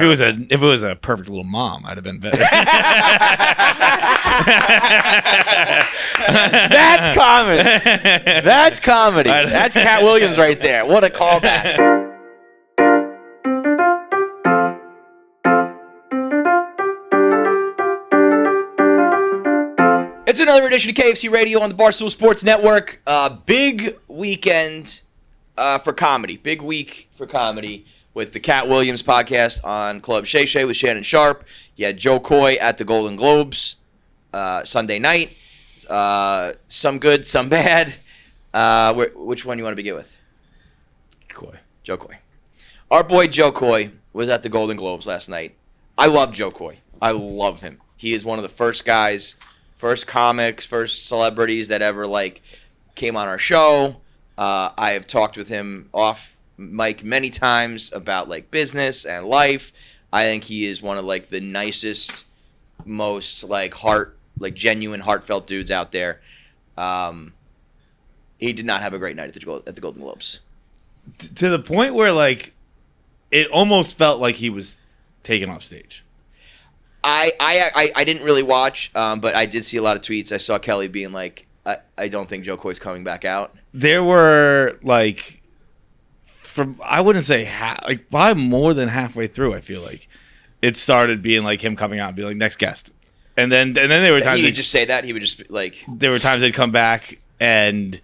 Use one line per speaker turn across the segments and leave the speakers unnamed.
If it was a perfect little mom, I'd have been better.
That's comedy. That's comedy. That's Katt Williams right there. What a callback. It's another edition of KFC Radio on the Barstool Sports Network. Big weekend for comedy. Big week for comedy with the Katt Williams podcast on Club Shay with Shannon Sharp. You had Joe Coy at the Golden Globes Sunday night. Some good, some bad. Which one you want to begin with? Joe Coy. Our boy Joe Coy was at the Golden Globes last night. I love Joe Coy. I love him. He is one of the first guys, first comics, first celebrities that ever came on our show. I have talked with him off mic many times about business and life. I think he is one of the nicest, most genuine, heartfelt dudes out there. He did not have a great night at the Golden Globes.
To the point where it almost felt like he was taken off stage.
I didn't really watch, but I did see a lot of tweets. I saw Kelly being I don't think Joe Coy's coming back out.
There were I wouldn't say by more than halfway through, I feel like it started being him coming out and being next guest, and then there were times
he would just say that he would just
there were times they'd come back and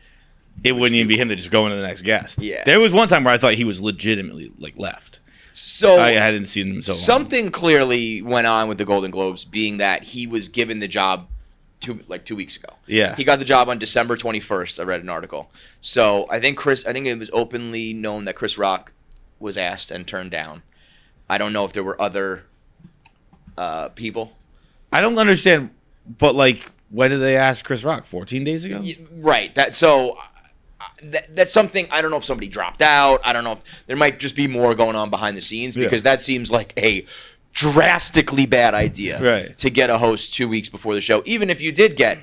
it wouldn't even be him. They'd just go into the next guest.
Yeah, there
was one time where I thought he was legitimately left.
So
I hadn't seen him so long.
Something clearly went on with the Golden Globes, being that he was given the job 2 weeks ago.
Yeah,
he got the job on December 21st. I read an article. So I think it was openly known that Chris Rock was asked and turned down. I don't know if there were other people.
I don't understand, but when did they ask Chris Rock? 14 days ago?
Right. That's something. I don't know if somebody dropped out. I don't know if there might just be more going on behind the scenes, because that seems like a drastically bad idea to get a host 2 weeks before the show. Even if you did get,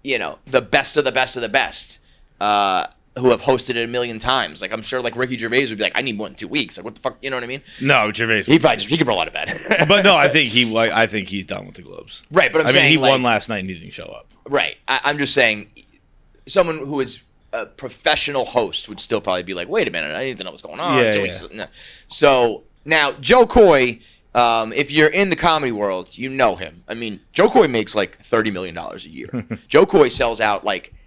the best of the best of the best, who have hosted it a million times. I'm sure Ricky Gervais would be I need more than 2 weeks. What the fuck? You know what I mean?
No, Gervais.
He could roll out of bed.
But no, I think he's done with the Globes.
Right, but I'm saying
he won last night and he didn't show up.
Right. I'm just saying, someone who is a professional host would still probably be wait a minute, I need to know what's going on.
Yeah,
2 weeks. No. So now Joe Coy, if you're in the comedy world, you know him. I mean, Joe Coy makes $30 million a year. Joe Coy sells out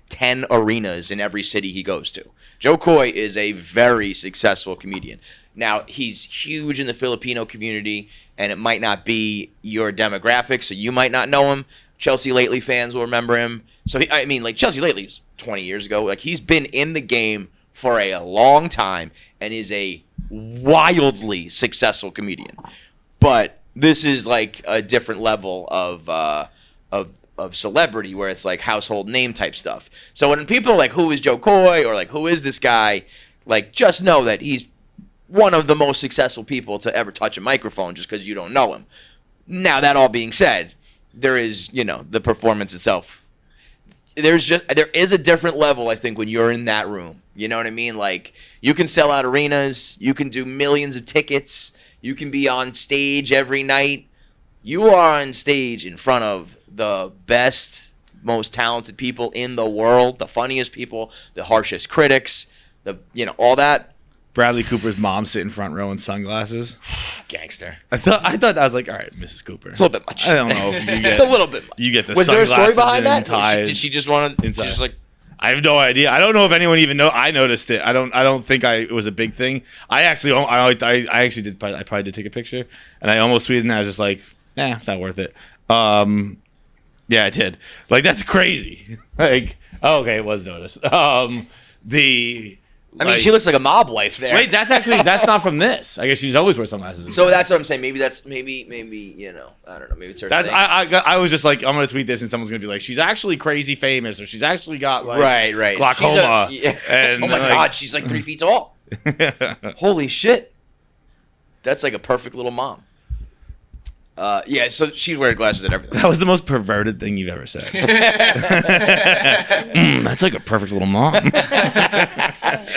10 arenas in every city he goes to. Joe Coy is a very successful comedian. Now, he's huge in the Filipino community, and it might not be your demographic, so you might not know him. Chelsea Lately fans will remember him. So, Chelsea Lately's 20 years ago. He's been in the game for a long time and is a wildly successful comedian. But this is a different level of celebrity, where it's household name type stuff. So when people are who is Joe Coy, or who is this guy, just know that he's one of the most successful people to ever touch a microphone, just because you don't know him. Now, that all being said, there is, the performance itself. There is a different level, I think, when you're in that room. You know what I mean? You can sell out arenas, you can do millions of tickets, you can be on stage every night. You are on stage in front of the best, most talented people in the world, the funniest people, the harshest critics, all that.
Bradley Cooper's mom sitting front row in sunglasses.
Gangster.
I thought that I was all right, Mrs. Cooper.
It's a little bit much.
I don't know if you get.
It's a little bit much.
You get the
Was there a
sunglasses
story behind that?
Ties
Did she just want to?
Inside. Just I have no idea. I don't know if anyone even know. I noticed it. I don't think it was a big thing. I actually did. I probably did take a picture, and I almost tweeted, and I was just it's not worth it. Yeah, I did. That's crazy. Okay, it was noticed.
She looks like a mob wife there.
Wait, that's not from this. I guess she's always wears sunglasses.
So that's what I'm saying. Maybe I don't know. Maybe it's her thing.
I was just I'm gonna tweet this and someone's gonna be she's actually crazy famous, or she's actually got
right
glaucoma.
And, oh my God, she's 3 feet tall. Holy shit. That's a perfect little mom. Yeah, so she's wearing glasses and everything.
That was the most perverted thing you've ever said. That's a perfect little mom.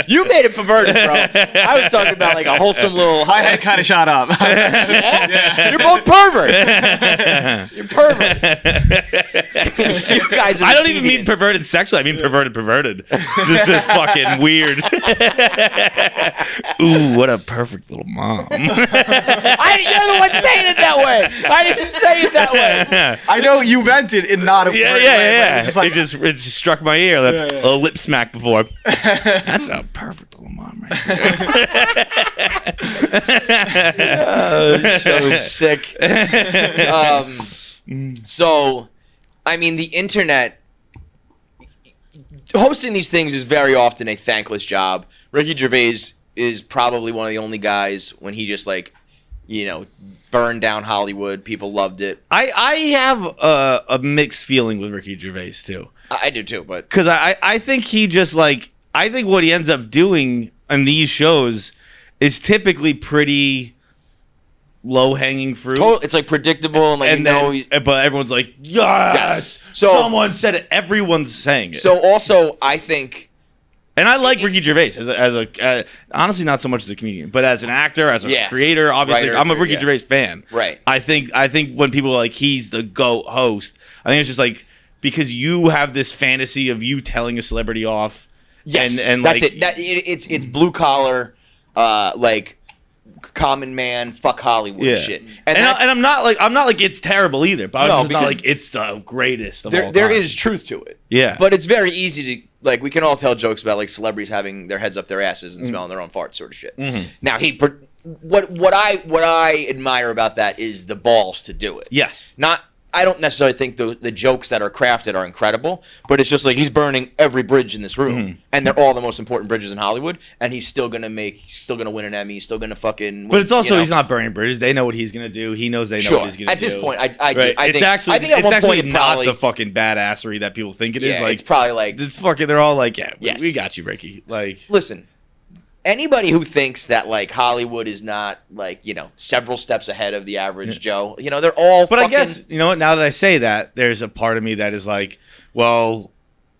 You made it perverted, bro. I was talking about like a wholesome little.
My head kind of shot up.
Yeah? You're both perverts. You're perverts. You guys.
I don't even mean perverted sexually. I mean perverted. Just fucking weird. Ooh, what a perfect little mom.
You're the one saying it that way. I didn't say it that way.
I know you meant it in not a
Yeah.
way. Just like,
it just struck my ear. A little lip smack before. That's a perfect little mom right there.
Oh, so sick. So, I mean, the internet hosting these things is very often a thankless job. Ricky Gervais is probably one of the only guys when he just like, burned down Hollywood. People loved it.
I have a mixed feeling with Ricky Gervais too.
I do too, but
because I think he just like I think what he ends up doing on these shows is typically pretty low hanging fruit.
It's like predictable and like
but everyone's like yes.
So
someone said it. Everyone's saying it.
So also I think.
And I like Ricky Gervais as a honestly not so much as a comedian, but as an actor, as a creator. Obviously, I'm a Ricky Gervais fan.
Right.
I think when people are like he's the GOAT host, I think it's just like because you have this fantasy of you telling a celebrity off.
Yes,
and
that's
like,
it. It's blue collar, like common man, fuck Hollywood shit. And
I'm not like it's terrible either, but I'm just not like it's the greatest of all time.
There is truth to it.
Yeah,
but it's very easy to. Like, we can all tell jokes about, like, celebrities having their heads up their asses and smelling their own farts sort of shit. Mm-hmm. Now, what I admire about that is the balls to do it.
Yes.
I don't necessarily think the jokes that are crafted are incredible, but it's just like he's burning every bridge in this room, and they're all the most important bridges in Hollywood, and he's still gonna win an Emmy, he's still gonna fucking win,
but it's also he's not burning bridges. They know what he's gonna do. He knows they know what he's gonna do.
At this point, I
think it's actually not the fucking badassery that people think it is. Like
it's probably like
it's fucking. They're all like, we got you, Ricky. Like,
listen. Anybody who thinks that like Hollywood is not like several steps ahead of the average Joe, they're all.
But I guess what? Now that I say that, there's a part of me that is like, well,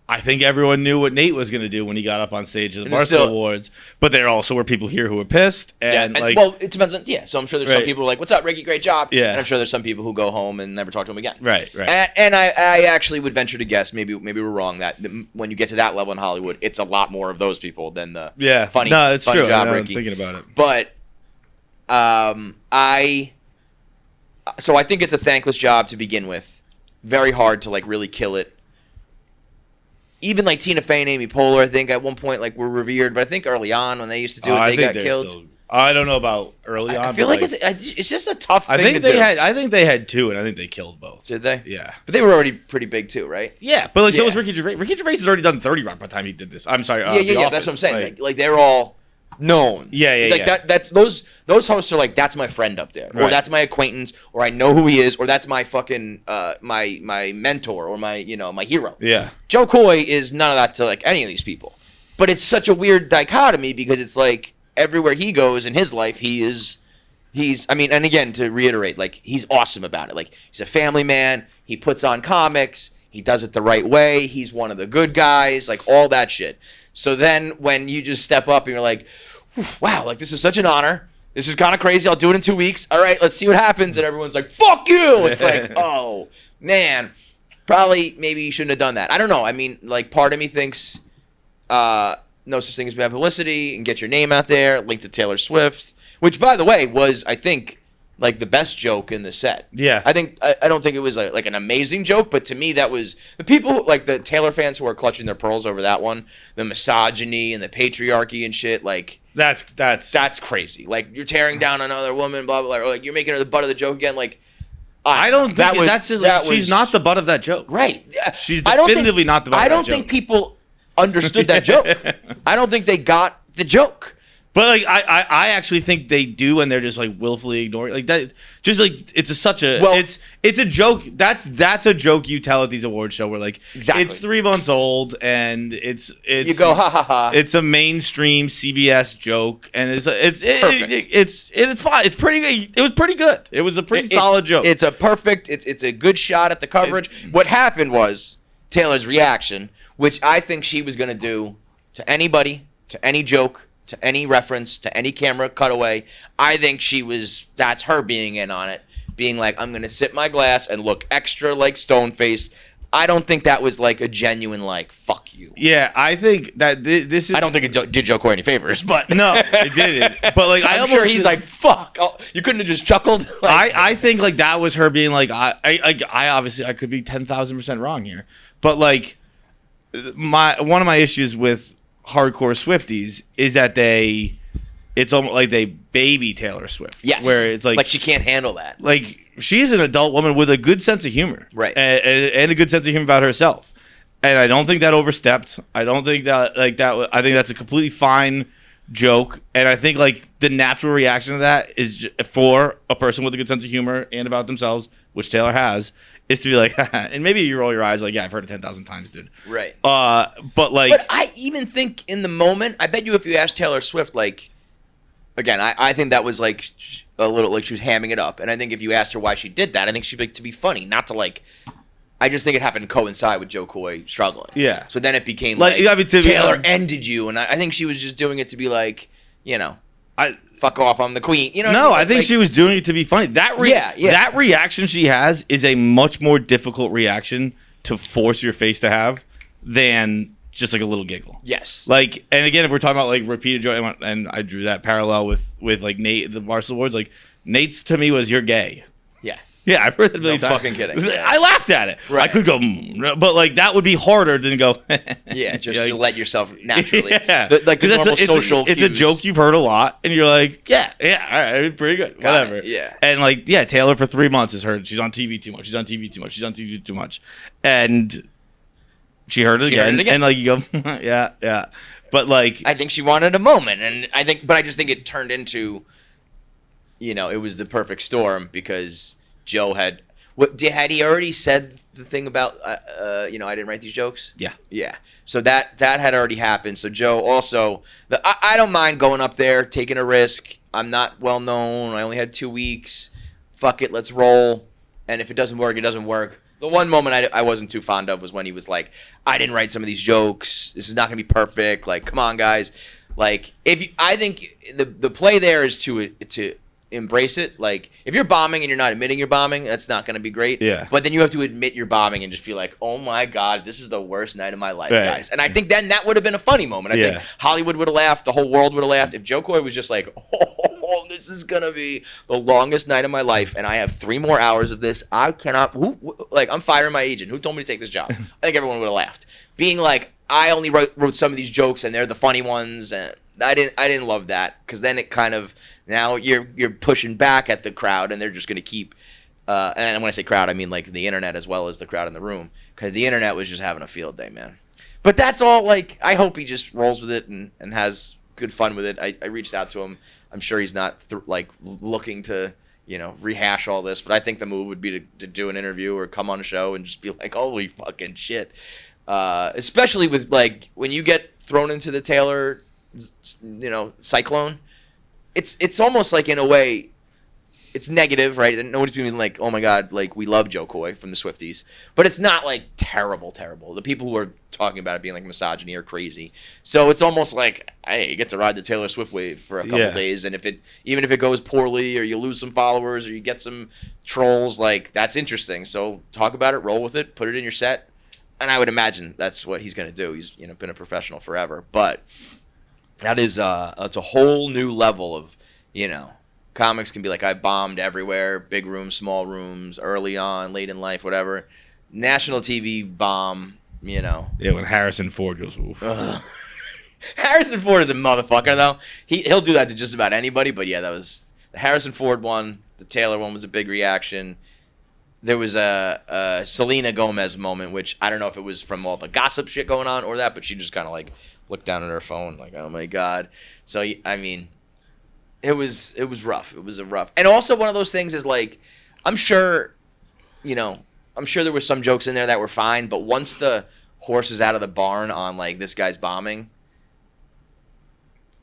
I think everyone knew what Nate was going to do when he got up on stage at the Barstool Awards. But there also were people here who were pissed, and
well, it depends on So I'm sure there's some people who are like, "What's up, Ricky? Great job."
Yeah,
and I'm sure there's some people who go home and never talk to him again.
Right.
And I actually would venture to guess, maybe we're wrong, that when you get to that level in Hollywood, it's a lot more of those people than the funny.
No, it's
funny
true.
job,
I'm
Ricky.
thinking about it,
but I think it's a thankless job to begin with. Very hard to like really kill it. Even like Tina Fey and Amy Poehler, I think at one point like were revered, but I think early on when they used to do it, they got killed.
I don't know about early on.
I feel like it's just a tough thing to do.
I think they had two, and I think they killed both.
Did they?
Yeah,
but they were already pretty big too, right?
Yeah, but so was Ricky Gervais. Ricky Gervais has already done 30 Rock by the time he did this. I'm sorry.
Yeah. That's what I'm saying. Like they're all known.
Yeah.
That's those hosts are like, that's my friend up there, or that's my acquaintance, or I know who he is, or that's my fucking my mentor, or my my hero.
Yeah.
Joe Coy is none of that to like any of these people, but it's such a weird dichotomy because it's like everywhere he goes in his life, he's I mean, and again to reiterate, like he's awesome about it. Like he's a family man. He puts on comics. He does it the right way. He's one of the good guys. Like all that shit. So then when you just step up and you're like, wow, like this is such an honor. This is kind of crazy. I'll do it in 2 weeks. All right, let's see what happes. And everyone's like, fuck you. It's like, oh, man, probably maybe you shouldn't have done that. I don't know. I mean, like part of me thinks no such thing as bad publicity and get your name out there, link to Taylor Swift, which, by the way, was, I think, like the best joke in the set.
Yeah.
I don't think it was like an amazing joke, but to me that was the people like the Taylor fans who are clutching their pearls over that one, the misogyny and the patriarchy and shit, like that's crazy. Like you're tearing down another woman, blah blah blah, or like you're making her the butt of the joke again, like
I don't think that's just like, she's not the butt of that joke.
Right.
She's definitively not the butt of that joke.
I don't think people understood that joke. I don't think they got the joke.
But like I actually think they do, and they're just like willfully ignoring like that. Just like it's a joke. That's a joke you tell at these award show where like it's 3 months old and it's you
go ha ha ha.
It's a mainstream CBS joke, and it's fine. It's pretty. It was pretty good. It was a pretty solid joke.
It's a good shot at the coverage. What happened was Taylor's reaction, which I think she was going to do to anybody to any joke, to any reference, to any camera cutaway. I think that's her being in on it, being like, I'm going to sip my glass and look extra like stone-faced. I don't think that was like a genuine like fuck you.
Yeah, I think that this is.
I don't think it did Joe Coy any favors, but
no, it didn't. But like,
I'm sure he's like, fuck. Oh, you couldn't have just chuckled. Like,
I think like that was her being like, I obviously I could be 10,000% wrong here, but like one of my issues with hardcore Swifties is that it's almost like they baby Taylor Swift.
Yes,
where it's like
she can't handle that.
Like she's an adult woman with a good sense of humor,
right,
and a good sense of humor about herself. And I don't think that overstepped. I don't think that like that. I think that's a completely fine joke. And I think like the natural reaction to that is for a person with a good sense of humor and about themselves, which Taylor has, is to be like, and maybe you roll your eyes like, yeah, I've heard it 10,000 times, dude.
Right.
But like,
but I even think in the moment, I bet you if you asked Taylor Swift, like, again, I think that was like a little like she was hamming it up. And I think if you asked her why she did that, I think she'd be like, to be funny, not to like. I just think it happened to coincide with Joe Coy struggling.
Yeah.
So then it became like
I mean,
Taylor ended you, and I think she was just doing it to be like, fuck off, I'm the queen. You know?
No,
what
I think she was doing it to be funny. That reaction she has is a much more difficult reaction to force your face to have than just like a little giggle.
Yes.
Like, and again, if we're talking about like repeated joy, and I drew that parallel with like Nate, the Barstool Awards, like Nate's to me was "You're gay."
Yeah.
Yeah, I've heard it a million times.
Fucking kidding.
I laughed at it. Right. I could go, but like that would be harder than go.
Yeah, just to let yourself naturally.
Yeah,
like the normal social.
It's a joke you've heard a lot, and you're like, yeah, all right, pretty good, whatever.
Yeah.
And like, yeah, Taylor for 3 months has heard she's on TV too much. She's on TV too much. She's on TV too much, and she heard it again. And like you go, yeah. But like,
I think she wanted a moment, and I just think it turned into, it was the perfect storm because Joe had he already said the thing about I didn't write these jokes? Yeah. So that had already happened. So Joe also I don't mind going up there, taking a risk. I'm not well known. I only had 2 weeks. Fuck it, let's roll. And if it doesn't work, it doesn't work. The one moment I wasn't too fond of was when he was like, I didn't write some of these jokes. This is not gonna be perfect. Like, come on, guys. Like, I think the play there is to embrace it. Like, if you're bombing and you're not admitting you're bombing, that's not going to be great.
Yeah.
But then you have to admit you're bombing and just be like, oh my God, this is the worst night of my life, guys. And I think then that would have been a funny moment. I think Hollywood would have laughed. The whole world would have laughed. If Joe Coy was just like, oh, this is going to be the longest night of my life and I have 3 more hours of this. I cannot, I'm firing my agent. Who told me to take this job? I think everyone would have laughed. Being like, I only wrote some of these jokes and they're the funny ones. And I didn't love that because then it kind of, now you're pushing back at the crowd, and they're just going to keep. And when I say crowd, I mean like the internet as well as the crowd in the room, because the internet was just having a field day, man. But that's all. Like, I hope he just rolls with it and has good fun with it. I reached out to him. I'm sure he's not looking to rehash all this, but I think the move would be to do an interview or come on a show and just be like, holy fucking shit. Especially with like when you get thrown into the Taylor, cyclone. It's almost like, in a way, it's negative, right? And nobody's being like, oh my God, like we love Joe Coy from the Swifties, but it's not like terrible. The people who are talking about it being like misogyny are crazy. So it's almost like, hey, you get to ride the Taylor Swift wave for a couple days, and even if it goes poorly or you lose some followers or you get some trolls, like that's interesting. So talk about it, roll with it, put it in your set, and I would imagine that's what he's going to do. He's been a professional forever, but. That is it's a whole new level of, comics can be like, I bombed everywhere, big rooms, small rooms, early on, late in life, whatever. National TV bomb, Yeah,
when Harrison Ford goes, oof.
Harrison Ford is a motherfucker, though. He'll do that to just about anybody, but yeah, that was the Harrison Ford one. The Taylor one was a big reaction. There was a Selena Gomez moment, which I don't know if it was from all the gossip shit going on or that, but she just kind of like looked down at her phone like, oh my God. So, I mean, it was rough. It was a rough. And also one of those things is like, I'm sure there was some jokes in there that were fine, but once the horse is out of the barn on like, this guy's bombing,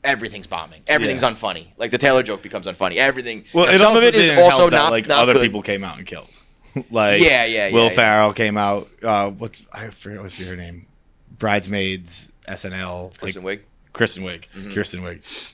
everything's bombing. Everything's unfunny. Like the Taylor joke becomes unfunny. Everything.
Well,
some of it is also not
like
not
other
good.
people came out and killed. Like Will Ferrell came out. I forget what's her name. Bridesmaids, SNL.
Kristen Wiig.
Kirsten Wiig.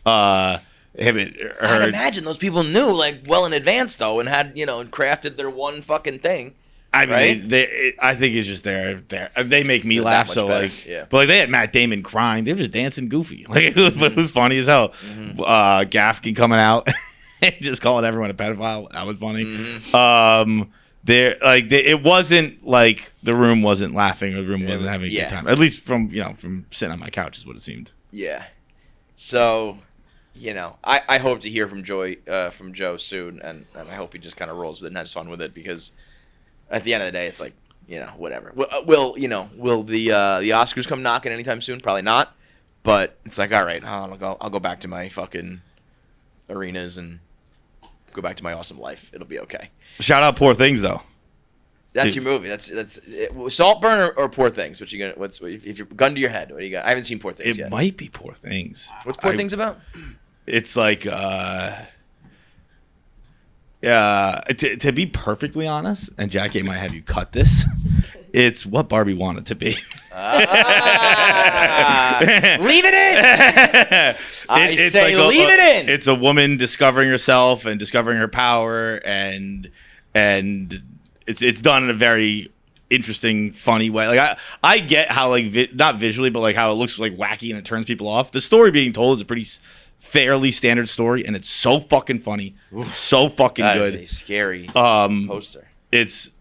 I'd imagine those people knew like well in advance though, and had crafted their one fucking thing.
I mean,
right?
I think it's just they make me
They're
laugh.
that
So
much better,
like,
yeah.
but like they had Matt Damon crying. They were just dancing goofy. Like it was funny as hell. Gaffigan coming out and just calling everyone a pedophile. That was funny. It wasn't like the room wasn't laughing or the room wasn't having a good time. At least from sitting on my couch is what it seemed.
Yeah. So, I hope to hear from Joe soon, and I hope he just kind of rolls with it and has fun with it, because at the end of the day, it's like, whatever. Will the Oscars come knocking anytime soon? Probably not. But it's like, all right, I'll go back to my fucking arenas and go back to my awesome life. It'll be okay.
Shout out Poor Things though.
That's your movie. That's Saltburn or Poor Things. What you gonna? If you're gun to your head? What do you got? I haven't seen Poor Things yet.
It might be Poor Things.
What's Poor Things about?
It's like to be perfectly honest, and Jackie, I might have you cut this. It's what Barbie wanted to be.
Leave it in. Leave it in.
It's a woman discovering herself and discovering her power, and it's done in a very interesting, funny way. Like I get how like not visually, but like how it looks like wacky and it turns people off. The story being told is a pretty fairly standard story, and it's so fucking funny, so fucking good.
That is a scary poster.
It's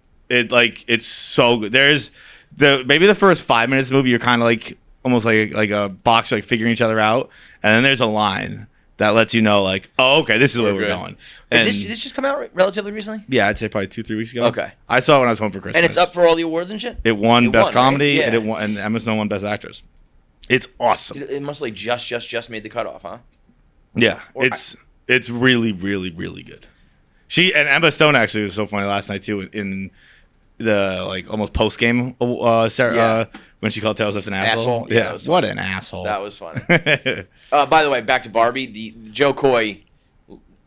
so good. There's maybe the first 5 minutes of the movie, you're kind of like almost like a boxer, like figuring each other out, and then there's a line that lets you know like, oh, okay, this is where we're going.
Did this just come out relatively recently?
Yeah, I'd say probably 2-3 weeks ago.
Okay,
I saw it when I was home for Christmas,
and it's up for all the awards and shit.
It won Best Comedy,
right? Yeah.
and Emma Stone won Best Actress. It's awesome.
It must like just made the cutoff, huh?
Yeah, it's really, really, really good. She and Emma Stone actually was so funny last night too in the like almost post game when she called Taylor Swift an asshole. Yeah, what an asshole.
That was funny. By the way, back to Barbie. The Joe Coy,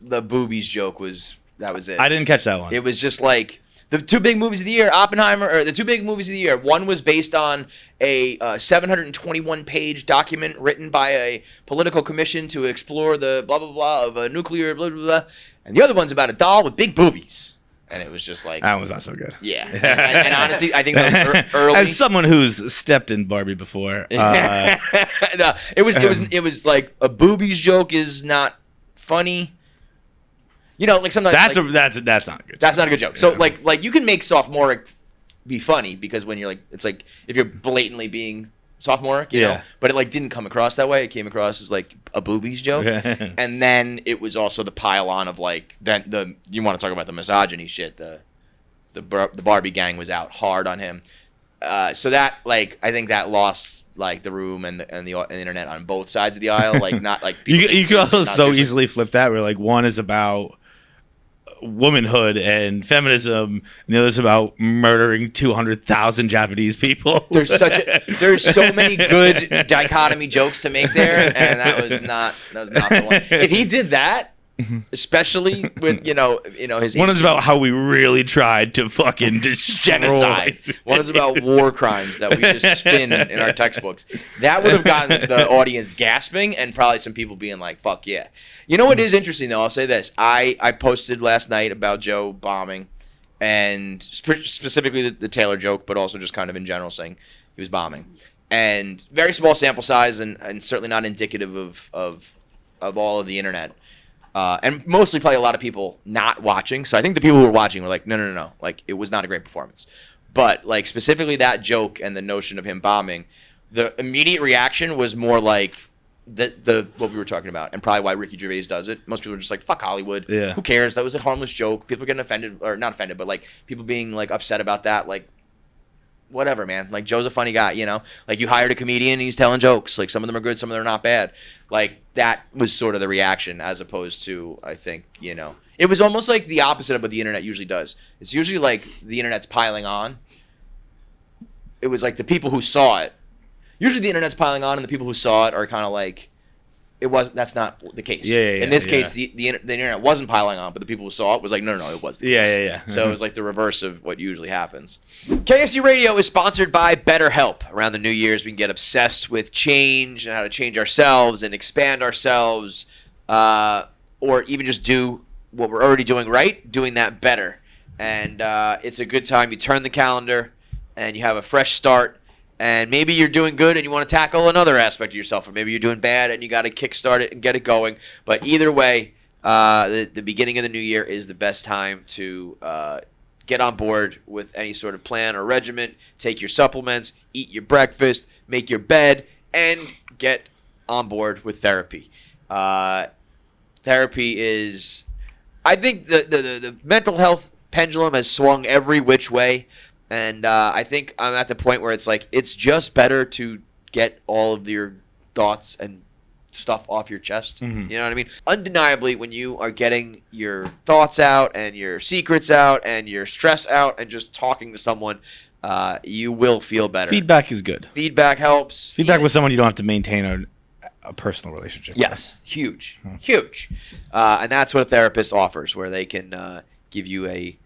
the boobies joke was it.
I didn't catch that one.
It was just like the two big movies of the year, the two big movies of the year. One was based on a 721-page document written by a political commission to explore the blah, blah, blah of a nuclear blah, blah, blah. And the other one's about a doll with big boobies. And it was just like...
That was not so good.
Yeah. And honestly, I think that was early.
As someone who's stepped in Barbie before...
No, it was like a boobies joke is not funny. Like sometimes
that's not a good joke.
That's not a good joke. So like you can make sophomoric be funny, because when you're like, it's like if you're blatantly being sophomoric, you know, but it like didn't come across that way. It came across as like a boobies joke. And then it was also the pile on of like you want to talk about the misogyny shit. The Barbie gang was out hard on him. So that like I think that lost like the room and the internet on both sides of the aisle. Like not like
you could also so easily flip that where like one is about womanhood and feminism, and the other's about murdering 200,000 Japanese people.
There's so many good dichotomy jokes to make there, and that was not the one. If he did that, especially with his
one is about how we really tried to fucking destroy
genocide. One is about war crimes that we just spin in our textbooks. That would have gotten the audience gasping and probably some people being like, "Fuck yeah!" You know what is interesting though? I'll say this: I posted last night about Joe bombing, and specifically the Taylor joke, but also just kind of in general saying he was bombing, and very small sample size, and certainly not indicative of all of the internet. And mostly probably a lot of people not watching. So I think the people who were watching were like, no. Like, it was not a great performance. But, like, specifically that joke and the notion of him bombing, the immediate reaction was more like what we were talking about, and probably why Ricky Gervais does it. Most people are just like, fuck Hollywood.
Yeah.
Who cares? That was a harmless joke. People are getting offended, or not offended, but, like, people being, like, upset about that. Like, whatever, man. Like, Joe's a funny guy, Like, you hired a comedian and he's telling jokes. Like, some of them are good, some of them are not bad. Like, that was sort of the reaction, as opposed to, I think, it was almost like the opposite of what the internet usually does. It's usually like the internet's piling on. It was like the people who saw it. Usually the internet's piling on, and the people who saw it are kind of like, That's not the case.
Yeah,
In this case, the internet wasn't piling on, but the people who saw it was like, no, it was the case.
Yeah.
So it was like the reverse of what usually happens. KFC Radio is sponsored by BetterHelp. Around the New Year's, we can get obsessed with change and how to change ourselves and expand ourselves, or even just do what we're already doing right, doing that better. And it's a good time. You turn the calendar and you have a fresh start. And maybe you're doing good and you want to tackle another aspect of yourself, or maybe you're doing bad and you got to kickstart it and get it going. But either way, the beginning of the new year is the best time to get on board with any sort of plan or regimen, take your supplements, eat your breakfast, make your bed, and get on board with therapy. Therapy is, I think the mental health pendulum has swung every which way. And I think I'm at the point where it's like it's just better to get all of your thoughts and stuff off your chest.
Mm-hmm.
You know what I mean? Undeniably, when you are getting your thoughts out and your secrets out and your stress out and just talking to someone, you will feel better.
Feedback is good.
Feedback helps.
Feedback with someone you don't have to maintain a personal relationship
Yes, huge. And that's what a therapist offers, where they can give you a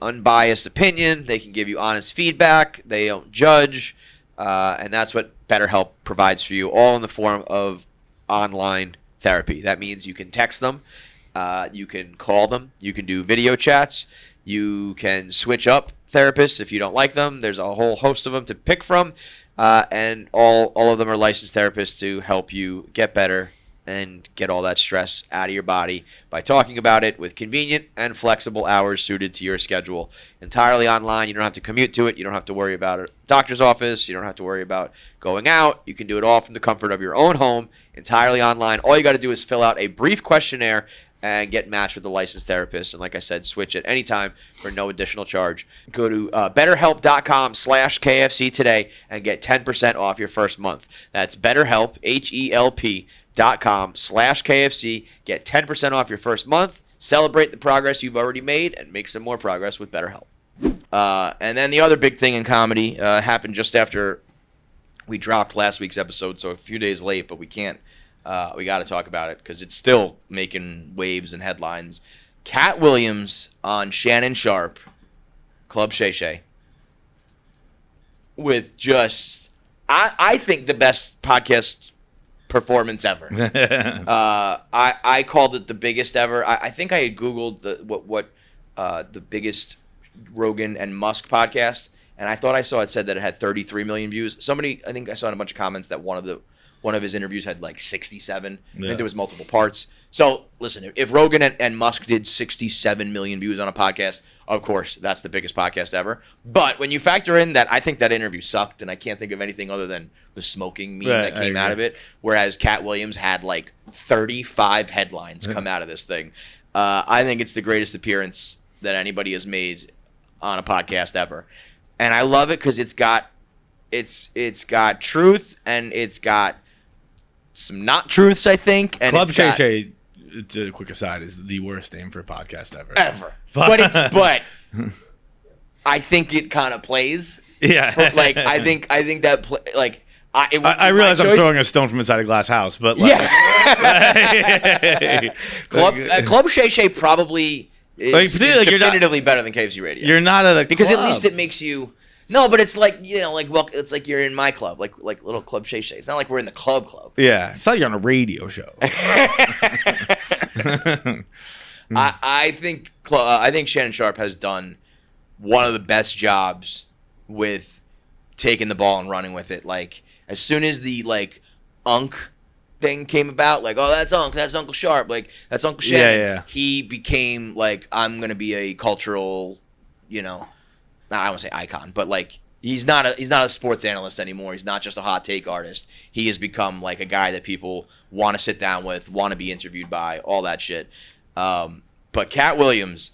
unbiased opinion. They can give you honest feedback. They don't judge. And that's what BetterHelp provides for you, all in the form of online therapy. That means you can text them. You can call them. You can do video chats. You can switch up therapists if you don't like them. There's a whole host of them to pick from. And all of them are licensed therapists to help you get better and get all that stress out of your body by talking about it with convenient and flexible hours suited to your schedule. Entirely online. You don't have to commute to it. You don't have to worry about a doctor's office. You don't have to worry about going out. You can do it all from the comfort of your own home, entirely online. All you got to do is fill out a brief questionnaire and get matched with a licensed therapist. And like I said, switch at any time for no additional charge. Go to betterhelp.com/KFC today and get 10% off your first month. That's BetterHelp, HELP.com/KFC. Get 10% off your first month. Celebrate the progress you've already made and make some more progress with BetterHelp. And then the other big thing in comedy happened just after we dropped last week's episode, so a few days late, but we can't. We got to talk about it because it's still making waves and headlines. Katt Williams on Shannon Sharpe, Club Shay, with just, I think, the best podcast performance ever. I called it the biggest ever. I think I had Googled the biggest Rogan and Musk podcast, and I thought I saw it said that it had 33 million views. Somebody, I think I saw in a bunch of comments that one of his interviews had like 67. I think there was multiple parts. So listen, if Rogan and Musk did 67 million views on a podcast, of course that's the biggest podcast ever. But when you factor in that, I think that interview sucked, and I can't think of anything other than the smoking meme that came out of it. Whereas Katt Williams had like 35 headlines come out of this thing. I think it's the greatest appearance that anybody has made on a podcast ever, and I love it because it's got truth and it's got some not truths, I think. And
Club Shay, to a quick aside, is the worst name for a podcast ever.
But I think it kind of plays.
Yeah.
Like I think that
I realize I'm throwing a stone from inside a glass house, but like,
yeah. Club Shay probably is definitively better than KFC Radio.
You're not at a
because
club.
At least it makes you. No, but it's like, it's like you're in my club, like little Club Shay. It's not like we're in the club.
Yeah, it's like you're on a radio show.
I think Shannon Sharpe has done one of the best jobs with taking the ball and running with it. Like as soon as the Unk thing came about, like, oh, that's Uncle Sharpe, like that's Uncle Shannon.
Yeah.
He became like, I'm gonna be a cultural, I won't say icon, but like he's not a sports analyst anymore. He's not just a hot take artist. He has become like a guy that people want to sit down with, want to be interviewed by, all that shit. But Katt Williams,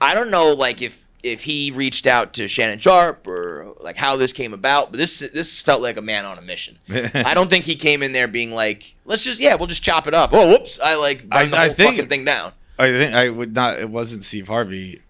I don't know like if he reached out to Shannon Sharpe or like how this came about, but this felt like a man on a mission. I don't think he came in there being like, we'll just chop it up. Oh, whoops, I burned the whole fucking thing down.
I think I would not. It wasn't Steve Harvey.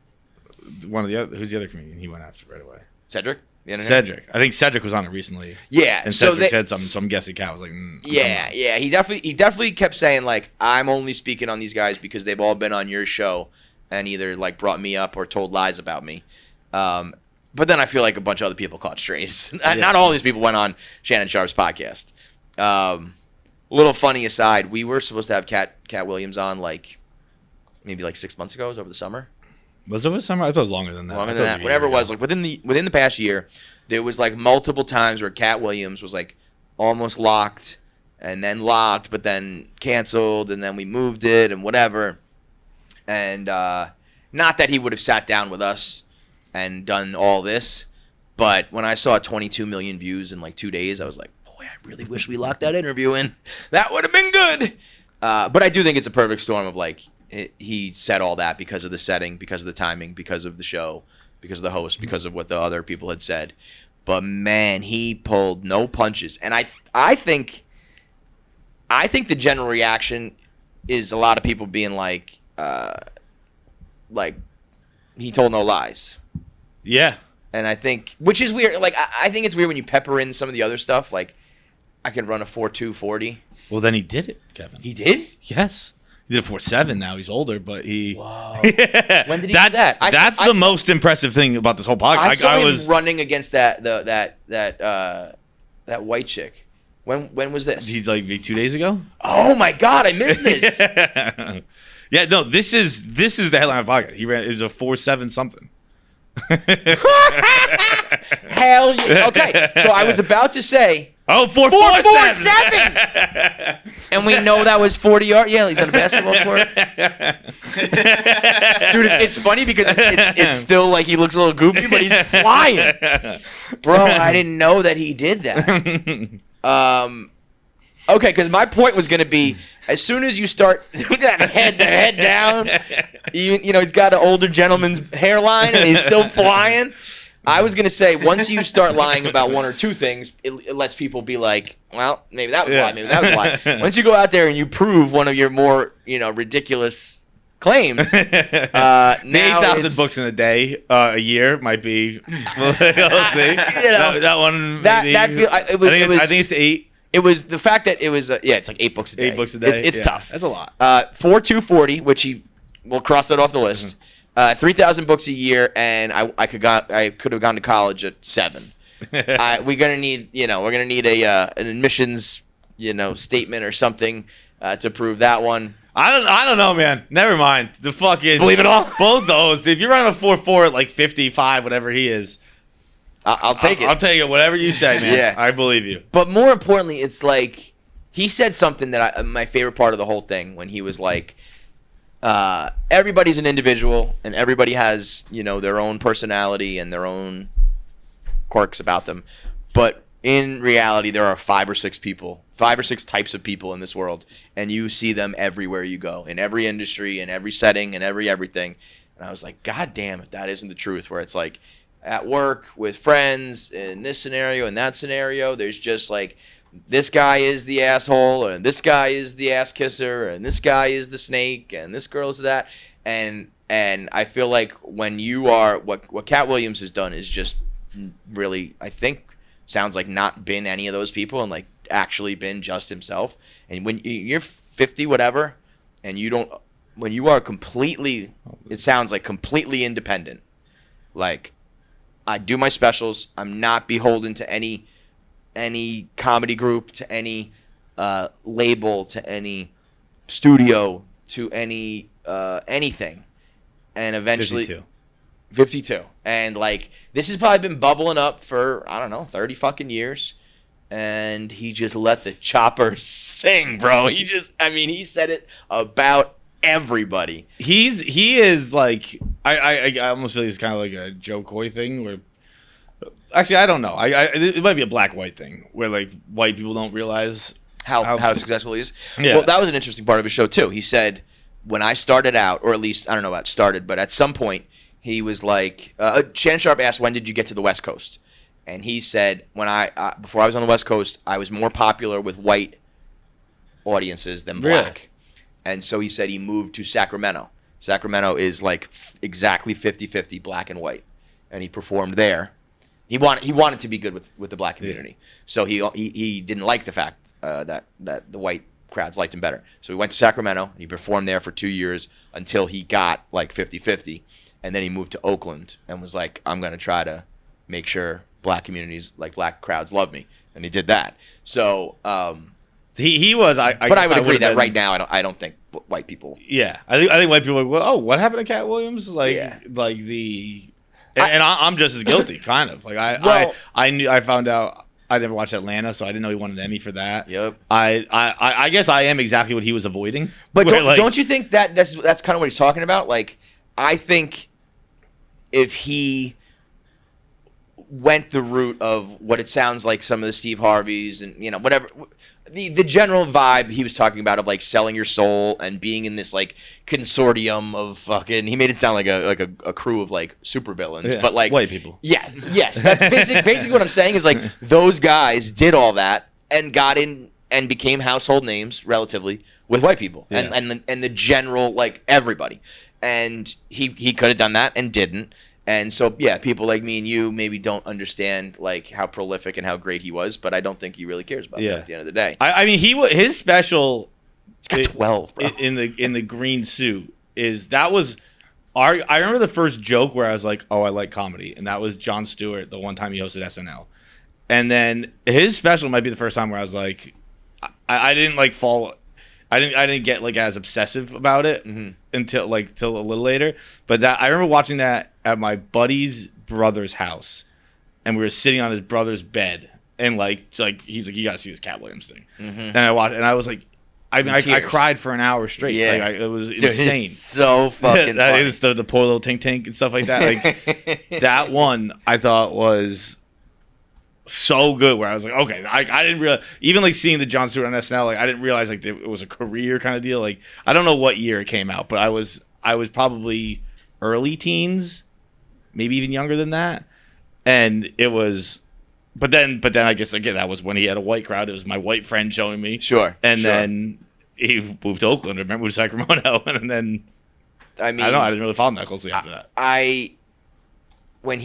One of the other. Who's the other comedian he went after right away?
Cedric? The internet?
Cedric. I think Cedric was on it recently.
Yeah.
And
so
Cedric said something, so I'm guessing Katt was like,
yeah. He definitely kept saying like, I'm only speaking on these guys because they've all been on your show and either like brought me up or told lies about me. But then I feel like a bunch of other people caught strays. Not all these people went on Shannon Sharp's podcast. Little funny aside, we were supposed to have Katt Williams on like maybe like 6 months ago. It was over the summer.
Was it over the summer? I thought it was longer than that.
Longer than that. Whatever it was, like within the past year, there was like multiple times where Katt Williams was like almost locked and then locked, but then canceled, and then we moved it and whatever. And not that he would have sat down with us and done all this, but when I saw 22 million views in like 2 days, I was like, boy, I really wish we locked that interview in. That would have been good. But I do think it's a perfect storm of like, he said all that because of the setting, because of the timing, because of the show, because of the host, because of what the other people had said. But man, he pulled no punches. And I think the general reaction is a lot of people being like he told no lies.
Yeah.
And I think, which is weird. Like, I think it's weird when you pepper in some of the other stuff. Like, I could run a 4.2 40.
Well, then he did it, Kevin.
He did?
Yes. He did a 4.7 now. He's older, but he...
Whoa. When did he do that?
That's the most impressive thing about this whole podcast.
I saw him running against that white chick. When was this?
He's like 2 days ago?
Oh, my God. I missed this.
Yeah, no, this is the headline of the podcast. It was a 4.7 something.
Hell yeah. Okay, so I was about to say...
Oh,
4.47! And we know that was 40 yards. Yeah, he's on a basketball court. Dude, it's funny because it's still like he looks a little goofy, but he's flying. Bro, I didn't know that he did that. Okay, because my point was going to be, as soon as you start the head down, you know, he's got an older gentleman's hairline and he's still flying. I was going to say, once you start lying about one or two things, it lets people be like, well, maybe that was a lie, maybe that was a lie. Once you go out there and you prove one of your more, ridiculous claims, now
8,000 books in a year might be, we'll see. That one, maybe. I think it's 8.
It was the fact that it was, it's like 8 books a day.
8 books a day.
It's tough.
That's a lot.
4.240, which we'll cross that off the list. 3,000 books a year, and I could have gone to college at 7. We're gonna need an admissions statement or something to prove that one.
I don't know, man. Never mind. The fucking
believe it all.
Both those. If you're running a 4.4 at like 55, whatever he is,
I'll take it.
I'll take it. Whatever you say, man.
Yeah.
I believe you.
But more importantly, it's like he said something that my favorite part of the whole thing when he was like. Everybody's an individual, and everybody has, their own personality and their own quirks about them. But in reality, there are 5 or 6 types of people in this world, and you see them everywhere you go, in every industry, in every setting, in everything. And I was like, God damn if that isn't the truth, where it's like at work, with friends, in this scenario, in that scenario, there's just like, this guy is the asshole, and this guy is the ass kisser, and this guy is the snake, and this girl is that. And I feel like when you are what Katt Williams has done is just really, I think, sounds like not been any of those people and like actually been just himself. And when you're 50 whatever, and when you are completely, it sounds like completely independent. Like, I do my specials. I'm not beholden to any comedy group, to any label, to any studio, to any anything. And eventually 52. And like, this has probably been bubbling up for, I don't know, 30 fucking years. And he just let the chopper sing, bro. He said it about everybody.
He is like, I almost feel he's kind of like a Joe Coy thing where, actually, I don't know. It might be a black-white thing where like white people don't realize
how successful he is.
Yeah.
Well, that was an interesting part of his show too. He said when I started out, or at least I don't know about started, but at some point he was like, Shannon Sharp asked, when did you get to the West Coast? And he said, when before I was on the West Coast, I was more popular with white audiences than black. Really? And so he said he moved to Sacramento. Sacramento is like exactly 50-50 black and white. And he performed there. He wanted to be good with the black community. So he didn't like the fact that the white crowds liked him better. So he went to Sacramento and he performed there for 2 years until he got like 50-50. And then he moved to Oakland and was like, I'm going to try to make sure black communities, like black crowds, love me. And he did that. So
he was.
But I would agree that right now I don't think white people.
Yeah, I think white people are like, well, oh, what happened to Katt Williams? I'm just as guilty, kind of. Like I found out. I never watched Atlanta, so I didn't know he won an Emmy for that.
Yep.
I guess I am exactly what he was avoiding.
But don't you think that's kind of what he's talking about? Like, I think if he went the route of what it sounds like some of the Steve Harveys and whatever the general vibe he was talking about of like selling your soul and being in this like consortium of fucking, he made it sound like a crew of like supervillains, but like
white people.
Yeah, yes, that's basically what I'm saying is like those guys did all that and got in and became household names relatively with white people and the general like everybody, and he could have done that and didn't. And so, people like me and you maybe don't understand like how prolific and how great he was, but I don't think he really cares about that at the end of the day.
I mean, his special.
He's got 12, bro.
in the green suit I remember the first joke where I was like, oh, I like comedy, and that was Jon Stewart the one time he hosted SNL, and then his special might be the first time where I was like, I didn't like fall. I didn't get like as obsessive about it until a little later. But that I remember watching that at my buddy's brother's house, and we were sitting on his brother's bed, and like he's like, you gotta see this Katt Williams thing, and I watched, and I was like, I cried for an hour straight.
Yeah,
like, it was insane.
It's so fucking.
That
funny.
is the poor little tink and stuff like that. Like that one I thought was so good where I was like, okay, I didn't realize, even like seeing the Jon Stewart on SNL, like I didn't realize like it was a career kind of deal. Like I don't know what year it came out, but I was probably early teens, maybe even younger than that, and it was. But then I guess again that was when he had a white crowd. It was my white friend showing me, and then he moved to Oakland, remember, moved to Sacramento, and then I mean, I didn't really follow him that closely after that.
When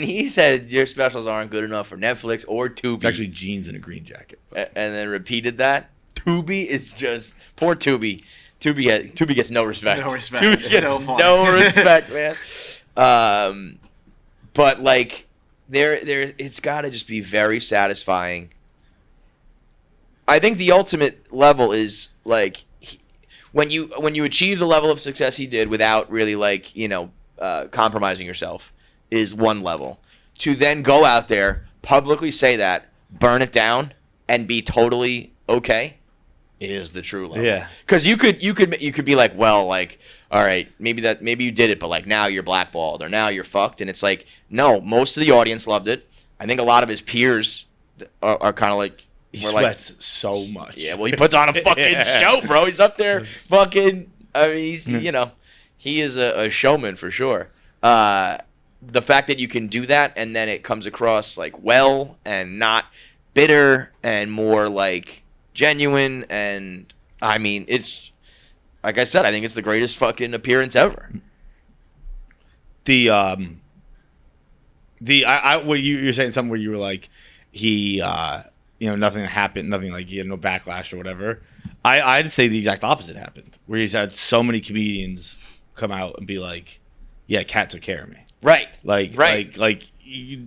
he said your specials aren't good enough for Netflix or Tubi.
It's actually jeans and a green jacket.
And then repeated that. Tubi is just poor Tubi. Tubi gets no respect.
No respect.
Tubi gets
so funny.
no respect, man. But like there it's got to just be very satisfying. I think the ultimate level is like when you achieve the level of success he did without really like, compromising yourself. Is one level. To then go out there, publicly say that, burn it down, and be totally okay is the true level.
Yeah.
Because you could be like, well, like, all right, maybe you did it, but like now you're blackballed or now you're fucked, and it's like, no, most of the audience loved it. I think a lot of his peers are kind of like,
he sweats so much.
Yeah, well, he puts on a fucking show, bro. He's up there fucking. I mean, he's he is a showman for sure. The fact that you can do that and then it comes across like well and not bitter and more like genuine, and I mean it's like I said, I think it's the greatest fucking appearance ever.
What you're saying something where you were like he nothing happened, nothing like he had no backlash or whatever. I'd say the exact opposite happened, where he's had so many comedians come out and be like, yeah, Katt took care of me.
Right.
Like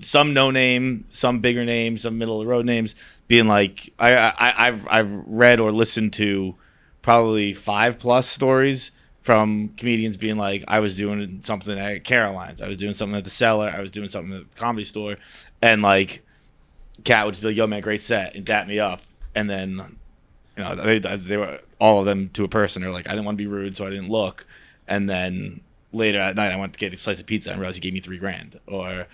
some no name, some bigger names, some middle of the road names being like, I've read or listened to probably 5+ stories from comedians being like, I was doing something at Caroline's, I was doing something at the Cellar, I was doing something at the Comedy Store, and like Katt would just be like, yo man, great set, and dap me up, and then they were all of them to a person. They're like, I didn't want to be rude, so I didn't look, and then later at night, I went to get a slice of pizza and realized he gave me $3,000. Or,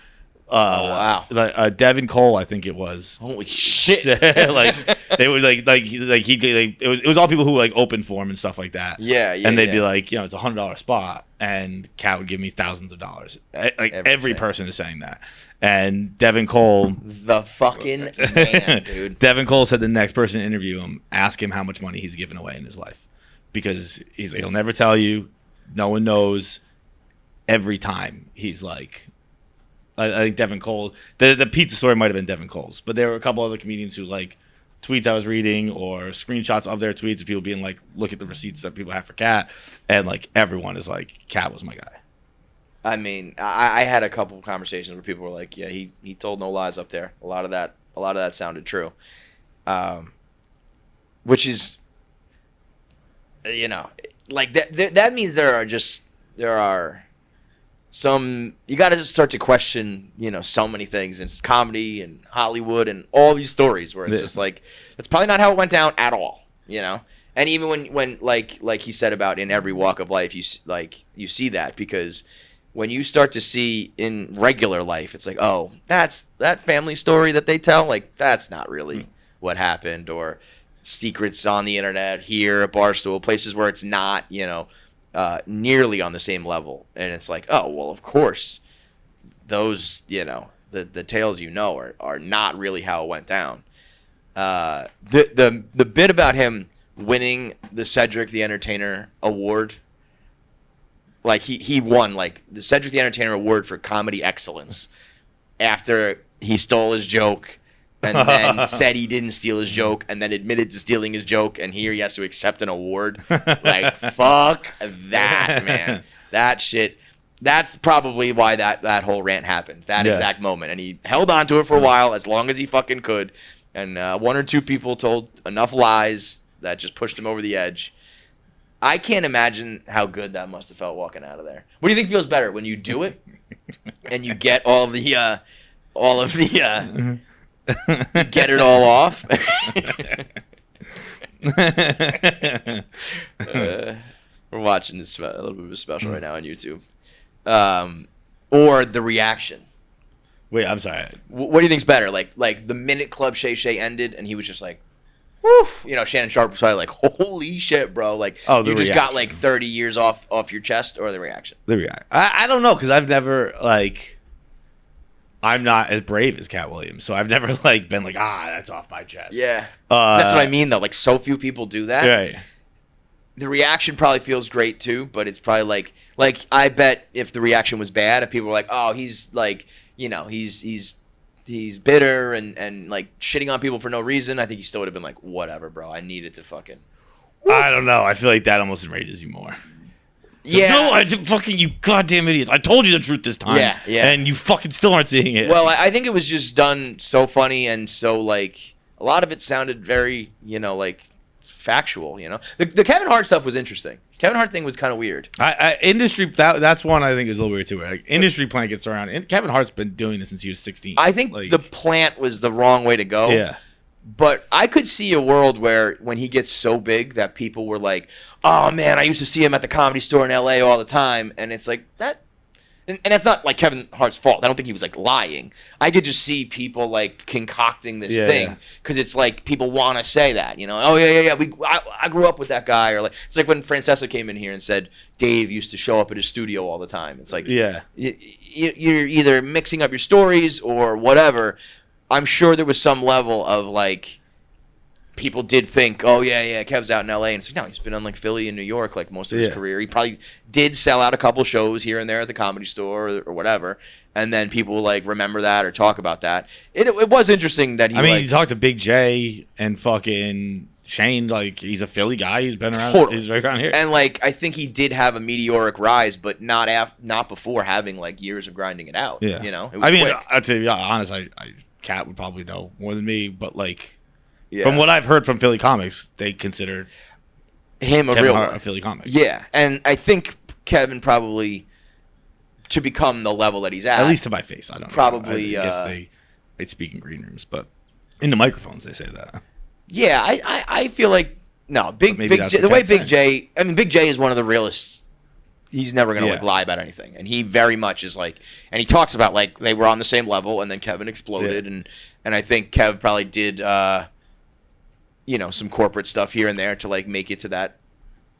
oh wow,
Devin Cole, I think it was.
Holy shit!
Like they would it was all people who like opened for him and stuff like that.
Yeah.
And they'd be like, it's $100 spot, and Katt would give me thousands of dollars. Like every person is saying that. And Devin Cole,
the fucking man, dude.
Devin Cole said the next person to interview him, ask him how much money he's given away in his life, because he's like, he'll never tell you. No one knows. Every time he's like I think Devin Cole. The pizza story might have been Devin Cole's, but there were a couple other comedians who like tweets I was reading or screenshots of their tweets of people being like, look at the receipts that people have for Katt, and like everyone is like, Katt was my guy.
I mean, I had a couple of conversations where people were like, yeah, he told no lies up there. A lot of that sounded true. Which is, you know, like that means there are some, you got to just start to question, you know, so many things in comedy and Hollywood and all these stories where it's just like, that's probably not how it went down at all, you know? And even when like he said about in every walk of life, you see that, because when you start to see in regular life, it's like, oh, that's that family story that they tell, like that's not really what happened, or secrets on the internet here at Barstool, places where it's not, you know, nearly on the same level. And it's like, oh, well, of course, those, you know, the tales, you know, are not really how it went down. The bit about him winning the Cedric the Entertainer award, like he won like the Cedric the Entertainer award for comedy excellence after he stole his joke and then said he didn't steal his joke and then admitted to stealing his joke, and here he has to accept an award. Like, fuck that, man. That shit. That's probably why that whole rant happened, that exact moment. And he held on to it for a while, as long as he fucking could. And one or two people told enough lies that just pushed him over the edge. I can't imagine how good that must have felt walking out of there. What do you think feels better, when you do it and you get you get it all off? We're watching this a little bit of a special right now on YouTube. Or the reaction.
Wait, I'm sorry.
What do you think's better? Like the minute Club Shay ended and he was just like, woo, you know, Shannon Sharp was probably like, holy shit, bro. Like, you just got like 30 years off your chest, or the reaction?
The reaction. I don't know, because I've never, like, I'm not as brave as Katt Williams, so I've never, like, been like, that's off my chest.
Yeah. That's what I mean, though. Like, so few people do that.
Right.
The reaction probably feels great, too, but it's probably like I bet if the reaction was bad, if people were like, oh, he's, like, you know, he's bitter and like shitting on people for no reason, I think he still would have been like, whatever, bro. I needed to fucking.
I don't know. I feel like that almost enrages you more.
Yeah.
No, I just fucking, you goddamn idiots. I told you the truth this time.
Yeah.
And you fucking still aren't seeing it.
Well, I think it was just done so funny and so, like, a lot of it sounded very, you know, like, factual, you know? The Kevin Hart stuff was interesting. Kevin Hart thing was kind of weird.
Industry, that's one I think is a little weird too. Like, industry plant gets thrown around. And Kevin Hart's been doing this since he was 16.
I think the plant was the wrong way to go.
Yeah.
But I could see a world where when he gets so big that people were like, oh, man, I used to see him at the Comedy Store in L.A. all the time. And it's like, that... And that's not, like, Kevin Hart's fault. I don't think he was, like, lying. I could just see people, like, concocting this thing. Because it's like, people want to say that, you know? Oh, yeah. I grew up with that guy. Or, like, it's like when Francesca came in here and said Dave used to show up at his studio all the time. It's like, you're either mixing up your stories or whatever. I'm sure there was some level of, like, people did think, oh, yeah, Kev's out in L.A. And it's like, no, he's been on, like, Philly and New York, like, most of his career. He probably did sell out a couple shows here and there at the Comedy Store or whatever. And then people, like, remember that or talk about that. It was interesting that he,
he talked to Big J and fucking Shane. Like, he's a Philly guy. He's been around.
Totally.
He's right around here.
And, like, I think he did have a meteoric rise, but not before having, like, years of grinding it out.
Yeah.
You know? It was quick.
to be honest, Katt would probably know more than me, but, like...
Yeah.
From what I've heard from Philly comics, they consider
him a
Kevin
real
Hart
one.
a Philly comic.
Yeah, and I think Kevin probably, to become the level that he's at
least to my face, I don't know.
Probably,
I guess they speak in green rooms, but in the microphones they say that.
Yeah, I feel like Big J, the way Big J. I mean, Big J is one of the realest. He's never gonna like lie about anything, and he very much is like, and he talks about like they were on the same level, and then Kevin exploded, and I think Kev probably did. You know, some corporate stuff here and there to like make it to that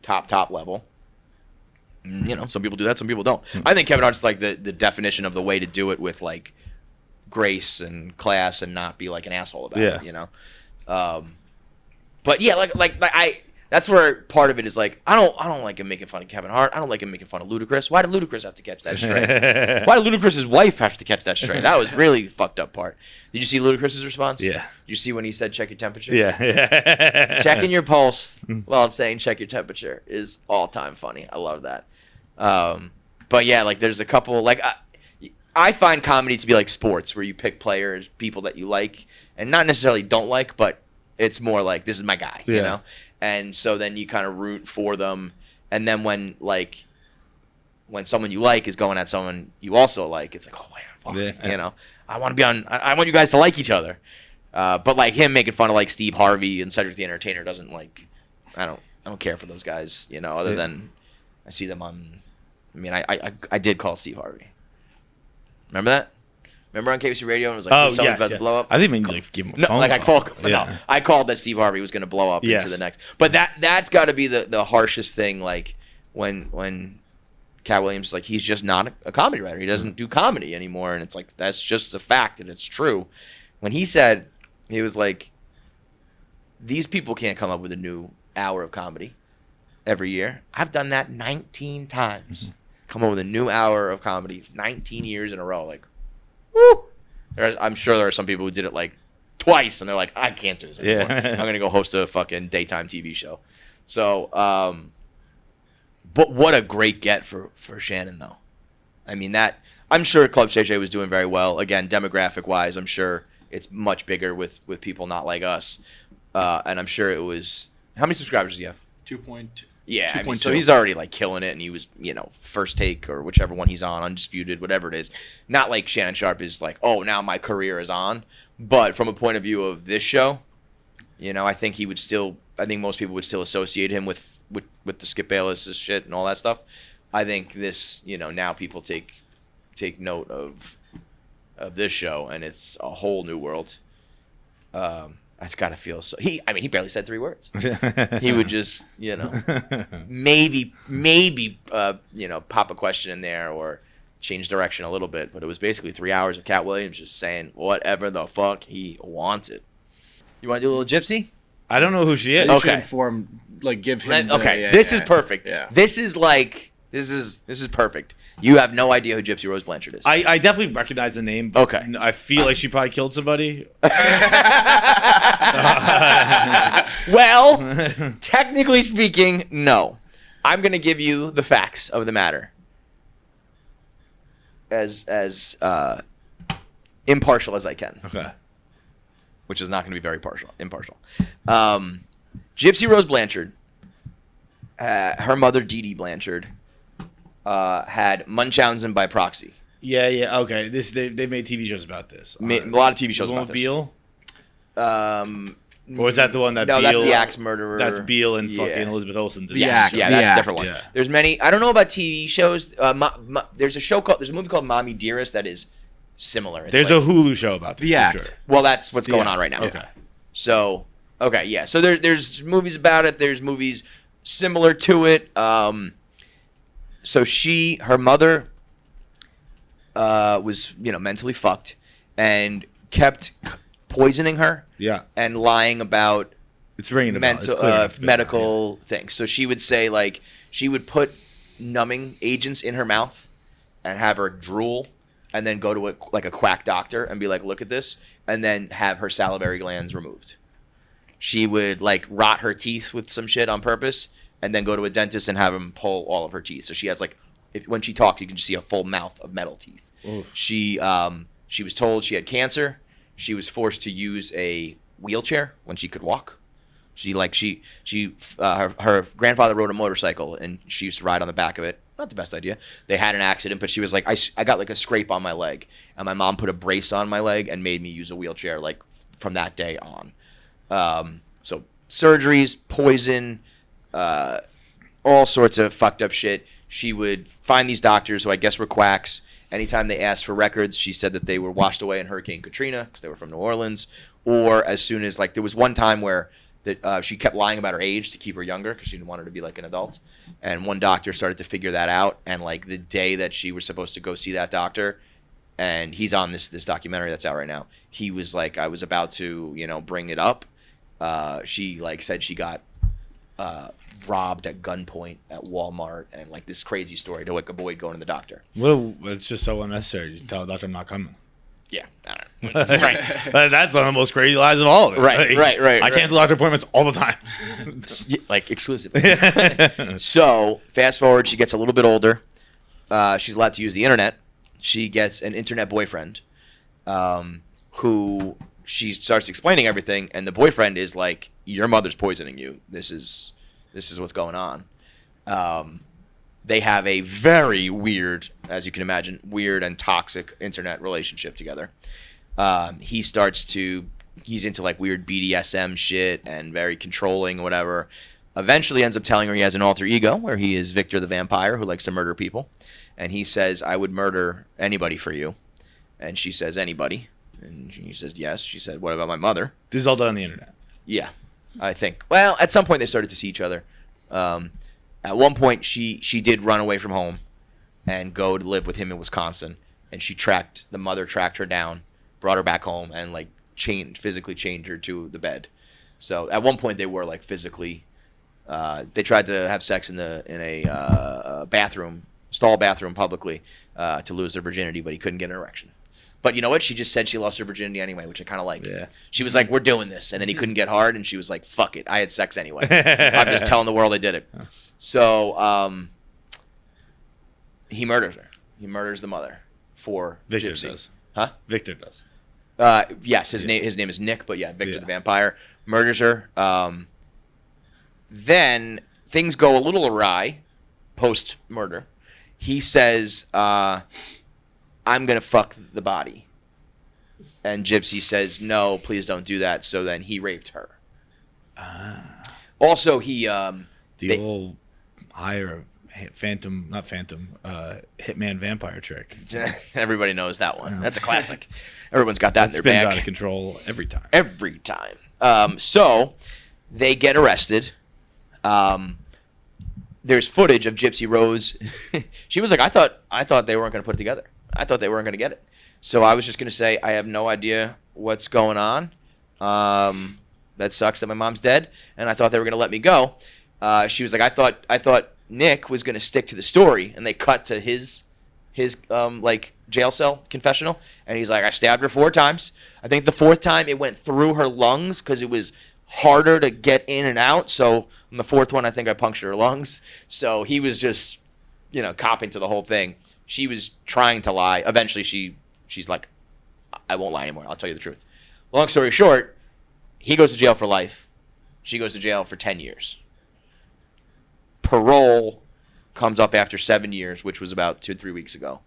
top level. You know, some people do that, some people don't. I think Kevin Hart's like the definition of the way to do it with like grace and class and not be like an asshole about it, you know? But yeah, like That's where part of it is like, I don't like him making fun of Kevin Hart. I don't like him making fun of Ludacris. Why did Ludacris have to catch that stray? Why did Ludacris's wife have to catch that stray? That was really fucked up part. Did you see Ludacris's response?
Yeah.
Did you see when he said check your temperature?
Yeah.
Checking your pulse while saying check your temperature is all time funny. I love that. But yeah, like there's a couple like I find comedy to be like sports where you pick players, people that you like, and not necessarily don't like, but it's more like this is my guy, you know. And so then you kind of root for them, and then when someone you like is going at someone you also like, it's like, oh man, fuck, you know, I want to be on. I want you guys to like each other. But like him making fun of like Steve Harvey and Cedric the Entertainer doesn't like. I don't care for those guys, you know. Other than I see them on. I mean, I did call Steve Harvey. Remember that? Remember on KFC Radio and it was like, someone's about to blow up?
I think maybe like give him a phone
call. I called that Steve Harvey was going to blow up into the next. But that's got to be the harshest thing, like when Katt Williams, like he's just not a comedy writer. He doesn't do comedy anymore, and it's like that's just a fact and it's true. When he said, he was like, these people can't come up with a new hour of comedy every year. I've done that 19 times. Mm-hmm. Come up with a new hour of comedy 19 years in a row. Like, woo! I'm sure there are some people who did it like twice, and they're like, I can't do this anymore. I'm going to go host a fucking daytime TV show. So, but what a great get for Shannon, though. I mean, I'm sure Club Shay was doing very well. Again, demographic-wise, I'm sure it's much bigger with people not like us. And I'm sure it was... How many subscribers do you have?
2.2.
Yeah, I mean, so he's already like killing it, and he was, you know, First Take or whichever one he's on, Undisputed, whatever it is. Not like Shannon Sharp is like, oh, now my career is on. But from a point of view of this show, you know, I think most people would still associate him with the Skip Bayless' shit and all that stuff. I think this, you know, now people take note of this show, and it's a whole new world. That's got to feel so. He barely said 3 words. He would just, you know, maybe, you know, pop a question in there or change direction a little bit. But it was basically 3 hours of Katt Williams just saying whatever the fuck he wanted. You want to do a little Gypsy?
I don't know who she is.
Okay. Inform, like, give him.
This is perfect.
Yeah.
This is like. This is perfect. You have no idea who Gypsy Rose Blanchard is.
I definitely recognize the name. But
okay.
I feel like she probably killed somebody.
Well, technically speaking, no. I'm going to give you the facts of the matter. As impartial as I can.
Okay.
Which is not going to be very impartial. Gypsy Rose Blanchard, her mother Dee Dee Blanchard, had Munchausen by proxy.
Yeah. Okay. They made TV shows about this.
A lot of TV shows about this.
Beale? Or was that the one that
No,
Beale?
That's the Axe Murderer.
That's Beale and fucking Elizabeth Olsen.
Yes, that's a different one.
Yeah.
There's many. I don't know about TV shows. There's a movie called Mommy Dearest that is similar.
There's a Hulu show about this.
The
for sure.
Well, that's what's going on right now.
Okay.
So, yeah. So there's movies about it. There's movies similar to it. So her mother was, you know, mentally fucked and kept poisoning her.
Yeah.
And lying about
it's ringing a bell. It's
medical things. So she would say, like, she would put numbing agents in her mouth and have her drool and then go to a quack doctor and be like, look at this, and then have her salivary glands removed. She would, like, rot her teeth with some shit on purpose and then go to a dentist and have him pull all of her teeth. So she has, like, when she talks, you can just see a full mouth of metal teeth. Ooh. She was told she had cancer. She was forced to use a wheelchair when she could walk. Her grandfather rode a motorcycle and she used to ride on the back of it. Not the best idea. They had an accident, but she was like, I got like a scrape on my leg, and my mom put a brace on my leg and made me use a wheelchair like from that day on. So surgeries, poison, all sorts of fucked up shit. She would find these doctors who I guess were quacks. Anytime they asked for records, she said that they were washed away in Hurricane Katrina because they were from New Orleans. Or as soon as, like, there was one time where she kept lying about her age to keep her younger because she didn't want her to be like an adult. And one doctor started to figure that out. And, like, the day that she was supposed to go see that doctor, and he's on this documentary that's out right now, he was like, I was about to, you know, bring it up. She, like, said she got robbed at gunpoint at Walmart, and like this crazy story to like avoid going to the doctor.
Well, it's just so unnecessary. You tell the doctor I'm not coming.
Yeah, I don't know. Right.
That's one of the most crazy lies of all of it.
Right.
I cancel doctor appointments all the time.
Like exclusively. So fast forward, she gets a little bit older. She's allowed to use the internet. She gets an internet boyfriend, who she starts explaining everything, and the boyfriend is like, "Your mother's poisoning you. This is what's going on." They have a very weird, as you can imagine, weird and toxic internet relationship together. He's into like weird BDSM shit and very controlling or whatever. Eventually ends up telling her he has an alter ego where he is Victor the vampire who likes to murder people. And he says, "I would murder anybody for you." And she says, "Anybody?" And he says, "Yes." She said, "What about my mother?"
This is all done on the internet.
Yeah, I think. Well, at some point they started to see each other. At one point, she did run away from home and go to live with him in Wisconsin. And the mother tracked her down, brought her back home, and like physically chained her to the bed. So at one point they were like physically. They tried to have sex in a stall bathroom publicly to lose their virginity, but he couldn't get an erection. But you know what? She just said she lost her virginity anyway, which I kind of like.
Yeah.
She was like, "We're doing this," and then he couldn't get hard, and she was like, "Fuck it, I had sex anyway. I'm just telling the world I did it." So he murders her. He murders the mother for
Victor
Gypsy.
does.
Huh?
Victor does.
Yes, his name is Nick, but yeah, Victor the vampire murders her. Then things go a little awry post murder. He says, "I'm gonna fuck the body," and Gypsy says, "No, please don't do that." So then he raped her. Also, he
Old hire a hitman vampire trick.
Everybody knows that one. That's a classic. Everyone's got that in their
spins
bag.
Out of control every time.
Every time. So they get arrested. There's footage of Gypsy Rose. She was like, I thought they weren't going to put it together. I thought they weren't going to get it. So I was just going to say, I have no idea what's going on. That sucks that my mom's dead, and I thought they were going to let me go. She was like, I thought Nick was going to stick to the story, and they cut to his like jail cell confessional, and he's like, I stabbed her 4 times. I think the 4th time it went through her lungs because it was harder to get in and out. So on the 4th one, I think I punctured her lungs. So he was just, copping to the whole thing. She was trying to lie. Eventually, she's like, I won't lie anymore. I'll tell you the truth. Long story short, he goes to jail for life. She goes to jail for 10 years. Parole comes up after 7 years, which was about 2 or 3 weeks ago.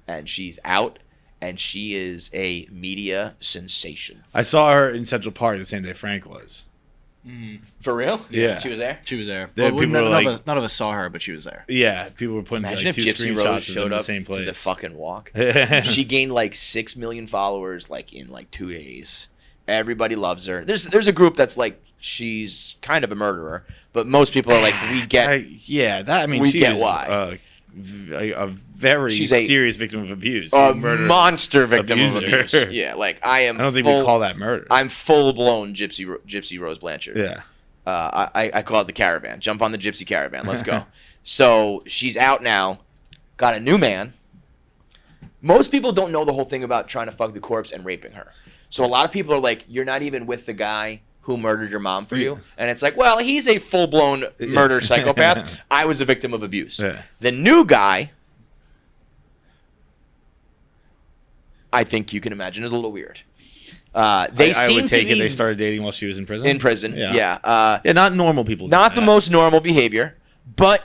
And she's out, and she is a media sensation.
I saw her in Central Park the same day Frank was.
For real?
Yeah.
She was there?
She was there.
People were
None of us saw her, but she was there.
Yeah, people were putting
Imagine
like,
if
2
Gypsy Rose
screenshots
showed
of them in
up
the same place.
to the fucking walk. She gained like 6 million followers like in like 2 days. Everybody loves her. There's a group that's like, she's kind of a murderer, but most people are like, we get.
we
she
get
was,
why. A very
She's
serious victim of abuse.
A monster victim of
abuser.
abuse. Yeah, like I don't
think we call that murder.
I'm full blown Gypsy Rose Blanchard.
Yeah.
I call it the caravan. Jump on the Gypsy caravan. Let's go. So she's out now, got a new man. Most people don't know the whole thing about trying to fuck the corpse and raping her. So a lot of people are like, you're not even with the guy who murdered your mom for you. And it's like, well, he's a full-blown murder psychopath. I was a victim of abuse.
Yeah.
The new guy, I think you can imagine, is a little weird. I would take it they started dating while she was in prison. In prison, yeah.
Not normal people.
Not the most normal behavior, but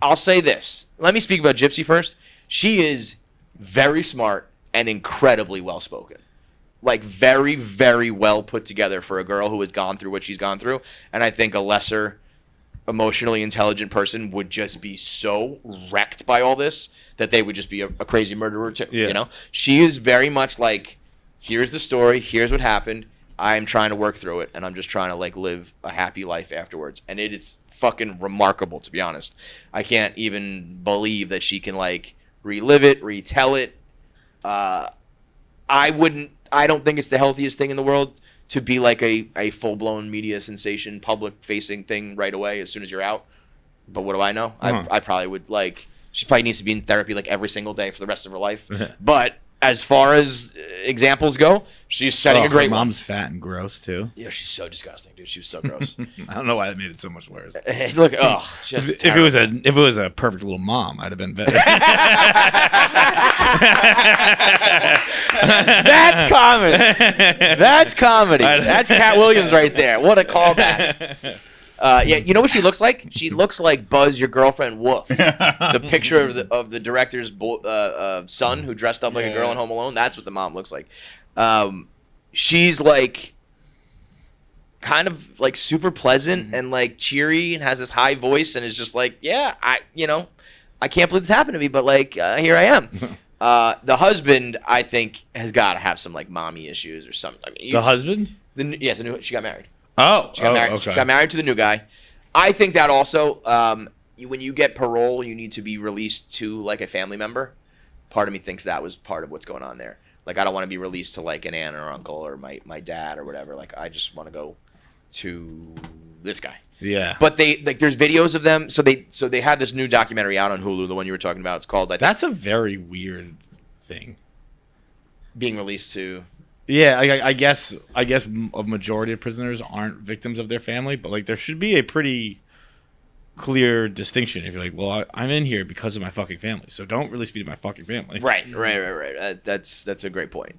I'll say this. Let me speak about Gypsy first. She is very smart and incredibly well-spoken. Like, very, very well put together for a girl who has gone through what she's gone through. And I think a lesser emotionally intelligent person would just be so wrecked by all this that they would just be a crazy murderer too.
Yeah.
She is very much like, here's the story, here's what happened, I'm trying to work through it, and I'm just trying to like live a happy life afterwards. And it is fucking remarkable, to be honest. I can't even believe that she can like relive it, retell it. I don't think it's the healthiest thing in the world to be like a full-blown media sensation, public-facing thing right away as soon as you're out. But what do I know? I probably would like. She probably needs to be in therapy like every single day for the rest of her life. But as far as examples go, she's setting a great one.
Mom's fat and gross too.
Yeah, she's so disgusting, dude. She was so gross.
I don't know why that made it so much worse.
Look, just
if it was a perfect little mom, I'd have been better.
That's comedy. That's comedy. That's Katt Williams right there. What a callback. Yeah, you know what she looks like? She looks like Buzz, your girlfriend, Wolf. The picture of the director's son who dressed up like a girl in Home Alone. That's what the mom looks like. She's like kind of like super pleasant and like cheery and has this high voice and is just like, yeah, I can't believe this happened to me, but like here I am. The husband, I think, has got to have some like mommy issues or something. I mean,
the husband?
Yes, she got married.
She got
married.
Okay.
She got married to the new guy. I think that also, when you get parole, you need to be released to like a family member. Part of me thinks that was part of what's going on there. Like, I don't want to be released to like an aunt or uncle or my dad or whatever. Like, I just want to go to this guy.
Yeah.
But there's videos of them. So they have this new documentary out on Hulu, the one you were talking about. It's called.
That's a very weird thing.
Being released to.
Yeah, I guess a majority of prisoners aren't victims of their family, but like there should be a pretty clear distinction. If you're like, well, I'm in here because of my fucking family, so don't release me to my fucking family.
Right. That's a great point.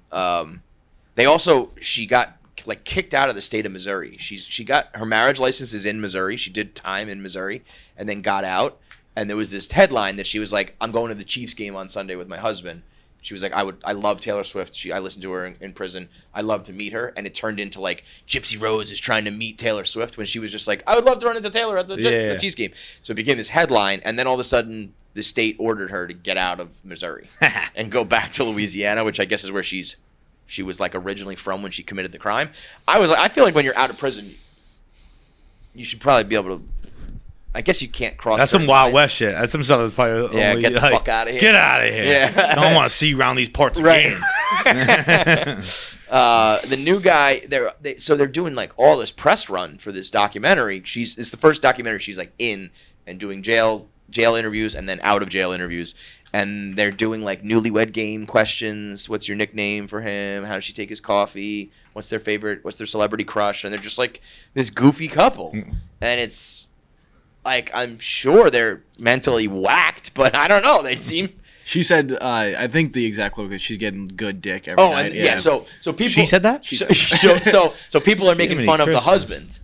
She got like kicked out of the state of Missouri. She got her marriage license is in Missouri. She did time in Missouri and then got out. And there was this headline that she was like, I'm going to the Chiefs game on Sunday with my husband. She was like, I love Taylor Swift. I listened to her in prison. I love to meet her. And it turned into like Gypsy Rose is trying to meet Taylor Swift when she was just like, I would love to run into Taylor at the Chiefs game. So it became this headline. And then all of a sudden the state ordered her to get out of Missouri and go back to Louisiana, which I guess is where she was like originally from when she committed the crime. I feel like when you're out of prison, you should probably be able to. I guess you can't cross.
That's some Wild West shit. That's some stuff that's probably
get the fuck out of here.
Get out of here. Yeah. Don't want to see you around these parts again.
The new guy, they're doing like all this press run for this documentary. It's the first documentary she's like in and doing jail interviews and then out of jail interviews. And they're doing like newlywed game questions. What's your nickname for him? How does she take his coffee? What's their celebrity crush? And they're just like this goofy couple. And it's like, I'm sure they're mentally whacked, but I don't know. They seem.
She said, I think the exact quote is she's getting good dick every night.
And, yeah. So people.
She said that.
So people are making fun of the husband.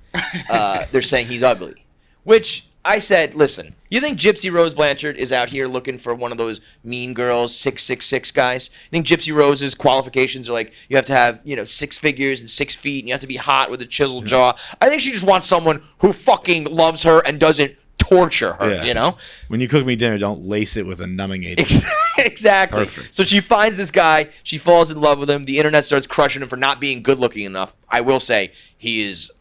They're saying he's ugly, which I said, listen. You think Gypsy Rose Blanchard is out here looking for one of those mean girls, 6'6" guys? You think Gypsy Rose's qualifications are like you have to have 6 figures and 6 feet and you have to be hot with a chiseled jaw? I think she just wants someone who fucking loves her and doesn't torture her.
Yeah. When you cook me dinner, don't lace it with a numbing agent.
Exactly.
Perfect.
So she finds this guy. She falls in love with him. The internet starts crushing him for not being good looking enough. I will say he is.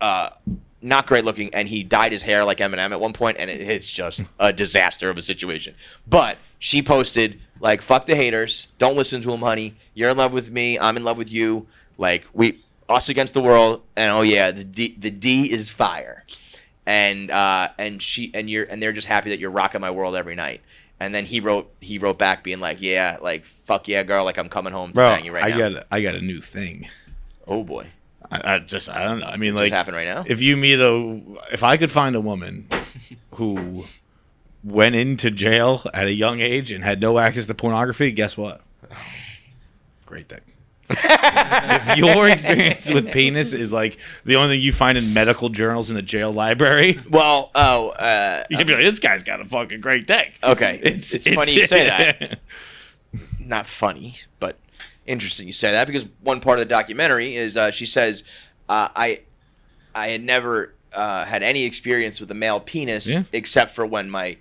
Not great looking, and he dyed his hair like Eminem at one point, and it's just a disaster of a situation. But she posted, like, fuck the haters. Don't listen to him, honey. You're in love with me. I'm in love with you. Like, us against the world. And, oh, yeah, the D is fire. And they're just happy that you're rocking my world every night. And then he wrote back being like, yeah, like, fuck yeah, girl. Like, I'm coming home to bang you right now.
I got a new thing.
Oh, boy.
I don't know. I mean,
like,
just
happen right now.
If I could find a woman who went into jail at a young age and had no access to pornography, guess what? Great thing. If your experience with penis is like the only thing you find in medical journals in the jail library,
well,
you can be like, this guy's got a fucking great dick.
Okay, it's funny you say that. Not funny, but. Interesting you say that because one part of the documentary is she says, I had never had any experience with a male penis except for when my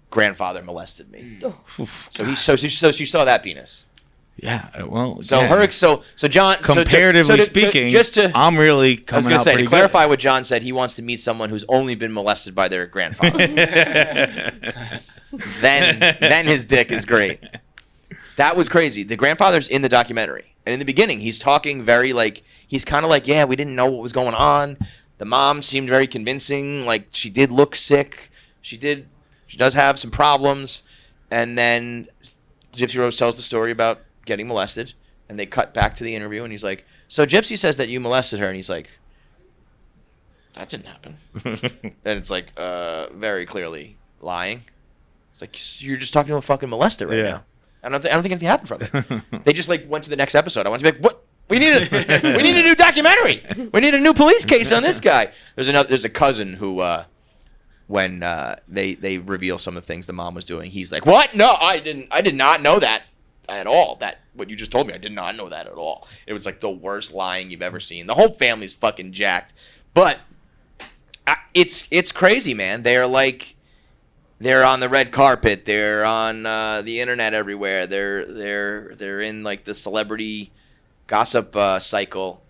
grandfather molested me. So she saw that penis.
Yeah, well.
So John.
Comparatively speaking, I'm really coming out pretty
to clarify what John said, he wants to meet someone who's only been molested by their grandfather. then his dick is great. That was crazy. The grandfather's in the documentary. And in the beginning, he's talking very he's kind of like, yeah, we didn't know what was going on. The mom seemed very convincing. Like, she did look sick. She does have some problems. And then Gypsy Rose tells the story about getting molested. And they cut back to the interview. And he's like, so Gypsy says that you molested her. And he's like, that didn't happen. And it's like, very clearly lying. It's like, you're just talking to a fucking molester right now. I don't think anything happened from it. They just went to the next episode. I want to be like, what? We need a new documentary. We need a new police case on this guy. There's a cousin who, when they reveal some of the things the mom was doing, he's like, what? No, I did not know that at all. That what you just told me, I did not know that at all. It was like the worst lying you've ever seen. The whole family's fucking jacked. But it's crazy, man. They're on the red carpet. They're on the internet everywhere. They're in the celebrity gossip cycle,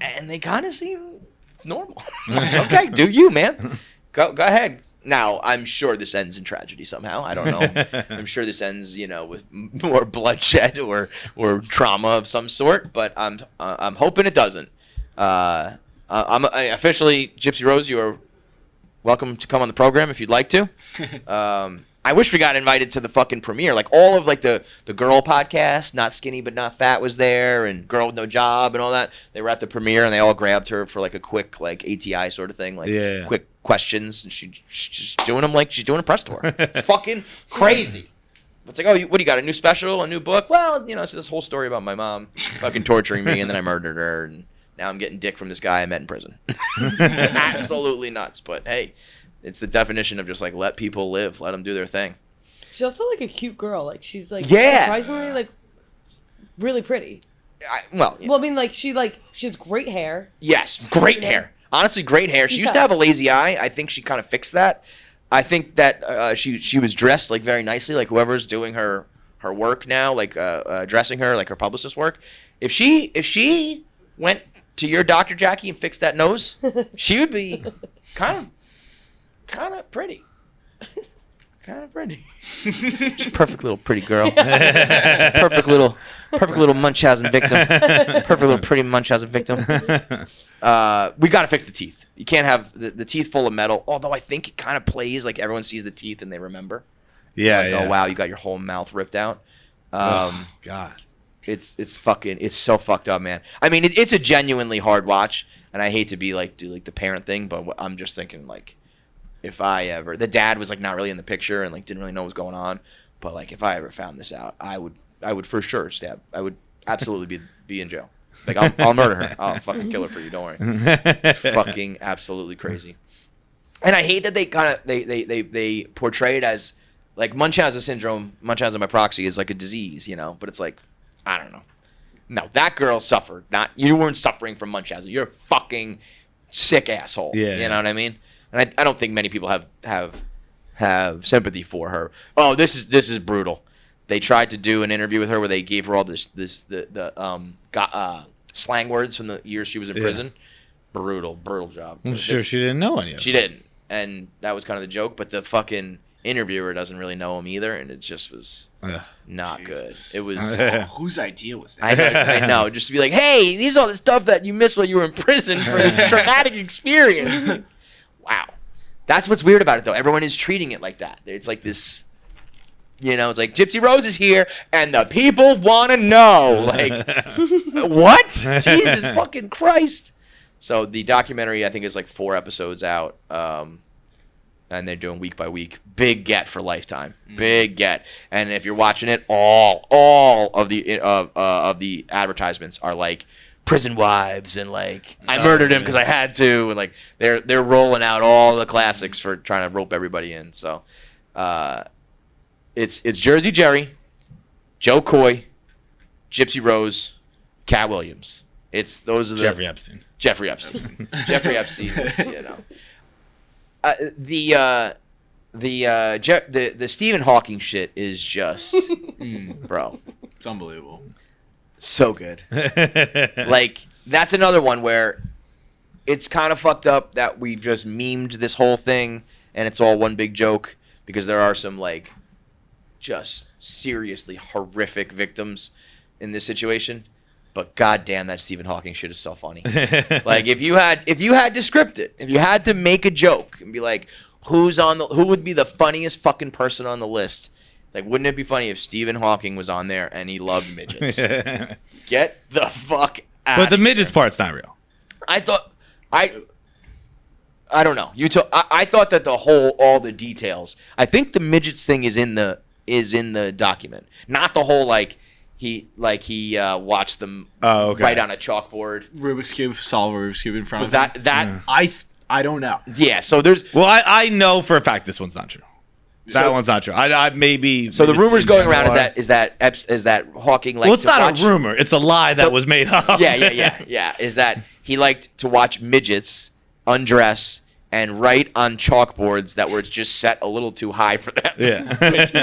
and they kind of seem normal. Okay, do you, man? Go ahead. Now, I'm sure this ends in tragedy somehow. I don't know. I'm sure this ends, with more bloodshed or trauma of some sort. But I'm hoping it doesn't. I'm officially Gypsy Rose. You are welcome to come on the program if you'd like to. I wish we got invited to the fucking premiere. All of the girl podcast, Not Skinny But Not Fat was there, and Girl with No Job and all that. They were at the premiere and they all grabbed her for a quick ATI sort of thing, quick questions, and she's doing them like she's doing a press tour. It's fucking crazy. It's like, oh, what do you got? A new special, a new book? Well, it's this whole story about my mom fucking torturing me, and then I murdered her, and now I'm getting dick from this guy I met in prison. Absolutely nuts. But hey, it's the definition of just let people live, let them do their thing.
She's also a cute girl. She's surprisingly really pretty.
Well,
I mean, she has great hair.
Yes, great hair. Honestly, great hair. She used to have a lazy eye. I think she kind of fixed that. I think that she was dressed very nicely. Whoever's doing her work now, dressing her, her publicist work. If she went to your Dr. Jackie and fixed that nose, she would be kind of pretty. Kind of pretty. Just perfect little pretty girl. Just perfect little Munchausen victim. Perfect little pretty Munchausen victim. We got to fix the teeth. You can't have the teeth full of metal, although I think it kind of plays everyone sees the teeth and they remember.
Yeah,
oh, wow, you got your whole mouth ripped out.
Oh, God.
It's so fucked up, man. I mean, it's a genuinely hard watch, and I hate to be do the parent thing, but I'm just thinking if I ever, the dad was not really in the picture and didn't really know what was going on, but if I ever found this out, I would for sure stab. I would absolutely be in jail. I'll murder her. I'll fucking kill her for you. Don't worry. It's fucking absolutely crazy. And I hate that they portray it as Munchausen syndrome, Munchausen by proxy is a disease, but it's I don't know. No, that girl suffered. You weren't suffering from Munchausen. You're a fucking sick asshole.
Yeah.
You know what I mean? And I don't think many people have sympathy for her. Oh, this is brutal. They tried to do an interview with her where they gave her all the slang words from the years she was in prison. Brutal job.
I'm sure she didn't know any of it.
She didn't, and that was kind of the joke. But the fucking interviewer doesn't really know him either, and it just was not
Jesus.
Good. It was
whose idea was that?
I know, just to be like, hey, here's all the stuff that you missed while you were in prison for this traumatic experience. Wow, that's what's weird about it, though. Everyone is treating it like that. It's this, it's Gypsy Rose is here, and the people want to know. What? Jesus fucking Christ. So the documentary, I think, is 4 episodes out. And they're doing week by week. Big get for Lifetime. Big get. And if you're watching it, all of the advertisements are prison wives and I murdered him because I had to, and they're rolling out all the classics for trying to rope everybody in. So it's Jersey Jerry, Joe Coy, Gypsy Rose, Katt Williams. Those are the
Jeffrey Epstein.
Jeffrey Epstein is, the Stephen Hawking shit is just bro.
It's unbelievable.
So good. That's another one where it's kind of fucked up that we just memed this whole thing and it's all one big joke, because there are some just seriously horrific victims in this situation. But goddamn, that Stephen Hawking shit is so funny. Like if you had to script it, if you had to make a joke and be like, who would be the funniest fucking person on the list? Like, wouldn't it be funny if Stephen Hawking was on there and he loved midgets? Get the fuck out.
But the midgets part's not real.
I don't know. I thought that all the details. I think the midgets thing is in the document, not the whole he watched them write on a chalkboard.
Rubik's Cube, solve a Rubik's Cube in front
Was
of him.
that?
I don't know.
Yeah. So there's.
Well, I know for a fact this one's not true. That one's not true. I maybe.
So the rumors going around is that Hawking liked.
Well, it's
to
not
watch,
a rumor. It's a lie that was made up.
Yeah. Is that he liked to watch midgets undress and write on chalkboards that were just set a little too high for them.
Yeah.
Which,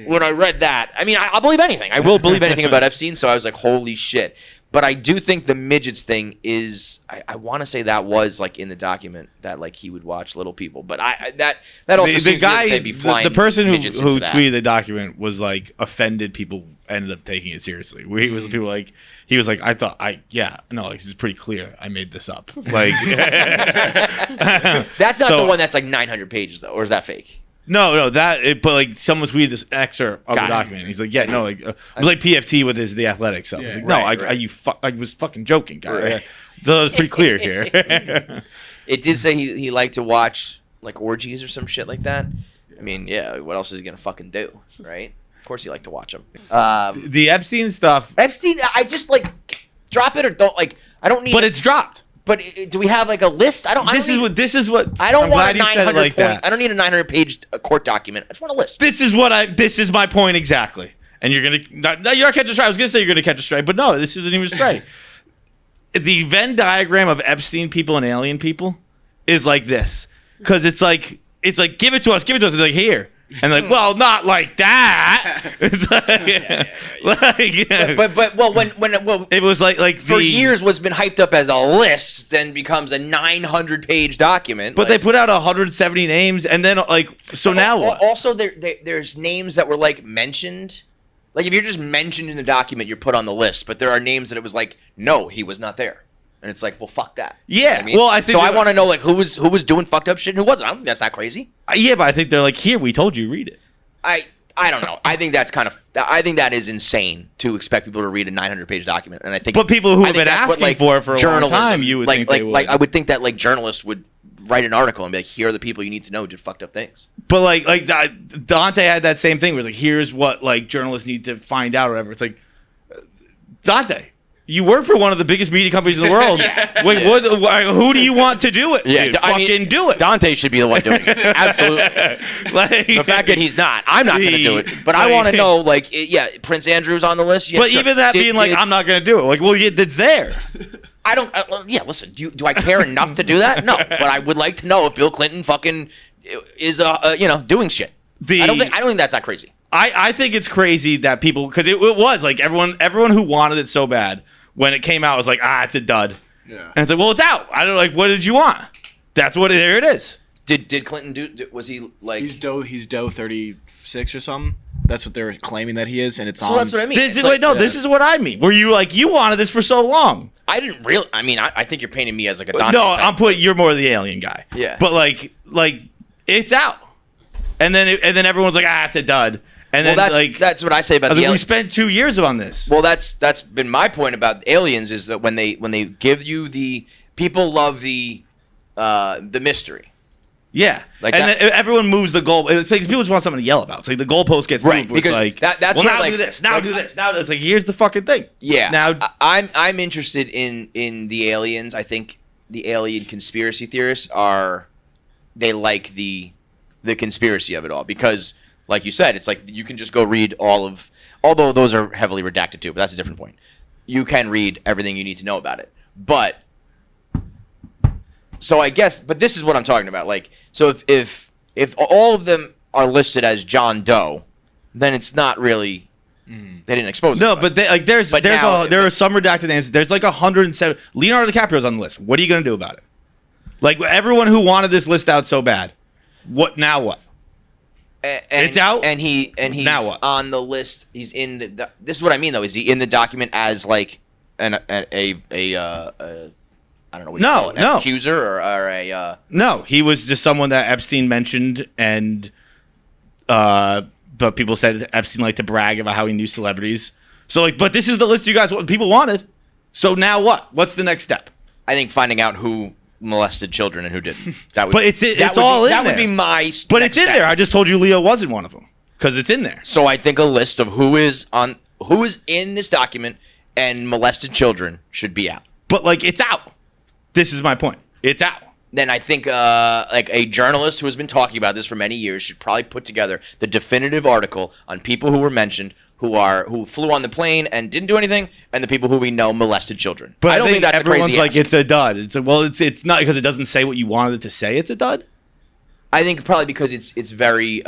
when I read that, I mean, I'll believe anything. I will believe anything about Epstein. So I was like, holy shit. But I do think the midgets thing is, I want to say that was like in the document that like he would watch little people. But that also seems like they'd be flying
the person who
midgets into that.
tweeted the document was like offended people ended up taking it seriously. Where he was people like he was like like it's pretty clear I made this up. Like
that's not the one that's like 900 pages though, or is that fake?
No, but like someone tweeted this excerpt of the document. He's like, it was like PFT with The Athletic stuff. Yeah, like, I was fucking joking, guy.
Right.
So it's pretty clear here.
It did say he liked to watch like orgies or some shit like that. I mean, yeah, what else is he gonna fucking do, right? Of course he liked to watch them.
The Epstein stuff.
Epstein, I just like drop it or don't like. I don't need.
But it's dropped.
But do we have like a list?
This is what.
I don't
I'm
want a
glad you said it
900
like that.
I don't need a 900-page court document. I just want a list.
This is my point exactly. And you're not catch a stray. I was gonna say you're gonna catch a stray, but no, this isn't even a stray. The Venn diagram of Epstein people and alien people is like this, because it's like give it to us. It's like here. And like, well, not like that. It's like,
but when
it was like
for years what's been hyped up as a list then becomes a 900-page document.
But they put out 170 names, and then now what?
Also, there's names that were like mentioned. Like if you're just mentioned in the document, you're put on the list. But there are names that it was like, no, he was not there. And it's like, well, fuck that.
Yeah.
You know what I mean?
Well, I think
so. I want to know like who was doing fucked up shit and who wasn't. I don't think that's not crazy.
Yeah, but I think they're like, here, we told you, read it.
I don't know. I think that is insane to expect people to read a 900-page document. And I think,
but people who have been asking for a long time, you would think they would.
I would think that like journalists would write an article and be like, here are the people you need to know did fucked up things.
But like Dante had that same thing where it's like, here's what like journalists need to find out or whatever. It's like, Dante, you work for one of the biggest media companies in the world. Wait, who do you want to do it?
Yeah,
do it.
Dante should be the one doing it. Absolutely. Like, the fact that he's not, I'm not going to do it. But I want to know, like, Prince Andrew's on the list. Yeah,
but even that being like, I'm not going to do it. Like, well, it's there.
I don't. Listen. Do I care enough to do that? No. But I would like to know if Bill Clinton fucking is doing shit. I don't think that's that crazy.
I think it's crazy that people, because it was like everyone who wanted it so bad. When it came out, it was like, it's a dud. Yeah. And it's like, well, it's out. I don't like. What did you want? There it is.
Did Clinton do? Was he like?
He's Doe 36 or something. That's what they're claiming that he is, and it's on.
So that's what I mean.
This is what I mean. Where you like, you wanted this for so long.
I didn't really. I mean, I think you're painting me as like a Dante.
No,
type.
you're more the alien guy.
Yeah.
But like it's out, and then everyone's like, it's a dud. And then
that's what I say about the aliens.
We spent 2 years on this.
Well, that's been my point about aliens is that when they give you people love the mystery.
Yeah, like everyone moves the goal. It's like people just want something to yell about. It's like the goalpost gets moved. Right, because like
that's
well, now do this. Now do this. Now it's like here's the fucking thing.
Yeah.
Now
I'm interested in the aliens. I think the alien conspiracy theorists they like the conspiracy of it all because. Like you said, it's like you can just go read although those are heavily redacted too, but that's a different point. You can read everything you need to know about it. But, so I guess, but this is what I'm talking about. Like, so if all of them are listed as John Doe, then it's not really, they didn't expose it.
No, but there are some redacted answers. There's like 107. Leonardo DiCaprio's on the list. What are you going to do about it? Like, everyone who wanted this list out so bad, what?
And,
it's out,
and he's
now what?
on the list. He's in the. This is what I mean, though. Is he in the document as like I don't know what you call it, an accuser or a.
No, he was just someone that Epstein mentioned, and but people said Epstein liked to brag about how he knew celebrities. So like, but this is the list you guys people wanted. So now what? What's the next step?
I think finding out who molested children and who didn't. That would.
But it's all in there.
That would be my.
But it's in there. I just told you Leo wasn't one of them because it's in there.
So I think a list of who is in this document and molested children should be out.
But like, it's out. This is my point. It's out.
Then I think like a journalist who has been talking about this for many years should probably put together the definitive article on people who were mentioned, who flew on the plane and didn't do anything, and the people who we know molested children.
But I don't think that's everyone's
like
it's a dud. It's not because it doesn't say what you wanted it to say. It's a dud.
I think probably because it's very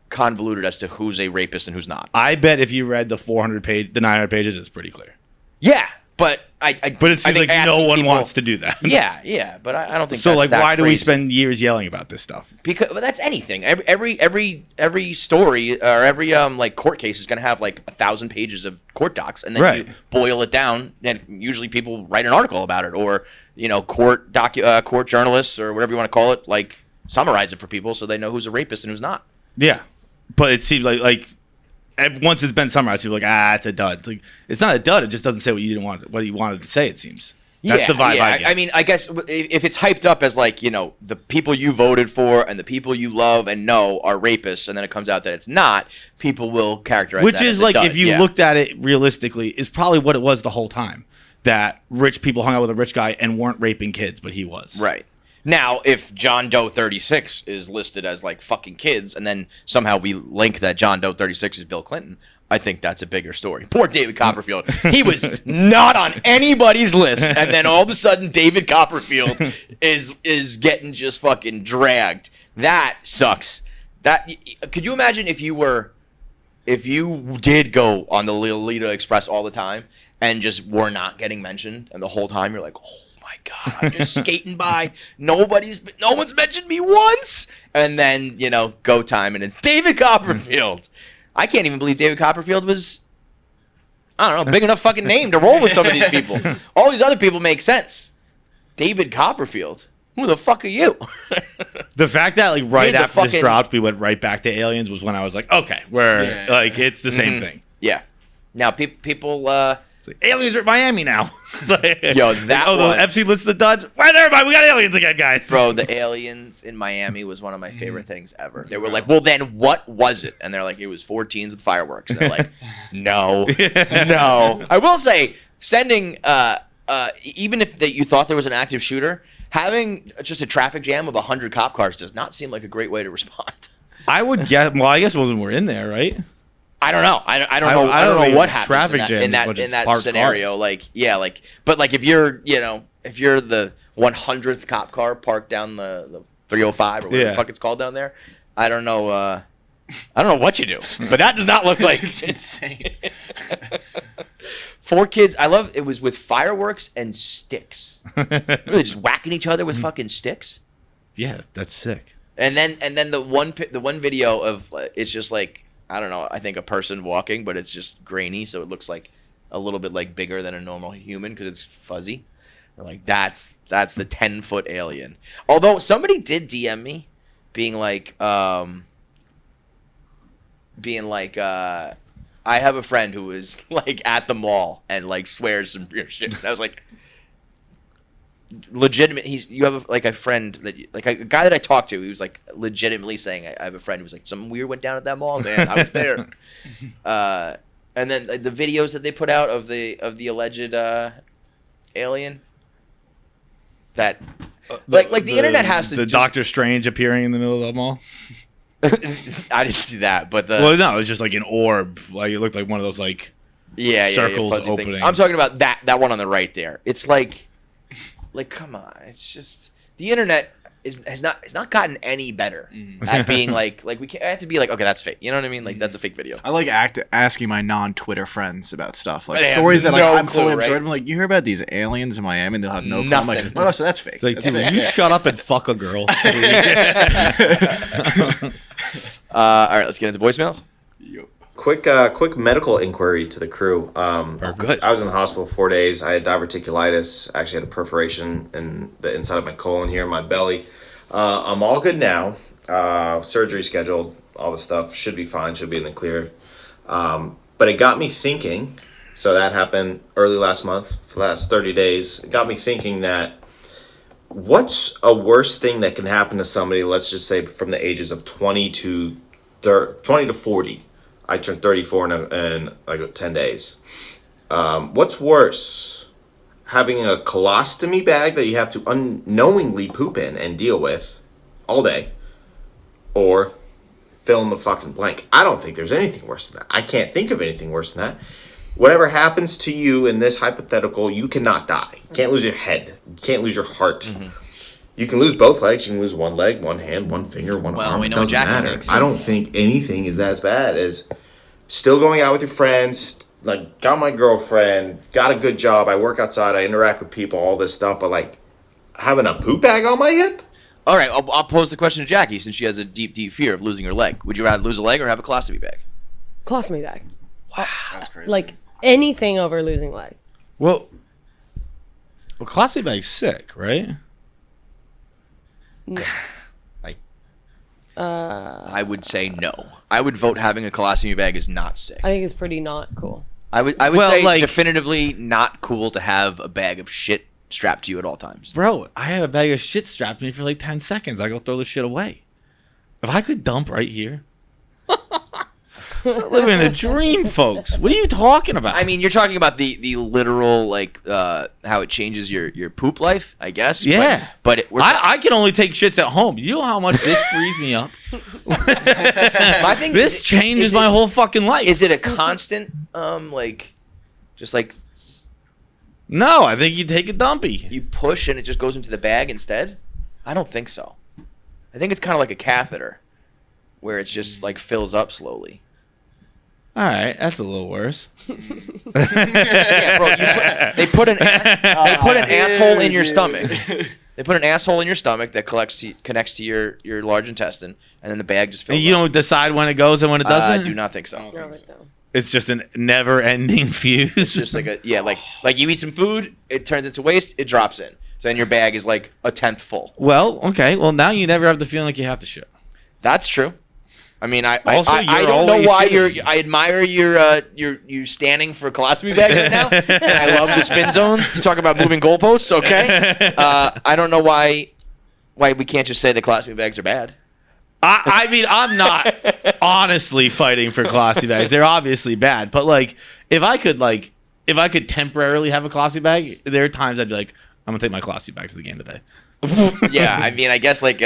convoluted as to who's a rapist and who's not.
I bet if you read the 900 pages, it's pretty clear.
Yeah, but
but it seems like no one wants to do that.
Yeah, but I don't think
so.
That's
like,
that
why do we
crazy.
spend years yelling about this stuff?
Because that's anything. Every story or every like court case is going to have like 1,000 pages of court docs, and then you boil it down, and usually people write an article about it, or court journalists or whatever you want to call it, like summarize it for people so they know who's a rapist and who's not.
Yeah, but it seems like once it's been summarized, people are like, it's a dud. It's like, it's not a dud. It just doesn't say what you wanted to say. It seems. That's the vibe I get.
I mean, I guess if it's hyped up as like the people you voted for and the people you love and know are rapists, and then it comes out that it's not, people will characterize
which
that
is
as
like
a dud.
if you looked at it realistically, is probably what it was the whole time. That rich people hung out with a rich guy and weren't raping kids, but he was.
Right. Now, if John Doe 36 is listed as like fucking kids, and then somehow we link that John Doe 36 is Bill Clinton, I think that's a bigger story. Poor David Copperfield. He was not on anybody's list, and then all of a sudden David Copperfield is getting just fucking dragged. That sucks. Could you imagine if you did go on the Lolita Express all the time and just were not getting mentioned, and the whole time you're like, oh my God, I'm just skating by. No one's mentioned me once. And then, go time, and it's David Copperfield. I can't even believe David Copperfield was, I don't know, big enough fucking name to roll with some of these people. All these other people make sense. David Copperfield. Who the fuck are you?
The fact that like after this dropped, we went right back to aliens was when I was like, okay, it's the same thing.
Yeah. Now people
it's like, aliens are at Miami now.
Yo,
the Epstein list's the dud. Right, everybody, we got aliens again, guys.
Bro, the aliens in Miami was one of my favorite things ever. They were like, well, then what was it? And they're like, it was 4 teens with fireworks. And they're like, no. I will say, sending, even if you thought there was an active shooter, having just a traffic jam of 100 cop cars does not seem like a great way to respond.
I would guess. Well, I guess most of them were in there, right?
I don't know. I don't know what happens
traffic
in that scenario.
Cars.
But if you're the 100th cop car parked down the 305 or whatever the fuck it's called down there, I don't know. I don't know what you do, but that does not look like
it's insane.
4 kids. I love it was with fireworks and sticks. Really just whacking each other with fucking sticks.
Yeah, that's sick.
And then the one video of it's just like, I don't know, I think a person walking, but it's just grainy, so it looks like a little bit like bigger than a normal human because it's fuzzy. Like that's the 10-foot alien. Although somebody did DM me, being like, I have a friend who is like at the mall and like swears some weird shit. And I was like, legitimate. You have a friend that like a guy that I talked to. He was like legitimately saying, I have a friend who was like, something weird went down at that mall, man. I was there. And then the videos that they put out of the alleged alien. That the internet has to.
The Doctor Strange appearing in the middle of the mall.
I didn't see that, but
well, no, it was just like an orb. Like it looked like one of those like circles opening.
Thing. I'm talking about that one on the right there. It's like come on, it's just the internet. has not gotten any better at being like we can't have to be like, okay, that's fake. You know what I mean? Like that's a fake video.
I like asking my non-Twitter friends about stuff like
They have
stories that like
no
I'm
clue,
fully
right?
absorbed. I'm like, you hear about these aliens in Miami? And they'll have no clue. I'm like,
Nothing.
oh, so that's fake.
It's like,
That's
dude,
fake.
will you shut up and fuck a girl?
All right, let's get into voicemails.
Quick medical inquiry to the crew.
Good.
I was in the hospital 4 days. I had diverticulitis. I actually had a perforation in the inside of my colon here in my belly. I'm all good now. Surgery scheduled. All the stuff should be fine. Should be in the clear. But it got me thinking. So that happened early last month. For the last 30 days, it got me thinking that what's a worse thing that can happen to somebody? Let's just say from the ages of 20 to 40. I turned 34 in like 10 days. What's worse? Having a colostomy bag that you have to unknowingly poop in and deal with all day, or fill in the fucking blank. I don't think there's anything worse than that. I can't think of anything worse than that. Whatever happens to you in this hypothetical, you cannot die. You can't lose your head. You can't lose your heart. Mm-hmm. You can lose both legs. You can lose one leg, one hand, one finger, one arm.
We
It
know
doesn't
Jackie
matter.
thinks.
I don't think anything is as bad as still going out with your friends, like got my girlfriend, got a good job, I work outside, I interact with people, all this stuff, but like having a poop bag on my hip?
All right, I'll pose the question to Jackie since she has a deep fear of losing her leg. Would you rather lose a leg or have a colostomy bag?
Colostomy bag.
That's crazy.
Like anything over losing leg.
well, colostomy bag's sick, right?
No.
I would say no. I would vote having a colostomy bag is not sick.
I think it's pretty not cool.
I would
Well,
say
like-
definitively not cool to have a bag of shit strapped to you at all times.
Bro, I have a bag of shit strapped to me for like 10 seconds. I go throw the shit away. If I could dump right here. I'm living a dream, folks. What are you talking about?
I mean, you're talking about the literal like how it changes your poop life, I guess.
Yeah.
But
I can only take shits at home. You know how much this frees me up?
my thing
This changes my whole fucking life.
Is it a constant like just like
No, I think you take a dumpy.
you push and it just goes into the bag instead? I don't think so. I think it's kind of like a catheter where it's just like fills up slowly.
All right, that's a little worse.
Yeah, bro, they put an asshole in your stomach. They put an asshole in your stomach that connects to your large intestine, and then the bag just fills
And you
up.
don't decide when it goes and when it doesn't?
I do not think so.
No, it's not.
It's just a never-ending fuse.
It's just like like you eat some food, it turns into waste, it drops in. So then your bag is like a 10th full.
Well, okay. Well, now you never have the feeling like you have to shit.
That's true. I mean, I
Also,
I
you're
don't know
always
why
shitting.
I admire you standing for colostomy bags right now. I love the spin zones. You talk about moving goalposts, okay? I don't know why we can't just say the colostomy bags are bad.
I mean, I'm not honestly fighting for colostomy bags. They're obviously bad. But, like, if I could temporarily have a colostomy bag, there are times I'd be like, I'm going to take my colostomy bag to the game today.
Yeah, I mean, I guess, like,